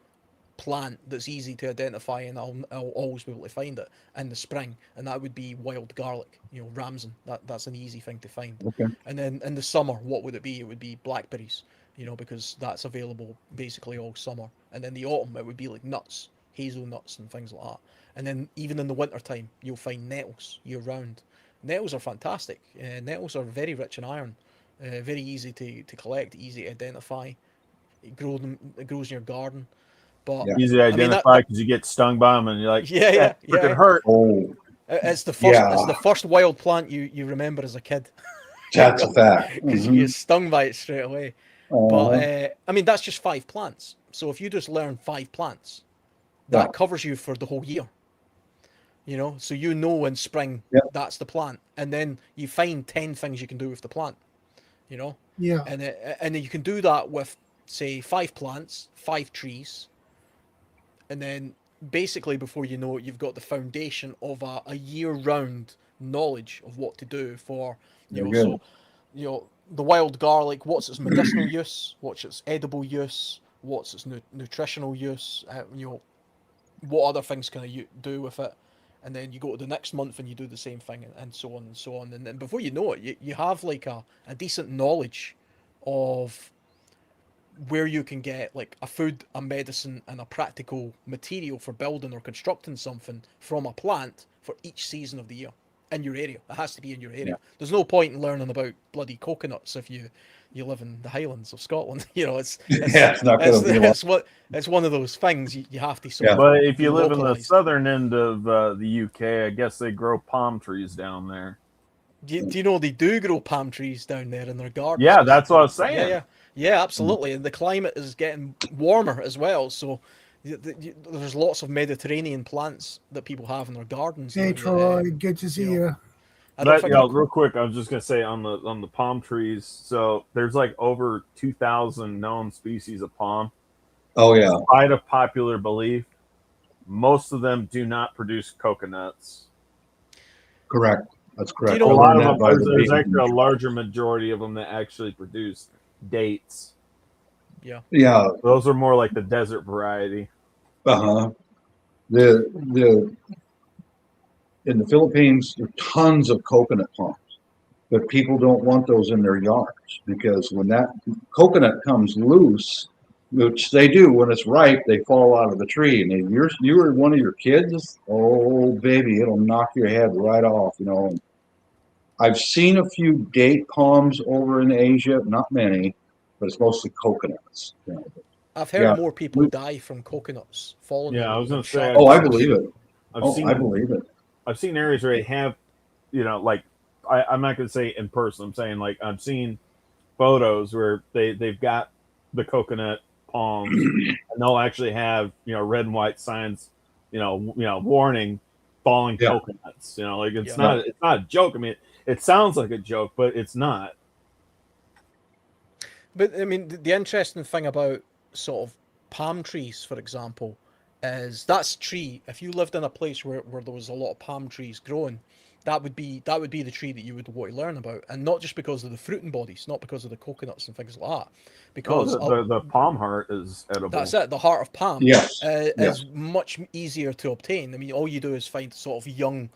S2: plant that's easy to identify, and I'll always be able to find it in the spring, and that would be wild garlic. You know, ramson. That's an easy thing to find.
S3: Okay.
S2: And then in the summer, what would it be? It would be blackberries. You know, because that's available basically all summer. And then the autumn, it would be like nuts, hazelnuts, and things like that. And then even in the winter time, you'll find nettles year round. Nettles are fantastic. Nettles are very rich in iron, very easy to collect, easy to identify. It grows in your garden. But
S4: easy to identify because you get stung by them and you're like,
S2: yeah,
S4: freaking hurt.
S3: Oh,
S2: it's the first wild plant you remember as a kid.
S3: that's a fact.
S2: Because you get stung by it straight away. But I mean, that's just 5 plants. So if you just learn 5 plants, that covers you for the whole year. You know, so you know in spring that's the plant, and then you find 10 things you can do with the plant. You know, and then you can do that with say 5 plants, 5 trees, and then basically before you know it, you've got the foundation of a year-round knowledge of what to do for so you know the wild garlic. What's its medicinal use? What's its edible use? What's its nutritional use? You know, what other things can I do with it? And then you go to the next month and you do the same thing, and so on and so on. And then before you know it, you have like a decent knowledge of where you can get like a food, a medicine, and a practical material for building or constructing something from a plant for each season of the year in your area. It has to be in your area. Yeah. There's no point in learning about bloody coconuts if you live in the Highlands of Scotland. You know, it's not going to be it's one of those things you have to sort of.
S4: But if you live in the southern end of the UK, I guess they grow palm trees down there.
S2: Do you know they do grow palm trees down there in their gardens?
S4: Yeah, that's what I was saying.
S2: Yeah, absolutely. And the climate is getting warmer as well, so there's lots of Mediterranean plants that people have in their gardens.
S1: Hey, Troy, good to see you.
S4: But real quick, I was just gonna say on the palm trees. So there's like over 2,000 known species of palm.
S3: Oh yeah.
S4: Despite of popular belief, most of them do not produce coconuts.
S3: Correct. That's correct.
S4: You know, a lot of them, there's actually a larger majority of them that actually produce dates.
S2: Yeah.
S3: Yeah.
S4: Those are more like the desert variety.
S3: In the Philippines, there are tons of coconut palms, but people don't want those in their yards because when that coconut comes loose, which they do when it's ripe. They fall out of the tree, and if you're one of your kids, oh baby, it'll knock your head right off. I've seen a few date palms over in Asia, not many, but it's mostly coconuts.
S2: I've heard
S3: Yeah.
S2: more people die from coconuts falling.
S4: Yeah, I was going to say.
S3: Oh, I believe it.
S4: I
S3: believe it.
S4: I've seen areas where they have, like I'm not going to say in person. I'm saying like I've seen photos where they've got the coconut palms, and they'll actually have red and white signs, warning falling coconuts. Like it's not a joke. I mean, it sounds like a joke, but it's not.
S2: But I mean, the interesting thing about sort of palm trees, for example, is that's a tree. If you lived in a place where there was a lot of palm trees growing, that would be the tree that you would want to learn about, and not just because of the fruiting bodies, not because of the coconuts and things like that. Because
S4: the palm heart is edible.
S2: That's it. The heart of palm is much easier to obtain. I mean, all you do is find sort of young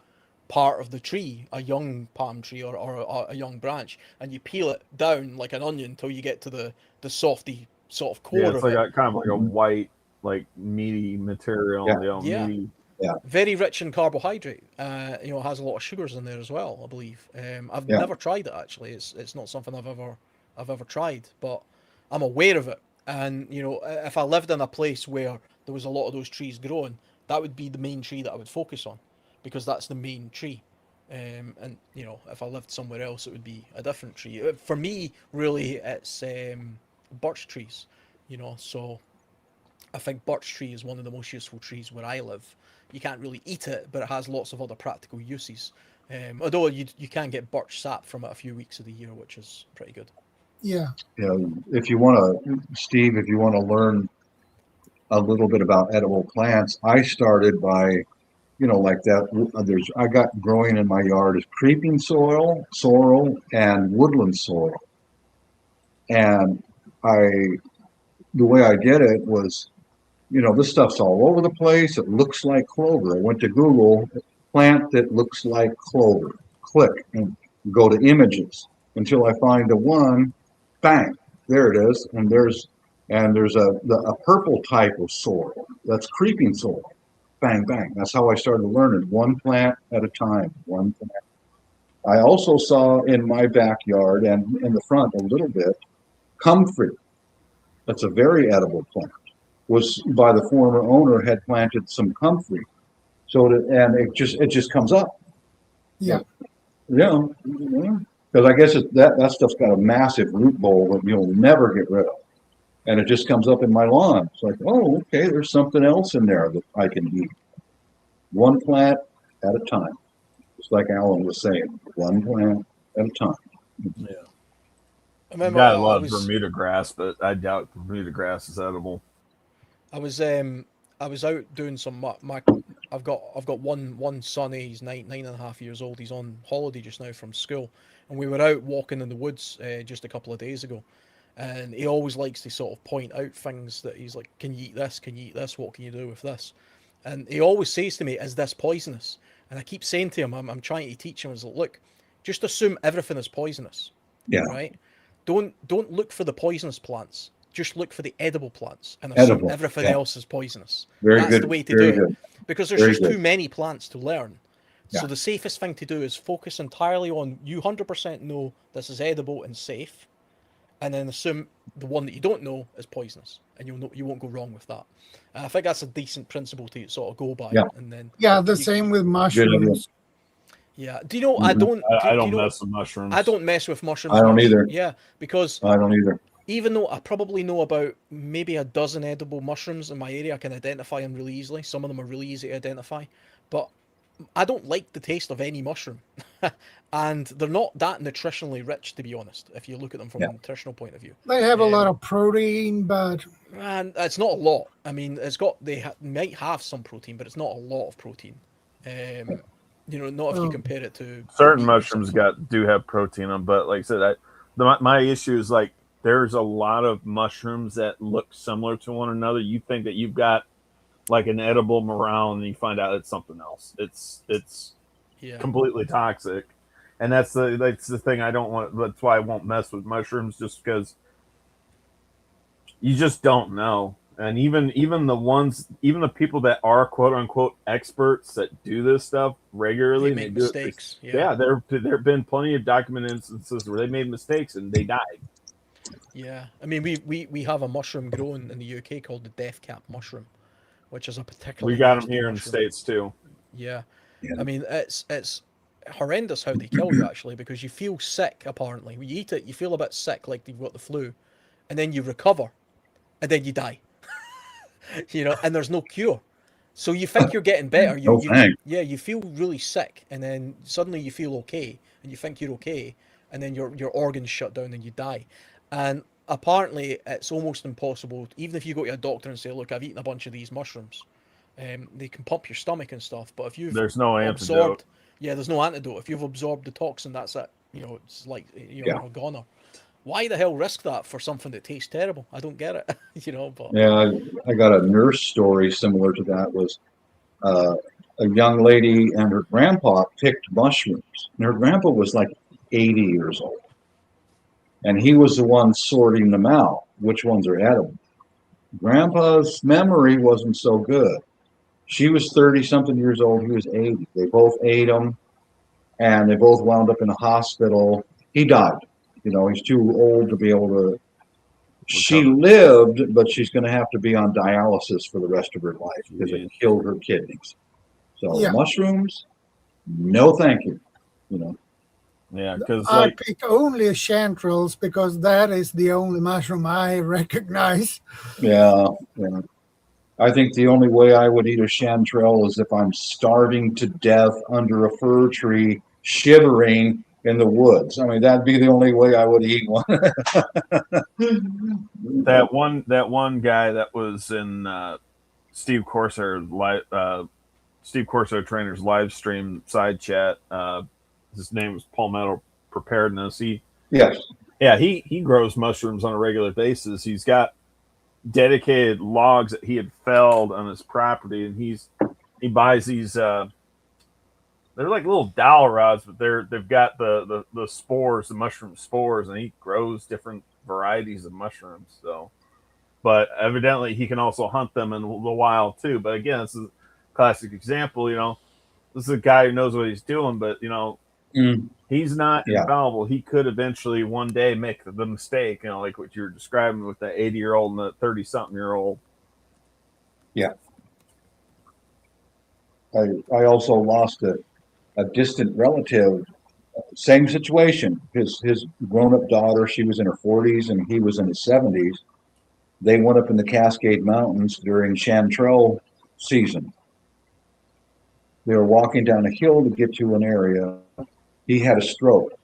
S2: part of the tree, a young palm tree or a young branch, and you peel it down like an onion until you get to the softy sort of core.
S4: Yeah, it's like kind of like a white, like meaty material. Meaty.
S3: Yeah.
S2: Very rich in carbohydrate. It has a lot of sugars in there as well, I believe. I've never tried it actually. It's not something I've ever tried, but I'm aware of it. And if I lived in a place where there was a lot of those trees growing, that would be the main tree that I would focus on, because that's the main tree. And if I lived somewhere else, it would be a different tree. For me, really, it's birch trees. So I think birch tree is one of the most useful trees where I live. You can't really eat it, but it has lots of other practical uses. Although you can get birch sap from it a few weeks of the year, which is pretty good.
S1: Yeah.
S3: If you want to, Steve, if you want to learn a little bit about edible plants, I started by, like that. I got growing in my yard is creeping sorrel, and woodland sorrel. And the way I did it was, this stuff's all over the place. It looks like clover. I went to Google, plant that looks like clover. Click and go to images until I find the one. Bang, there it is. And there's a purple type of sorrel. That's creeping sorrel. Bang, bang. That's how I started learning, one plant at a time. One plant. I also saw in my backyard and in the front a little bit, comfrey. That's a very edible plant. Was by the former owner had planted some comfrey, and it just comes up.
S1: Yeah.
S3: Because I guess that stuff's got a massive root bowl that you'll never get rid of, and it just comes up in my lawn. It's like, oh, okay, there's something else in there that I can eat. One plant at a time, just like Alan was saying, one plant at a time.
S4: Yeah. I got a lot of Bermuda grass, but I doubt Bermuda grass is edible.
S2: I was out doing some I've got one son. He's nine and a half years old. He's on holiday just now from school, and we were out walking in the woods just a couple of days ago, and he always likes to sort of point out things that he's like, can you eat this? Can you eat this? What can you do with this? And he always says to me, is this poisonous? And I keep saying to him, I'm trying to teach him, I was like, look, just assume everything is poisonous.
S3: Yeah.
S2: Right? Don't look for the poisonous plants. Just look for the edible plants and assume everything else is poisonous. That's the way to do it. Because there's just too many plants to learn. Yeah. So the safest thing to do is focus entirely on, you 100% know this is edible and safe, and then assume the one that you don't know is poisonous, and you won't go wrong with that. I think that's a decent principle to sort of go by.
S3: Yeah.
S2: And then
S1: same with mushrooms.
S2: Yeah. Do you know?
S3: Mm-hmm.
S2: I don't
S4: mess with mushrooms.
S2: I don't mess with mushrooms.
S3: I don't either.
S2: Yeah, because
S3: I don't either.
S2: Even though I probably know about maybe a dozen edible mushrooms in my area, I can identify them really easily. Some of them are really easy to identify, but I don't like the taste of any mushroom. And they're not that nutritionally rich, to be honest, if you look at them from a nutritional point of view.
S1: They have a lot of protein, but...
S2: And it's not a lot. I mean, they might have some protein, but it's not a lot of protein. Not if you compare it to...
S4: Certain mushrooms do have protein in them, but like I said, my issue is like, there's a lot of mushrooms that look similar to one another. You think that you've got like an edible morale, and you find out it's something else. It's completely toxic, and that's the thing I don't want. That's why I won't mess with mushrooms, just because you just don't know. And even the people that are quote unquote experts that do this stuff regularly,
S2: They make
S4: do
S2: mistakes.
S4: it. Yeah, there have been plenty of documented instances where they made mistakes and they died.
S2: Yeah, I mean, we have a mushroom grown in the UK called the death cap mushroom, which is a
S4: We
S2: particularly
S4: got them
S2: nasty
S4: here in the
S2: mushroom.
S4: States too.
S2: Yeah,
S3: Yeah.
S2: I mean, it's horrendous how they kill you actually, because you feel sick. Apparently, when you eat it, you feel a bit sick, like you've got the flu, and then you recover, and then you die. And there's no cure. So you think you're getting better.
S3: No thanks.
S2: You feel really sick, and then suddenly you feel okay, and you think you're okay, and then your organs shut down and you die. And apparently, it's almost impossible. Even if you go to a doctor and say, "Look, I've eaten a bunch of these mushrooms," they can pump your stomach and stuff. But if you've
S4: There's no antidote.
S2: absorbed, there's no antidote. If you've absorbed the toxin, that's it. It's like
S3: Yeah.
S2: a goner. Why the hell risk that for something that tastes terrible? I don't get it. But
S3: Yeah, I got a nurse story similar to that. Was a young lady and her grandpa picked mushrooms, and her grandpa was like 80 years old, and he was the one sorting them out, which ones are edible. Grandpa's memory wasn't so good. She was 30 something years old. He was 80. They both ate them, and they both wound up in a hospital. He died. He's too old to be able to. She lived, but she's going to have to be on dialysis for the rest of her life because it killed her kidneys. So
S1: Yeah.
S3: mushrooms, no thank you.
S4: Yeah, because
S1: I pick only chanterelles because that is the only mushroom I recognize.
S3: Yeah. I think the only way I would eat a chanterelle is if I'm starving to death under a fir tree, shivering in the woods. I mean, that'd be the only way I would eat one.
S4: that one guy that was in Steve Corsair Trainer's live stream side chat. His name was Palmetto Preparedness.
S3: Yes.
S4: Yeah, he grows mushrooms on a regular basis. He's got dedicated logs that he had felled on his property, and he buys these. They're like little dowel rods, but they've got the spores, the mushroom spores, and he grows different varieties of mushrooms. So, but evidently he can also hunt them in the wild too. But again, this is a classic example. This is a guy who knows what he's doing, but he's not infallible. He could eventually one day make the mistake. Like what you were describing with the 80-year-old and the 30-something-year-old.
S3: Yeah. I also lost a distant relative, same situation. His grown-up daughter, she was in her 40s and he was in his 70s. They went up in the Cascade Mountains during chanterelle season. They were walking down a hill to get to an area. He had a stroke,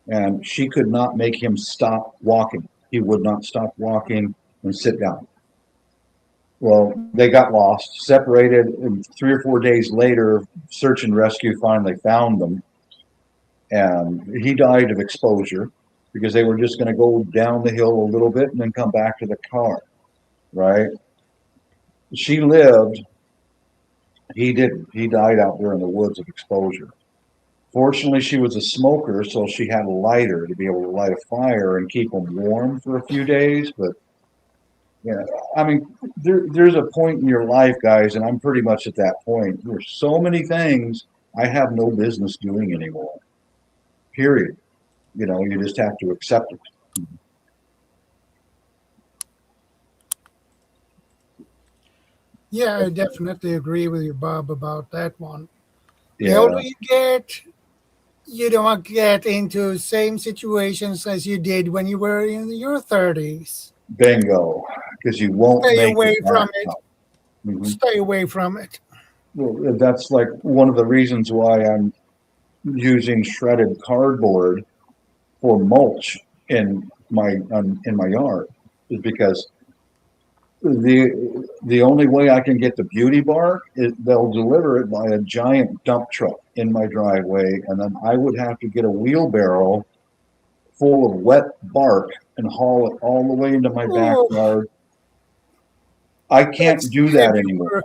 S3: and she could not make him stop walking. He would not stop walking and sit down. Well, they got lost, separated, and 3 or 4 days later, search and rescue finally found them. And he died of exposure because they were just going to go down the hill a little bit and then come back to the car, right? She lived. He didn't. He died out there in the woods of exposure. Fortunately, she was a smoker, so she had a lighter to be able to light a fire and keep them warm for a few days. But I mean, there's a point in your life, guys, and I'm pretty much at that point. There's so many things I have no business doing anymore. Period. You just have to accept it.
S1: Yeah, I definitely agree with you, Bob, about that one. The
S3: Yeah.
S1: older you get, you don't get into same situations as you did when you were in your 30s.
S3: Bingo. Because you won't
S1: Stay
S3: make
S1: away
S3: it
S1: from
S3: back
S1: it.
S3: out. Mhm.
S1: Stay away from it.
S3: Well, that's like one of the reasons why I'm using shredded cardboard for mulch in my yard, is because the only way I can get the beauty bark is they'll deliver it by a giant dump truck in my driveway, and then I would have to get a wheelbarrow full of wet bark and haul it all the way into my backyard. I can't do that anymore.
S1: Work.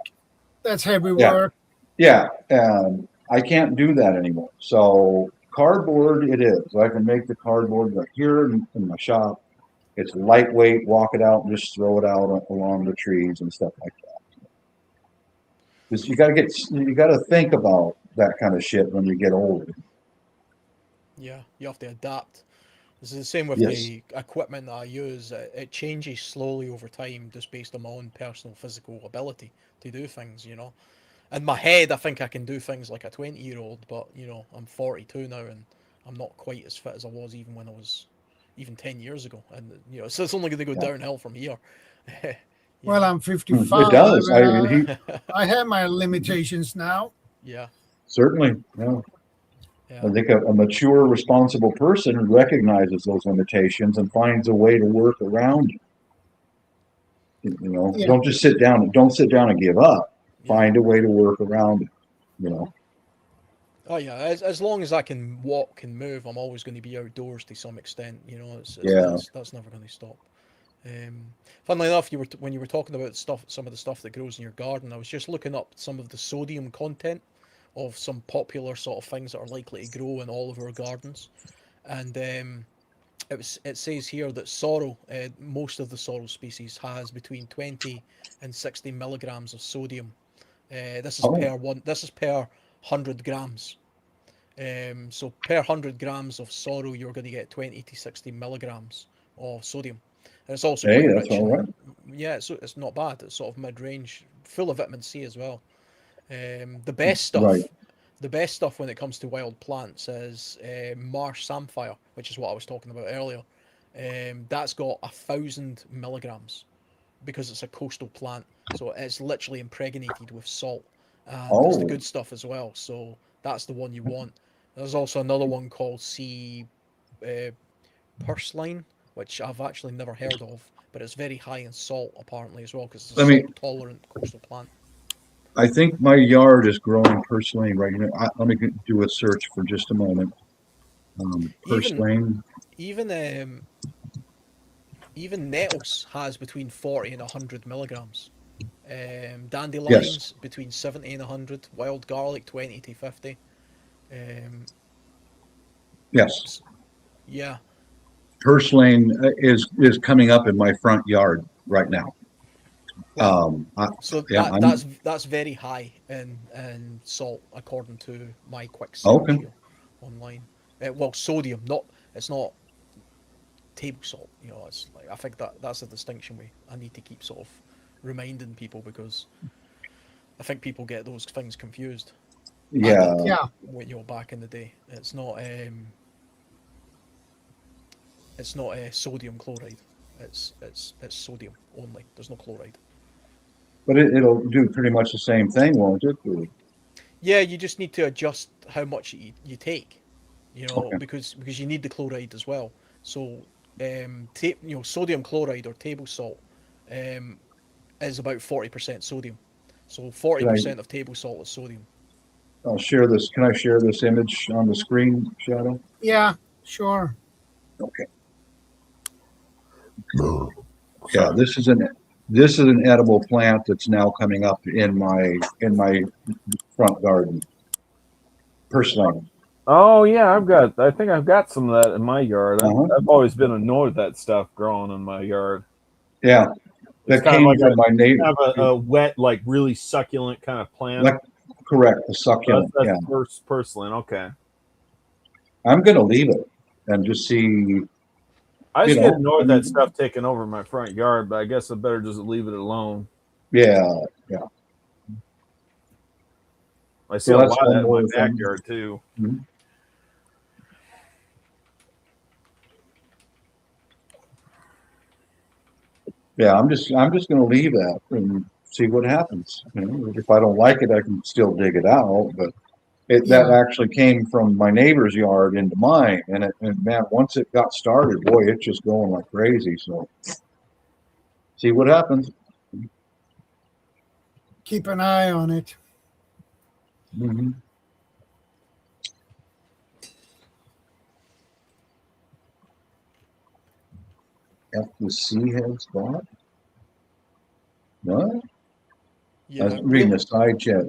S1: That's heavy work.
S3: Yeah, and I can't do that anymore. So cardboard it is. I can make the cardboard right here in my shop, It's lightweight. Walk it out and just throw it out along the trees and stuff like that. Because you got to think about that kind of shit when you get older.
S2: Yeah, you have to adapt. This is the same with
S3: Yes.
S2: the equipment that I use. It changes slowly over time, just based on my own personal physical ability to do things. In my head, I think I can do things like a 20-year-old, but I'm 42 now, and I'm not quite as fit as I was even when I was even 10 years ago. And so it's only going to go downhill from here.
S1: Well, I'm
S3: It
S1: 55.
S3: does.
S1: I have my limitations now.
S2: Yeah.
S3: Certainly. Yeah.
S2: Yeah.
S3: I think a mature, responsible person recognizes those limitations and finds a way to work around it.
S1: Yeah.
S3: Don't just sit down. Don't sit down and give up.
S2: Yeah.
S3: Find a way to work around it.
S2: Oh yeah, as long as I can walk and move, I'm always going to be outdoors to some extent. That's never going to stop. Funnily enough, when you were talking about some of the stuff that grows in your garden, I was just looking up some of the sodium content of some popular sort of things that are likely to grow in all of our gardens, and it says here that sorrel, most of the sorrel species has between 20 and 60 milligrams of sodium. This is per 100 grams. So per 100 grams of sorrel, you're going to get 20 to 60 milligrams of sodium. And it's also quite
S3: that's
S2: rich
S3: all right.
S2: yeah, it's not bad. It's sort of mid-range, full of vitamin C as well. The best stuff when it comes to wild plants is marsh samphire, which is what I was talking about earlier. That's got 1,000 milligrams because it's a coastal plant, so it's literally impregnated with salt, and it's the good stuff as well. So that's the one you want. There's also another one called purslane, which I've actually never heard of, but it's very high in salt apparently as well because it's a salt-tolerant coastal plant.
S3: I think my yard is growing purslane right now. Let me do a search for just a moment. Purslane.
S2: Even nettles has between 40 and 100 milligrams. Dandelions between 70 and 100. Wild garlic 20 to 50.
S3: Yes.
S2: Yeah.
S3: Purslane is coming up in my front yard right now.
S2: That's very high in salt according to my quick search here online. Sodium, it's not table salt. It's like I think that's a distinction I need to keep sort of reminding people because I think people get those things confused.
S3: Yeah.
S2: When you're back in the day, it's not sodium chloride. It's sodium only. There's no chloride.
S3: But it'll do pretty much the same thing, won't it?
S2: Yeah, you just need to adjust how much you take, because you need the chloride as well. So, sodium chloride or table salt is about 40% sodium. So 40% of table salt is sodium.
S3: I'll share this. Can I share this image on the screen, Shadow?
S1: Yeah, sure.
S3: Okay. Yeah, this is an edible plant that's now coming up in my front garden. Purslane.
S4: Oh yeah, I think I've got some of that in my yard. I've always been annoyed at that stuff growing in my yard.
S3: Yeah, that came from my neighbor.
S4: Kind of a wet, like really succulent kind of plant.
S3: Correct, a succulent.
S4: That's purslane. Okay.
S3: I'm gonna leave it and just see.
S4: I just get annoyed at that stuff taking over my front yard, but I guess I better just leave it alone.
S3: Yeah.
S4: I see a lot of that in my backyard too.
S3: Mm-hmm. Yeah, I'm just going to leave that and see what happens. If I don't like it, I can still dig it out. But that actually came from my neighbor's yard into mine, and man, once it got started, boy, it's just going like crazy. So, see what happens.
S1: Keep an eye on it.
S3: Mm-hmm. F the C heads bought? What?
S2: Yeah,
S3: I was reading the side chat.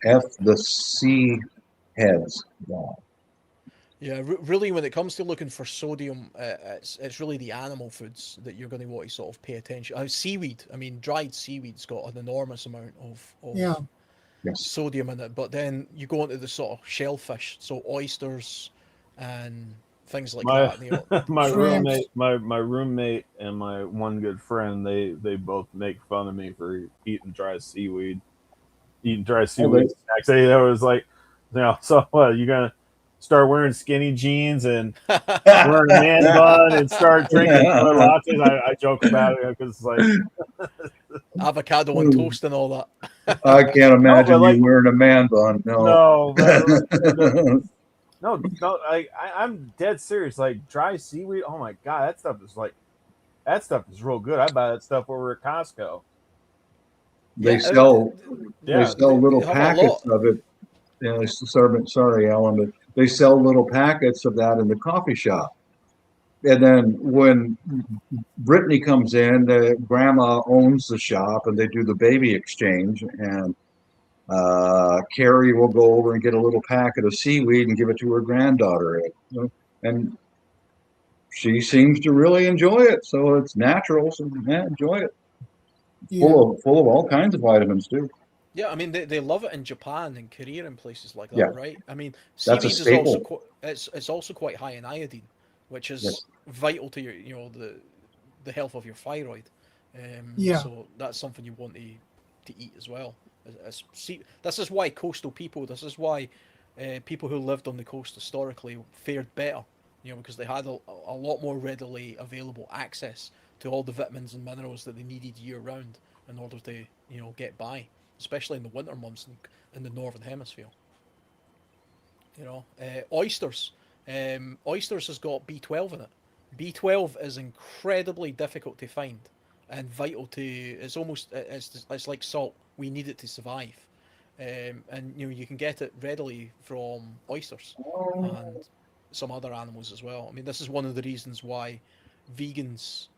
S3: F the C heads bought.
S2: Yeah, really, when it comes to looking for sodium, it's really the animal foods that you're going to want to sort of pay attention. Seaweed, I mean, dried seaweed's got an enormous amount
S1: Yeah.
S2: of
S3: Yes.
S2: sodium in it. But then you go into the sort of shellfish, so oysters and things like
S4: My
S2: that. You know,
S4: my
S1: Shrimps.
S4: roommate and my one good friend, they both make fun of me for eating dry
S3: Oh, they,
S4: seaweed snacks. They was like, so what? You gonna start wearing skinny jeans and wearing a man bun and start drinking soy lattes? I joke about it because it's like,
S2: avocado on toast and all that.
S3: I can't
S4: no, but
S3: imagine you
S4: like,
S3: wearing a man bun. No.
S4: no, no, I'm dead serious. Like dry seaweed. Oh my god, that stuff is real good. I buy that stuff over at Costco.
S3: They
S2: Yeah,
S3: sell they
S4: Yeah,
S3: sell
S2: they
S3: little
S2: have a lot.
S3: packets of it. Yeah, sorry, Alan, but they sell little packets of that in the coffee shop. And then when Brittany comes in, the grandma owns the shop, and they do the baby exchange. And Carrie will go over and get a little packet of seaweed and give it to her granddaughter, and she seems to really enjoy it. So it's natural, so yeah, enjoy it.
S1: Yeah.
S3: Full of all kinds of vitamins too.
S2: Yeah, I mean they love it in Japan and Korea and places like
S3: Yeah,
S2: that, right? I mean,
S3: that's a
S2: seaweed is also
S3: staple.
S2: it's also quite high in iodine, which
S3: Yes.
S2: is vital to your the health of your thyroid.
S1: Yeah.
S2: So that's something you want to eat as well. This is why coastal people. This is why people who lived on the coast historically fared better. You know, because they had a lot more readily available access to all the vitamins and minerals that they needed year round in order to get by, especially in the winter months in the northern hemisphere. Oysters. Oysters has got B12 in it. B12 is incredibly difficult to find and vital to. It's like salt. We need it to survive, and you can get it readily from oysters and some other animals as well. I mean, this is one of the reasons why vegans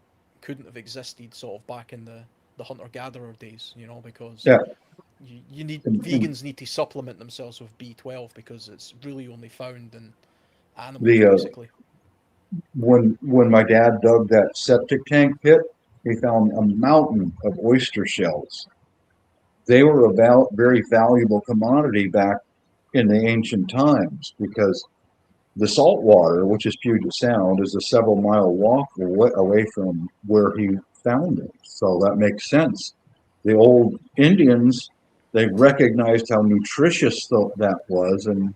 S2: couldn't have existed sort of back in the hunter gatherer days. Because
S3: Yeah.
S2: you need
S3: And
S2: vegans need to supplement themselves with B12 because it's really only found in animals
S3: the
S2: basically.
S3: when my dad dug that septic tank pit, he found a mountain of oyster shells. They were a very valuable commodity back in the ancient times because the salt water, which is Puget Sound, is a several-mile walk away from where he found it. So that makes sense. The old Indians, they recognized how nutritious that was, and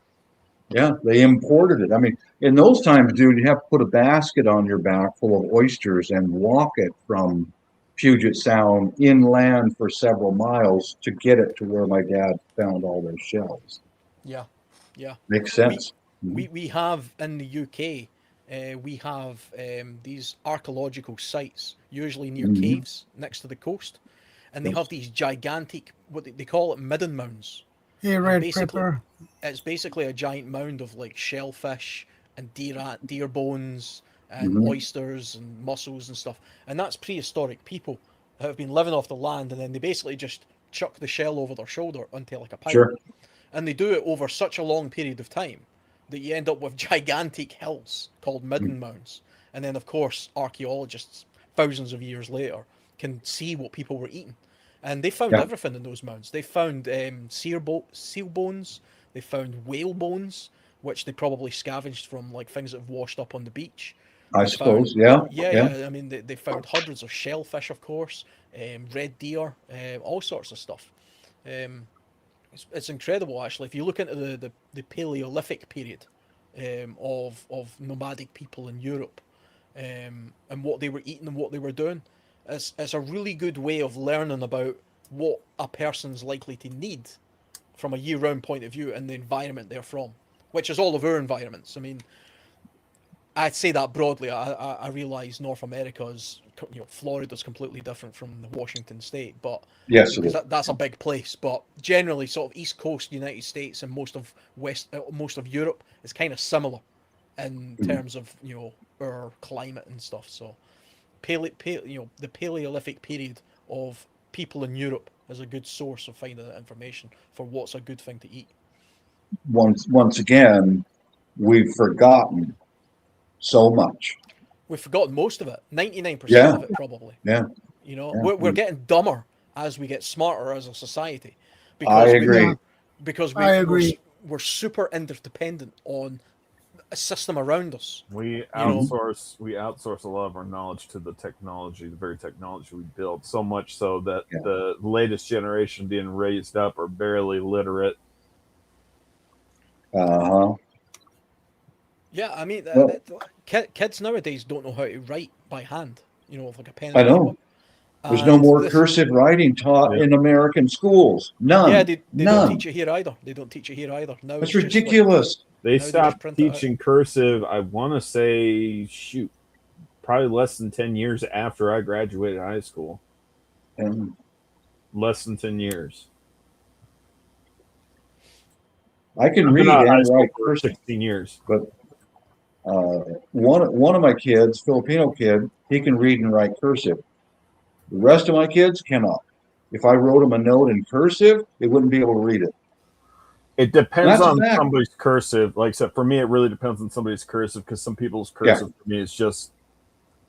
S3: yeah, they imported it. I mean, in those times, dude, you have to put a basket on your back full of oysters and walk it from Puget Sound inland for several miles to get it to where my dad found all those shells.
S2: Yeah, yeah.
S3: Makes
S2: We
S3: sense. Mhm.
S2: we have in the UK, we have these archaeological sites, usually near
S3: Mhm.
S2: caves next to the coast, and they
S3: Yes.
S2: have these gigantic, what they call it, midden mounds,
S1: Hey,
S2: and
S1: red
S2: basically
S1: pepper.
S2: it's basically a giant mound of like shellfish and deer bones and
S3: Mhm.
S2: oysters and mussels and stuff, and that's prehistoric people that have been living off the land, and then they basically just chuck the shell over their shoulder onto like a pile,
S3: Sure.
S2: and they do it over such a long period of time that you end up with gigantic hills called midden mounds. And then, of course, archaeologists, thousands of years later, can see what people were eating. And they found
S3: Yeah,
S2: everything in those mounds. They found seal bones, they found whale bones, which they probably scavenged from like things that have washed up on the beach.
S3: I
S2: They
S3: suppose.
S2: found,
S3: Yeah.
S2: yeah,
S3: Yeah.
S2: yeah. I mean, they found hundreds of shellfish, of course, red deer, all sorts of stuff. Um, it's incredible actually. If you look into the Paleolithic period of nomadic people in Europe and what they were eating and what they were doing, it's a really good way of learning about what a person's likely to need from a year-round point of view and the environment they're from, which is all of our environments. I mean, I'd say that broadly. I realize North America is, Florida's completely different from the Washington State, but
S3: Yes, it
S2: because
S3: is.
S2: that's a big place. But generally, sort of East Coast United States and most of Europe is kind of similar in
S3: Mhm.
S2: terms of our climate and stuff. So, the Paleolithic period of people in Europe is a good source of finding that information for what's a good thing to eat.
S3: Once again, we've forgotten so much.
S2: We've forgotten most of it. 99%
S3: Yeah.
S2: of it, probably.
S3: Yeah.
S2: You know,
S3: Yeah.
S2: we're getting dumber as we get smarter as a society.
S3: I agree.
S2: Because
S1: I agree.
S2: we're super interdependent on a system around us.
S4: We
S2: know.
S4: outsource a lot of our knowledge to the technology, the very technology we build, so much so that
S3: Yeah.
S4: the latest generation being raised up are barely literate.
S3: Uh-huh.
S2: Yeah, I mean,
S3: Well-
S2: kids nowadays don't know how to write by hand. You know, with like a pen
S3: I
S2: and
S3: know.
S2: paper.
S3: There's no
S2: And
S3: more
S2: this-
S3: cursive writing taught
S4: Yeah.
S3: in American schools. None.
S2: Yeah, they don't
S3: None.
S2: teach it here either. They don't teach it here either. Now
S3: That's
S2: it's just like-
S3: ridiculous.
S4: They
S2: Now they just
S4: stopped
S2: print it out.
S4: teaching cursive, I want to say, probably less than 10 years after I graduated high school.
S3: And
S4: Less than 10 years.
S3: I can
S4: I've
S3: read
S4: been out of high
S3: and
S4: school
S3: write
S4: for
S3: cursive.
S4: 16 years.
S3: One of my kids, Filipino kid, he can read and write cursive. The rest of my kids cannot. If I wrote them a note in cursive, they wouldn't be able to read it.
S4: It depends
S3: That's a
S4: on
S3: fact.
S4: somebody's cursive. Like I said, for me, it really depends on somebody's cursive because some people's cursive for me is just,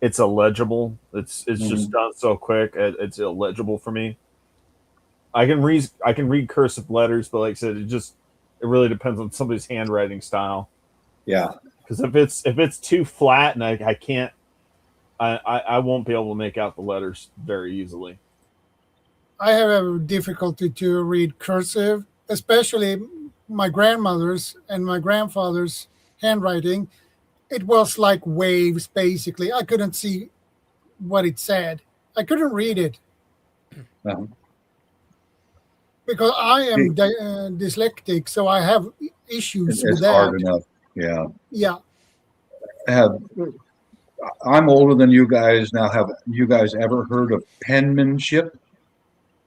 S4: it's illegible. It's just done so quick. It's illegible for me. I can read cursive letters, but like I said, it really depends on somebody's handwriting style.
S3: Yeah.
S4: Because if it's too flat and I can't, I won't be able to make out the letters very easily.
S1: I have a difficulty to read cursive, especially my grandmother's and my grandfather's handwriting. It was like waves, basically. I couldn't see what it said. I couldn't read it
S3: Uh-huh.
S1: because I am dyslexic, so I have issues with
S3: It's
S1: that.
S3: hard enough. Yeah.
S1: Yeah.
S3: I'm older than you guys now. Have you guys ever heard of penmanship?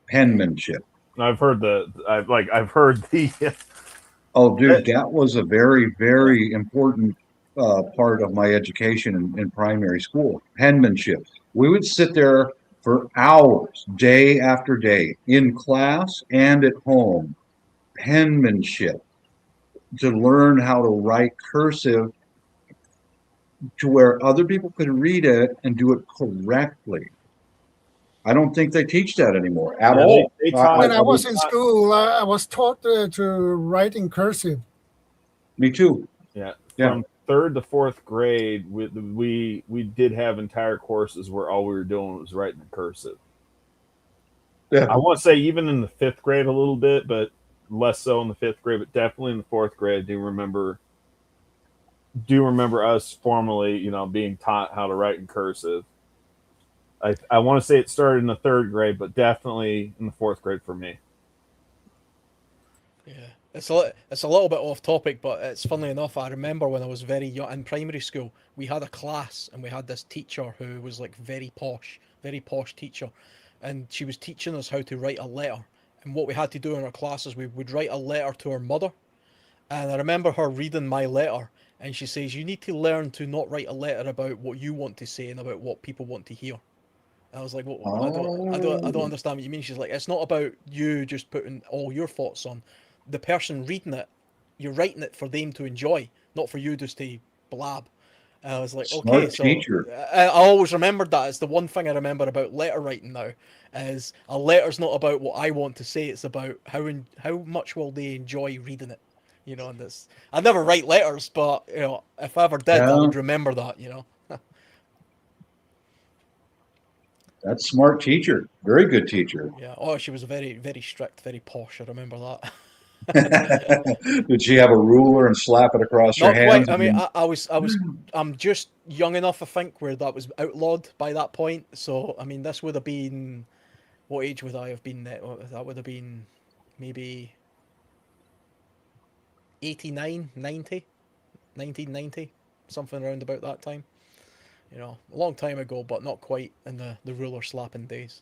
S3: Penmanship.
S4: I've heard I've heard the
S3: Oh, dude, that was a very, very important part of my education in primary school. Penmanship. We would sit there for hours, day after day, in class and at home. Penmanship, to learn how to write cursive to where other people could read it and do it correctly. I don't think they teach that anymore at all.
S4: they taught-
S1: When I was in school, I was taught to write in cursive.
S3: Me too.
S4: Yeah.
S3: Yeah.
S4: From 3rd to 4th grade, we did have entire courses where all we were doing was writing in cursive.
S3: Yeah.
S4: I want to say even in the 5th grade a little bit, but less so in the 5th grade, but definitely in the 4th grade. I do remember us formally, being taught how to write in cursive. I want to say it started in the 3rd grade, but definitely in the 4th grade for me.
S2: Yeah, it's a little bit off topic, but it's funnily enough. I remember when I was very young in primary school, we had a class and we had this teacher who was like very posh teacher, and she was teaching us how to write a letter. And what we had to do in our classes, we would write a letter to our mother. And I remember her reading my letter, and she says, "You need to learn to not write a letter about what you want to say and about what people want to hear." I was like, well, I don't understand what you mean. She's like, it's not about you just putting all your thoughts on. The person reading it, you're writing it for them to enjoy, not for you just to blab. And I was like,
S3: Smart
S2: okay, so
S3: teacher.
S2: I always remembered that. It's the one thing I remember about letter writing now, is a letter's not about what I want to say. It's about how much will they enjoy reading it. And this, I never write letters, but if I ever did, I would remember that.
S3: That's smart teacher. Very good teacher.
S2: Yeah. Oh, she was very, very strict, very posh. I remember that.
S3: Did she have a ruler and slap it across your
S2: Not
S3: hands?
S2: quite. I mean, I'm just young enough, I think, where that was outlawed by that point. So, I mean, this would have been, what age would I have been? That would have been maybe 89, 90, 1990, something around about that time. A long time ago, but not quite in the ruler slapping days.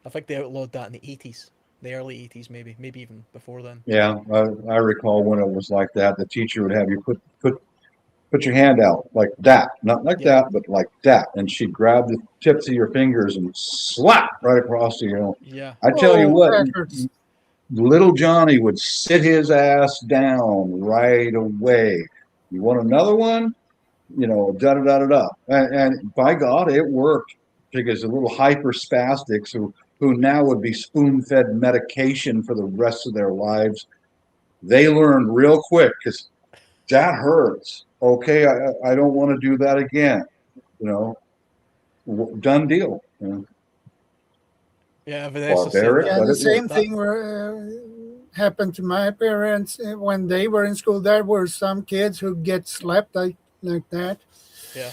S2: I think they outlawed that in the 80s, the early 80s, maybe even before then.
S3: Yeah, I recall when it was like that. The teacher would have you put your hand out like that, not like that, but like that, and she'd grab the tips of your fingers and slap right across you.
S2: Yeah.
S3: I tell you what,
S1: that hurts.
S3: little Johnny would sit his ass down right away. You want another one? You know, da da da da da. And by God, it worked because the little hyperspastics who now would be spoon-fed medication for the rest of their lives, they learned real quick because that hurts. Okay, I don't want to do that again. You know, done deal. You know,
S2: Yeah, Vanessa's saying
S3: barbaric,
S2: that.
S1: Yeah,
S3: but
S1: the
S3: it
S1: same
S3: worked.
S1: thing happened to my parents when they were in school. There were some kids who get slapped like that.
S2: Yeah.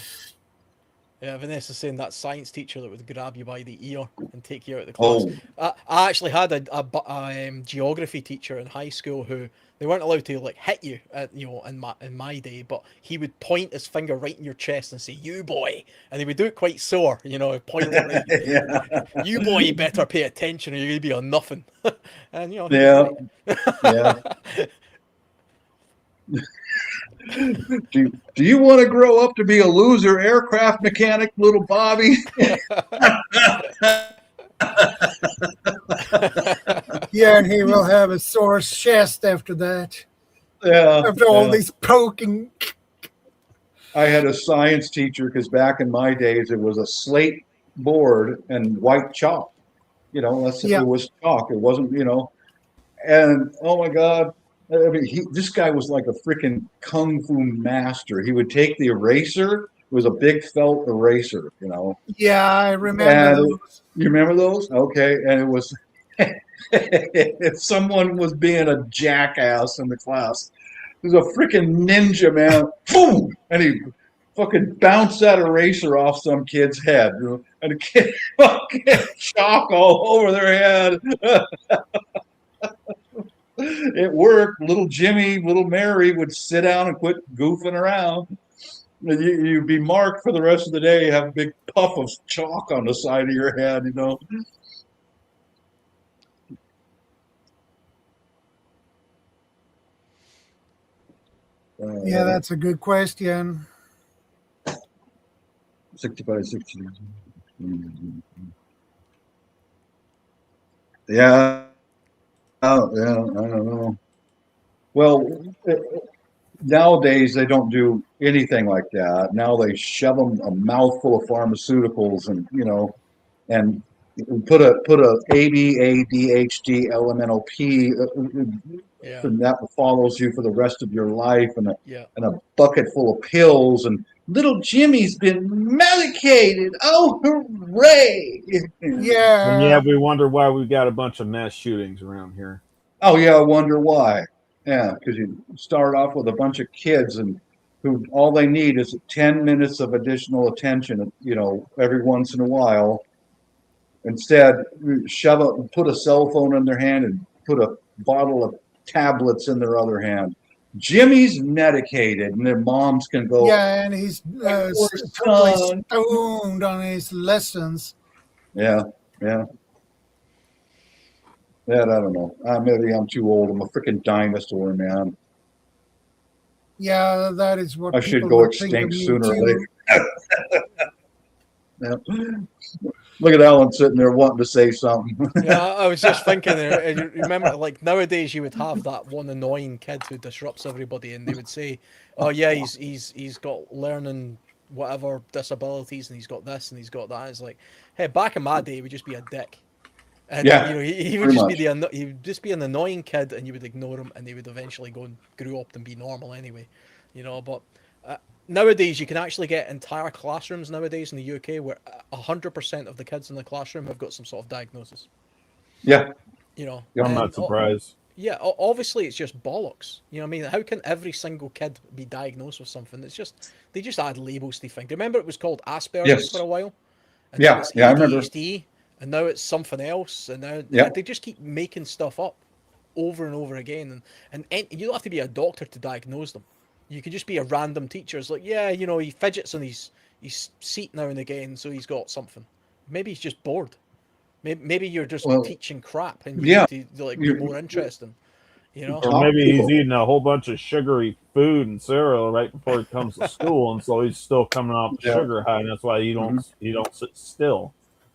S2: Yeah, Vanessa's saying that science teacher that would grab you by the ear and take you out of the class.
S3: Oh,
S2: I actually had a geography teacher in high school who they weren't allowed to like hit you, in my day, but he would point his finger right in your chest and say, "You boy," and he would do it quite sore, point it right.
S3: yeah,
S2: You boy, you better pay attention, or you're gonna be on nothing. And he was
S3: yeah,
S2: right.
S3: yeah. Do you want to grow up to be a loser aircraft mechanic, little Bobby?
S1: Yeah, and he will have a sore chest after that.
S3: Yeah,
S1: After all
S3: yeah.
S1: this poking.
S3: I had a science teacher because back in my days it was a slate board and white chalk. You know,
S1: Yeah.
S3: it was chalk. It wasn't, and oh my God, I mean, this guy was like a freaking kung fu master. He would take the eraser. It was a big felt eraser,
S1: Yeah, I remember
S3: and
S1: those.
S3: you remember those? Okay, and it was if someone was being a jackass in the class, there's a freaking ninja man, boom, and he fucking bounced that eraser off some kid's head, and the kid fucking chalk all over their head. It worked. Little Jimmy, little Mary would sit down and quit goofing around. You'd be marked for the rest of the day. You have a big puff of chalk on the side of your head,
S1: Yeah, that's a good question.
S3: 65, 60. Yeah. Oh, yeah, I don't know. Well, nowadays they don't do anything like that. Now they shove them a mouthful of pharmaceuticals, and put a ABA, elemental P,
S2: Yeah,
S3: and that follows you for the rest of your life,
S2: yeah.
S3: and a bucket full of pills, and little Jimmy's been medicated. Oh, hooray!
S4: And
S1: Yeah.
S4: yet we wonder why we've got a bunch of mass shootings around here.
S3: Oh yeah, I wonder why. Yeah, because you start off with a bunch of kids and who all they need is 10 minutes of additional attention, every once in a while. Instead, put a cell phone in their hand and put a bottle of tablets in their other hand. Jimmy's medicated, and their moms can go,
S1: Yeah, and he's
S3: "Poor
S1: totally
S3: son."
S1: stoned on his lessons.
S3: Yeah, yeah. Yeah, I don't know. Maybe I'm too old. I'm a freaking dinosaur, man.
S1: Yeah, that is what
S3: I should
S1: people
S3: go
S1: would think of
S3: extinct
S1: me
S3: sooner or
S1: too.
S3: later. Yeah. Look at Alan sitting there wanting to say something.
S2: Yeah, I was just thinking there. And you remember, like nowadays, you would have that one annoying kid who disrupts everybody, and they would say, "Oh yeah, he's got learning whatever disabilities, and he's got this and he's got that." It's like, hey, back in my day, he would just be a dick, and
S3: Yeah,
S2: he would
S3: pretty
S2: just
S3: much.
S2: he would just be an annoying kid, and you would ignore him, and they would eventually go and grow up and be normal anyway, But nowadays, you can actually get entire classrooms nowadays in the UK where 100% of the kids in the classroom have got some sort of diagnosis.
S3: Yeah. Yep.
S4: I'm
S2: And
S4: not surprised.
S2: yeah, obviously it's just bollocks. You know what I mean? How can every single kid be diagnosed with something? They just add labels to things. Remember it was called Asperger's
S3: Yes.
S2: for a while, and then
S3: Yeah.
S2: it's
S3: Yeah. I remember.
S2: ADHD, and now it's something else, and now
S3: Yep.
S2: they just keep making stuff up over and over again, and you don't have to be a doctor to diagnose them. You could just be a random teacher. It's like, yeah, he fidgets on his seat now and again, so he's got something. Maybe he's just bored. Maybe you're just
S3: Well,
S2: teaching crap, and you
S3: yeah.
S2: need to like be
S3: You,
S2: more interesting.
S4: Or
S3: talk
S4: maybe
S3: to
S4: he's
S3: them.
S4: eating a whole bunch of sugary food and cereal right before he comes to school, and so he's still coming off the
S3: Yeah.
S4: sugar high, and that's why he don't sit still.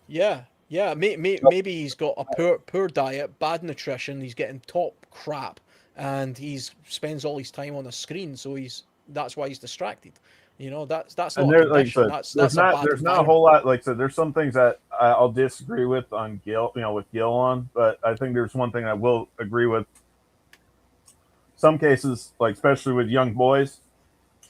S2: Yeah, yeah. Maybe he's got a poor diet, bad nutrition. He's getting top crap, and he's spends all his time on a screen, so he's that's why he's distracted. You know, that's not
S4: And
S2: a
S4: there, like I
S2: condition.
S4: said,
S2: That's a bad
S4: there's not a
S2: environment.
S4: whole lot. Like I said, there's some things that I'll disagree with on Gil, with Gil on, but I think there's one thing I will agree with. Some cases, like especially with young boys,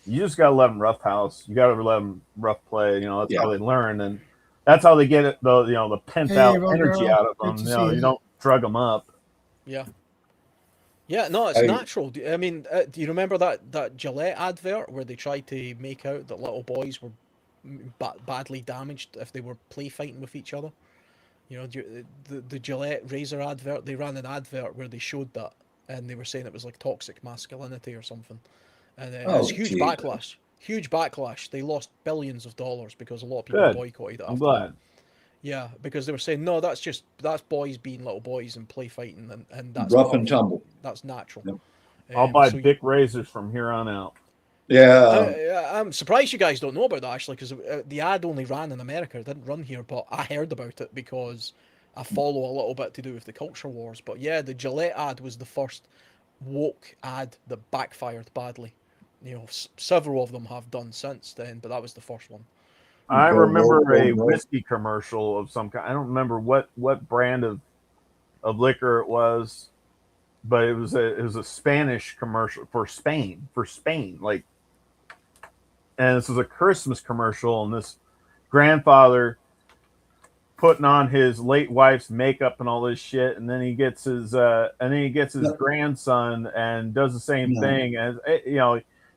S4: you just gotta let them roughhouse. You gotta let them rough play. You know, that's how they learn, and that's how they get it. The pent
S1: Hey,
S4: out
S1: Evil
S4: energy
S1: Girl.
S4: out of
S1: Good
S4: them.
S1: to
S4: You
S1: see
S4: know, you
S1: you.
S4: don't drug them up.
S2: Yeah. Yeah, no, it's
S3: I,
S2: natural. I mean, do you remember that Gillette advert where they tried to make out that little boys were badly damaged if they were play fighting with each other? You know, the Gillette razor advert, they ran an advert where they showed that, and they were saying it was like toxic masculinity or something. And it was
S3: oh,
S2: huge
S3: geez.
S2: backlash. Huge backlash. They lost billions of dollars because a lot of people
S4: Good.
S2: boycotted it
S4: I'm
S2: after that.
S4: glad.
S2: Yeah, because they were saying no, that's boys being little boys and play fighting, and that's
S3: Rough
S2: part
S3: and
S2: of
S3: tumble.
S2: that's natural.
S3: Yep.
S4: I'll buy
S2: So
S4: Bic razors from here on out.
S3: Yeah.
S2: I'm surprised you guys don't know about that actually, because the ad only ran in America. It didn't run here, but I heard about it because I follow a little bit to do with the culture wars. But yeah, the Gillette ad was the first woke ad that backfired badly. You know, several of them have done since then, but that was the first one.
S4: I
S3: Go woke,
S4: remember
S3: go
S4: a
S3: woke.
S4: whiskey commercial of some kind. I don't remember what brand of liquor it was, but it was a Spanish commercial for Spain like, and this was a Christmas commercial, and this grandfather putting on his late wife's makeup and all this shit, and then he gets his
S3: No,
S4: grandson and does the same
S3: no.
S4: thing as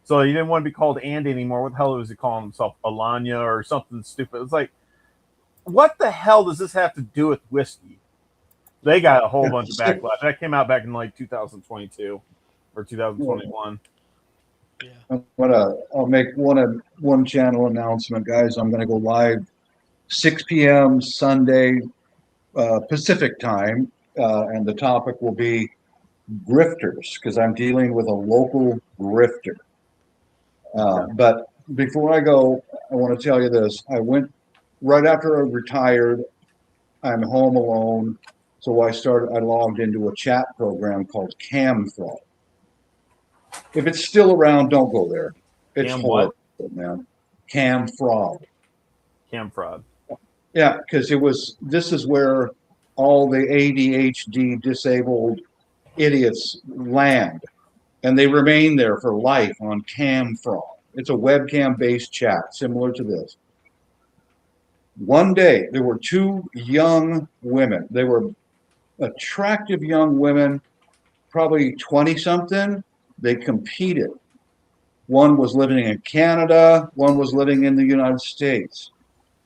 S4: so he didn't want to be called Andy anymore. What the hell was he calling himself? Alanya or something stupid. It's like, what the hell does this have to do with whiskey? They got a whole bunch of backlash. That came out back in like 2022 or 2021.
S2: Yeah.
S3: I'll make one channel announcement, guys. I'm gonna go live 6 p.m. Sunday Pacific time, and the topic will be grifters because I'm dealing with a local grifter. But before I go, I want to tell you this. I went right after I retired. I'm home alone, so I logged into a chat program called Camfrog. If it's still around, don't go there. It's
S4: Cam
S3: horrible,
S4: what?
S3: man. Camfrog.
S4: Cam fraud.
S3: Yeah, because this is where all the ADHD disabled idiots land, and they remain there for life on Camfrog. It's a webcam based chat similar to this. One day, there were two young women. They were attractive young women, probably 20 something. They competed. One was living in Canada, one was living in the United States,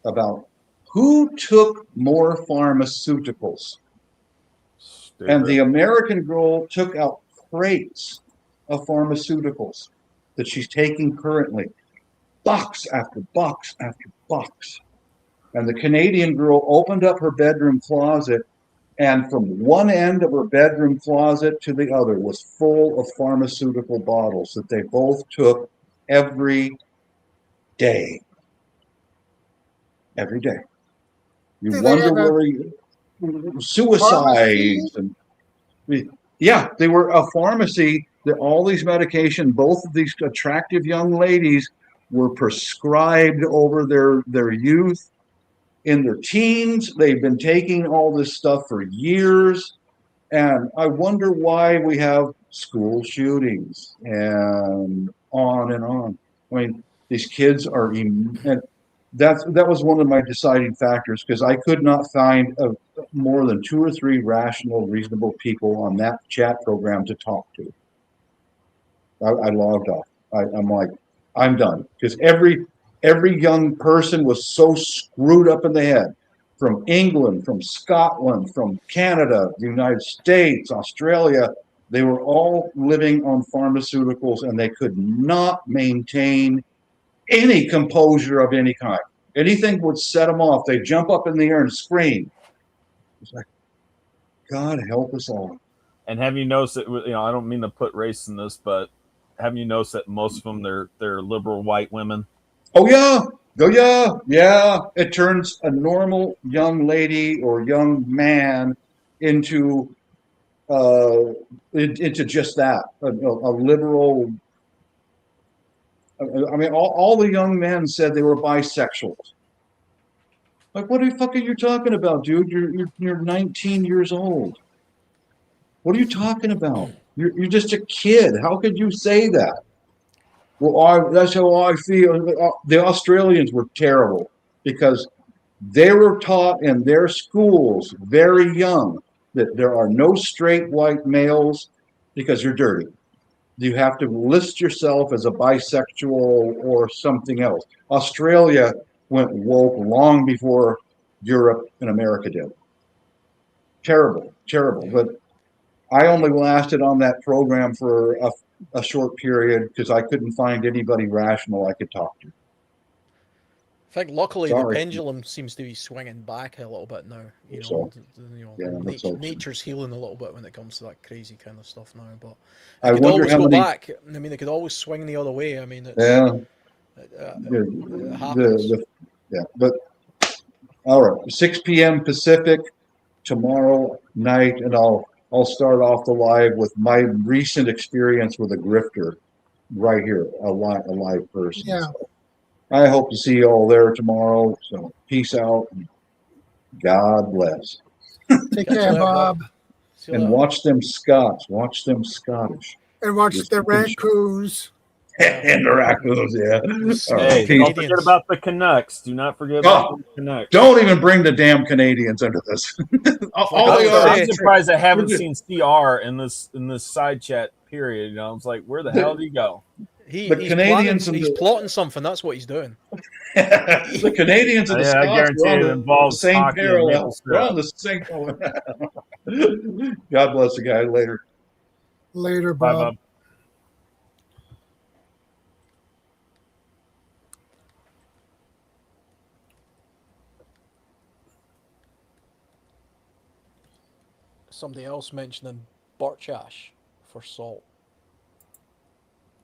S3: about who took more pharmaceuticals. And the
S4: Stupid.
S3: American girl took out crates of pharmaceuticals that she's taking currently, box after box after box. And the Canadian girl opened up her bedroom closet, and from one end of her bedroom closet to the other was full of pharmaceutical bottles that they both took every day. Every day. You
S1: Do they
S3: wonder
S1: have a
S3: where
S1: pharmacy?
S3: suicides and yeah, they were a pharmacy that all these medication, both of these attractive young ladies were prescribed over their youth. In their teens, they've been taking all this stuff for years. And I wonder why we have school shootings and on and on. I mean, these kids are, and that was one of my deciding factors because I could not find more than 2 or 3 rational, reasonable people on that chat program to talk to. I logged off. I'm like, I'm done because every young person was so screwed up in the head from England, from Scotland, from Canada, the United States, Australia. They were all living on pharmaceuticals and they could not maintain any composure of any kind. Anything would set them off. They jump up in the air and scream. It's like, God help us all.
S4: And have you noticed that? I don't mean to put race in this, but have you noticed that most of them they're liberal white women?
S3: Oh yeah, yeah. It turns a normal young lady or young man into into just that, a liberal I mean, all the young men said they were bisexuals. Like, what the fuck are you talking about, dude? You're 19 years old. What are you talking about? You're just a kid. How could you say that? Well, that's how I feel. The Australians were terrible because they were taught in their schools very young that there are no straight white males because you're dirty. You have to list yourself as a bisexual or something else. Australia went woke long before Europe and America did. Terrible, terrible. But I only lasted on that program for a short period because I couldn't find anybody rational I could talk to.
S2: I think luckily
S3: Sorry.
S2: the pendulum seems to be swinging back a little bit now. You know,
S3: So, yeah, let's hope so.
S2: nature's healing a little bit when it comes to that crazy kind of stuff now. But
S3: I
S2: it could
S3: wonder
S2: always
S3: how
S2: go
S3: many.
S2: back. I mean, it could always swing the other way. I mean, it's,
S3: Yeah,
S2: it happens.
S3: yeah. But all right, 6 p.m. Pacific tomorrow night, and I'll start off the live with my recent experience with a grifter right here, a live person.
S1: Yeah.
S3: So I hope to see you all there tomorrow. So peace out. And God bless.
S1: Take
S2: Catch you
S1: care,
S2: later,
S1: Bob.
S2: See you
S3: And
S2: later.
S3: watch them Scots. Watch them Scottish.
S1: And watch
S3: Just
S1: the
S3: finish.
S1: raccoons.
S3: And the raccoons, yeah. All
S4: Hey,
S3: right,
S4: don't
S3: peace.
S4: forget
S2: Canadians.
S4: about the Canucks. Do not forget about
S3: Oh,
S4: the Canucks.
S3: don't even bring the damn Canadians into this. All they are.
S4: I'm surprised I haven't
S3: We're
S4: seen CR in this side chat period. You know, I was like, where the hell did he go?
S3: The
S2: He's
S3: Canadians
S2: planning,
S3: and
S2: he's
S3: the-
S2: plotting something. That's what he's doing.
S3: the Canadians and the
S4: I
S3: Scots
S4: guarantee
S3: are
S4: it
S3: on the
S4: involves
S3: same
S4: hockey and
S3: parallel.
S4: maple
S3: They're
S4: syrup.
S3: on the same. God bless the guy. Later.
S1: Later,
S4: Bye,
S1: Bob.
S4: Bob.
S2: Somebody else mentioning birch ash for salt.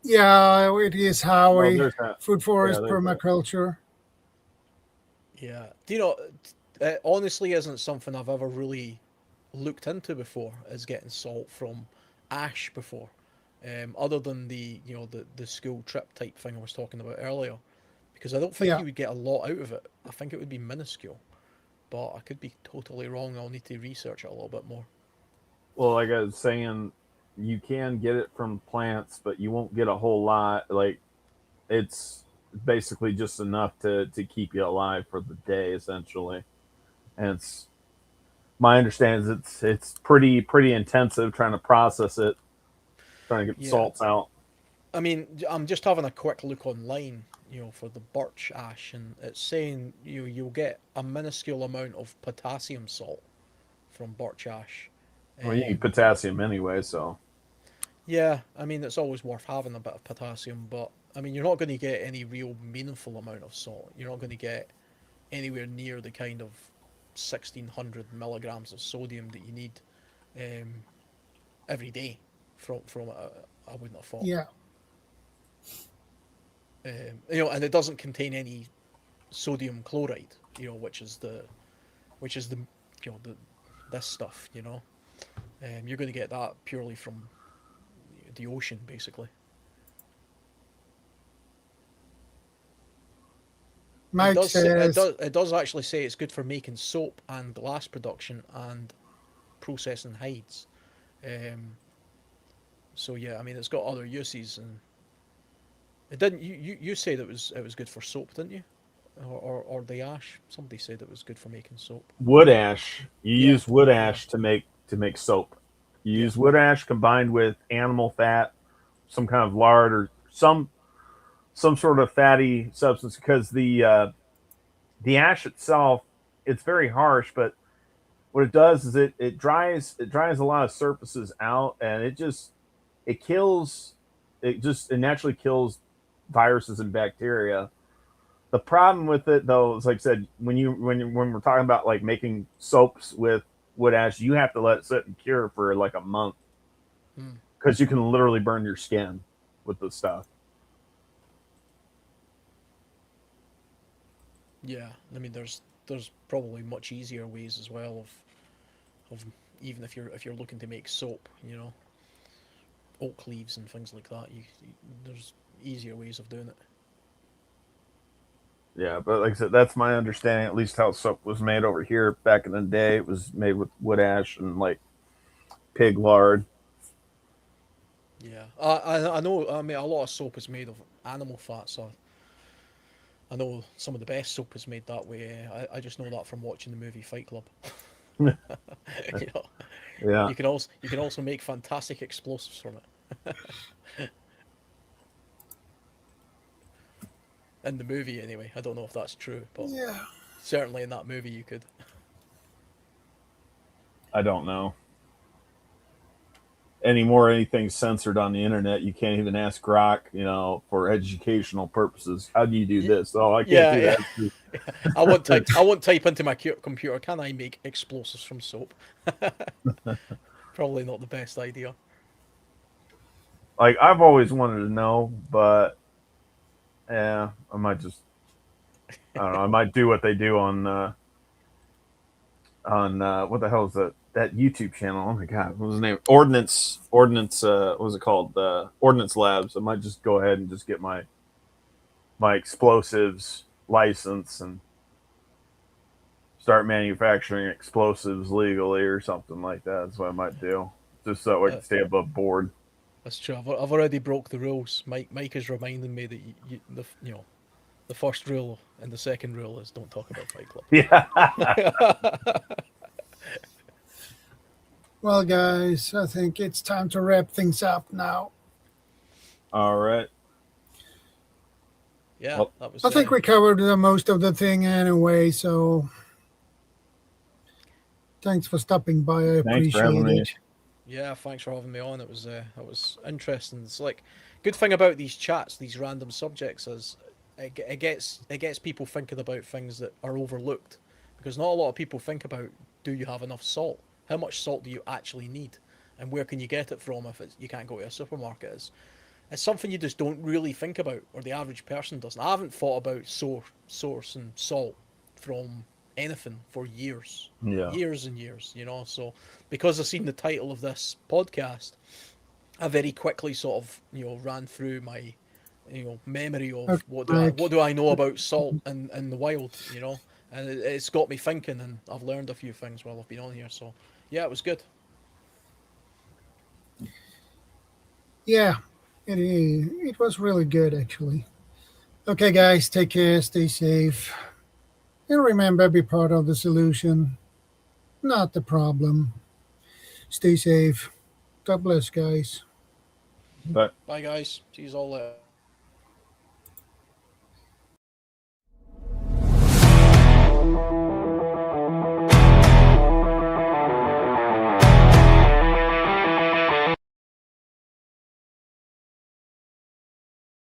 S1: Yeah, it is Howie.
S4: there's that.
S1: Food forest
S4: there's that.
S1: permaculture.
S2: Yeah. Do you know, it honestly isn't something I've ever really looked into before, is getting salt from ash before. Other than the school trip type thing I was talking about earlier. Because I don't think
S1: Yeah.
S2: you would get a lot out of it. I think it would be minuscule. But I could be totally wrong. I'll need to research it a little bit more.
S4: Well, like I was saying, you can get it from plants, but you won't get a whole lot. Like, it's basically just enough to keep you alive for the day, essentially. And it's my understanding is it's pretty intensive trying to process it, trying to get the
S2: Yeah.
S4: salts out.
S2: I mean, I'm just having a quick look online, for the birch ash, and it's saying you'll get a minuscule amount of potassium salt from birch ash.
S4: Well, you need potassium anyway, so.
S2: Yeah, I mean, it's always worth having a bit of potassium, but I mean, you're not going to get any real meaningful amount of salt. You're not going to get anywhere near the kind of 1,600 milligrams of sodium that you need every day from it. I wouldn't have thought.
S1: Yeah.
S2: And it doesn't contain any sodium chloride, which is the this stuff, you're going to get that purely from the ocean, basically.
S1: Mike says
S2: It does actually say it's good for making soap and glass production and processing hides. So yeah, I mean, it's got other uses, and it didn't. You said it was good for soap, didn't you? Or the ash. Somebody said it was good for making soap.
S4: Wood ash. You
S2: Yeah.
S4: use wood ash to make soap. You use wood ash combined with animal fat, some kind of lard or some sort of fatty substance, because the ash itself, it's very harsh, but what it does is it dries a lot of surfaces out, and it naturally kills viruses and bacteria. The problem with it, though, is like I said, when we're talking about like making soaps with wood ash, you have to let it sit and cure for like a month, because you can literally burn your skin with the stuff.
S2: Yeah, I mean, there's probably much easier ways as well of even if you're looking to make soap, oak leaves and things like that. There's easier ways of doing it.
S4: Yeah, but like I said, that's my understanding. At least how soap was made over here back in the day. It was made with wood ash and like pig lard.
S2: Yeah, I know. I mean, a lot of soap is made of animal fat, so I know some of the best soap is made that way. I just know that from watching the movie Fight Club. You know,
S4: Yeah,
S2: you can also make fantastic explosives from it. In the movie, anyway. I don't know if that's true, but
S1: Yeah.
S2: certainly in that movie you could.
S4: I don't know. Anymore, anything censored on the internet, you can't even ask Grok, for educational purposes. How do you do this? Oh, I can't
S2: Yeah,
S4: do
S2: yeah.
S4: that.
S2: I won't type into my computer. Can I make explosives from soap? Probably not the best idea.
S4: Like I've always wanted to know, but yeah, I might just I don't know. I might do what they do on what the hell is that YouTube channel? Oh my god, what was the name? Ordnance. What was it called? Ordnance Labs. I might just go ahead and just get my explosives license and start manufacturing explosives legally or something like that. That's what I might do, just so I can stay above board.
S2: That's true. I've already broke the rules. Mike is reminding me that the first rule and the second rule is don't talk about Fight Club.
S4: Yeah.
S1: Well, guys, I think it's time to wrap things up now.
S4: All right.
S2: Yeah,
S4: Well,
S2: that was.
S1: I think we covered most of the thing anyway, so thanks for stopping by. I
S4: Thanks for having
S1: appreciate
S4: me.
S1: it.
S2: Yeah, thanks for having me on. It was interesting. It's like good thing about these chats, these random subjects, is it gets people thinking about things that are overlooked, because not a lot of people think about, do you have enough salt? How much salt do you actually need, and where can you get it from if you can't go to a supermarket? It's something you just don't really think about, or the average person doesn't. I haven't thought about source and salt from anything for years,
S4: Yeah.
S2: years and years. So because I've seen the title of this podcast, I very quickly sort of ran through my memory of
S1: Okay,
S2: what
S1: Mike.
S2: do I know about salt in the wild, and it's got me thinking, and I've learned a few things while I've been on here. So yeah, it was good.
S1: Yeah, it was really good, actually. Okay, guys, take care, stay safe, and remember, be part of the solution, not the problem. Stay safe. God bless, guys.
S4: But
S2: Bye guys, see you all later.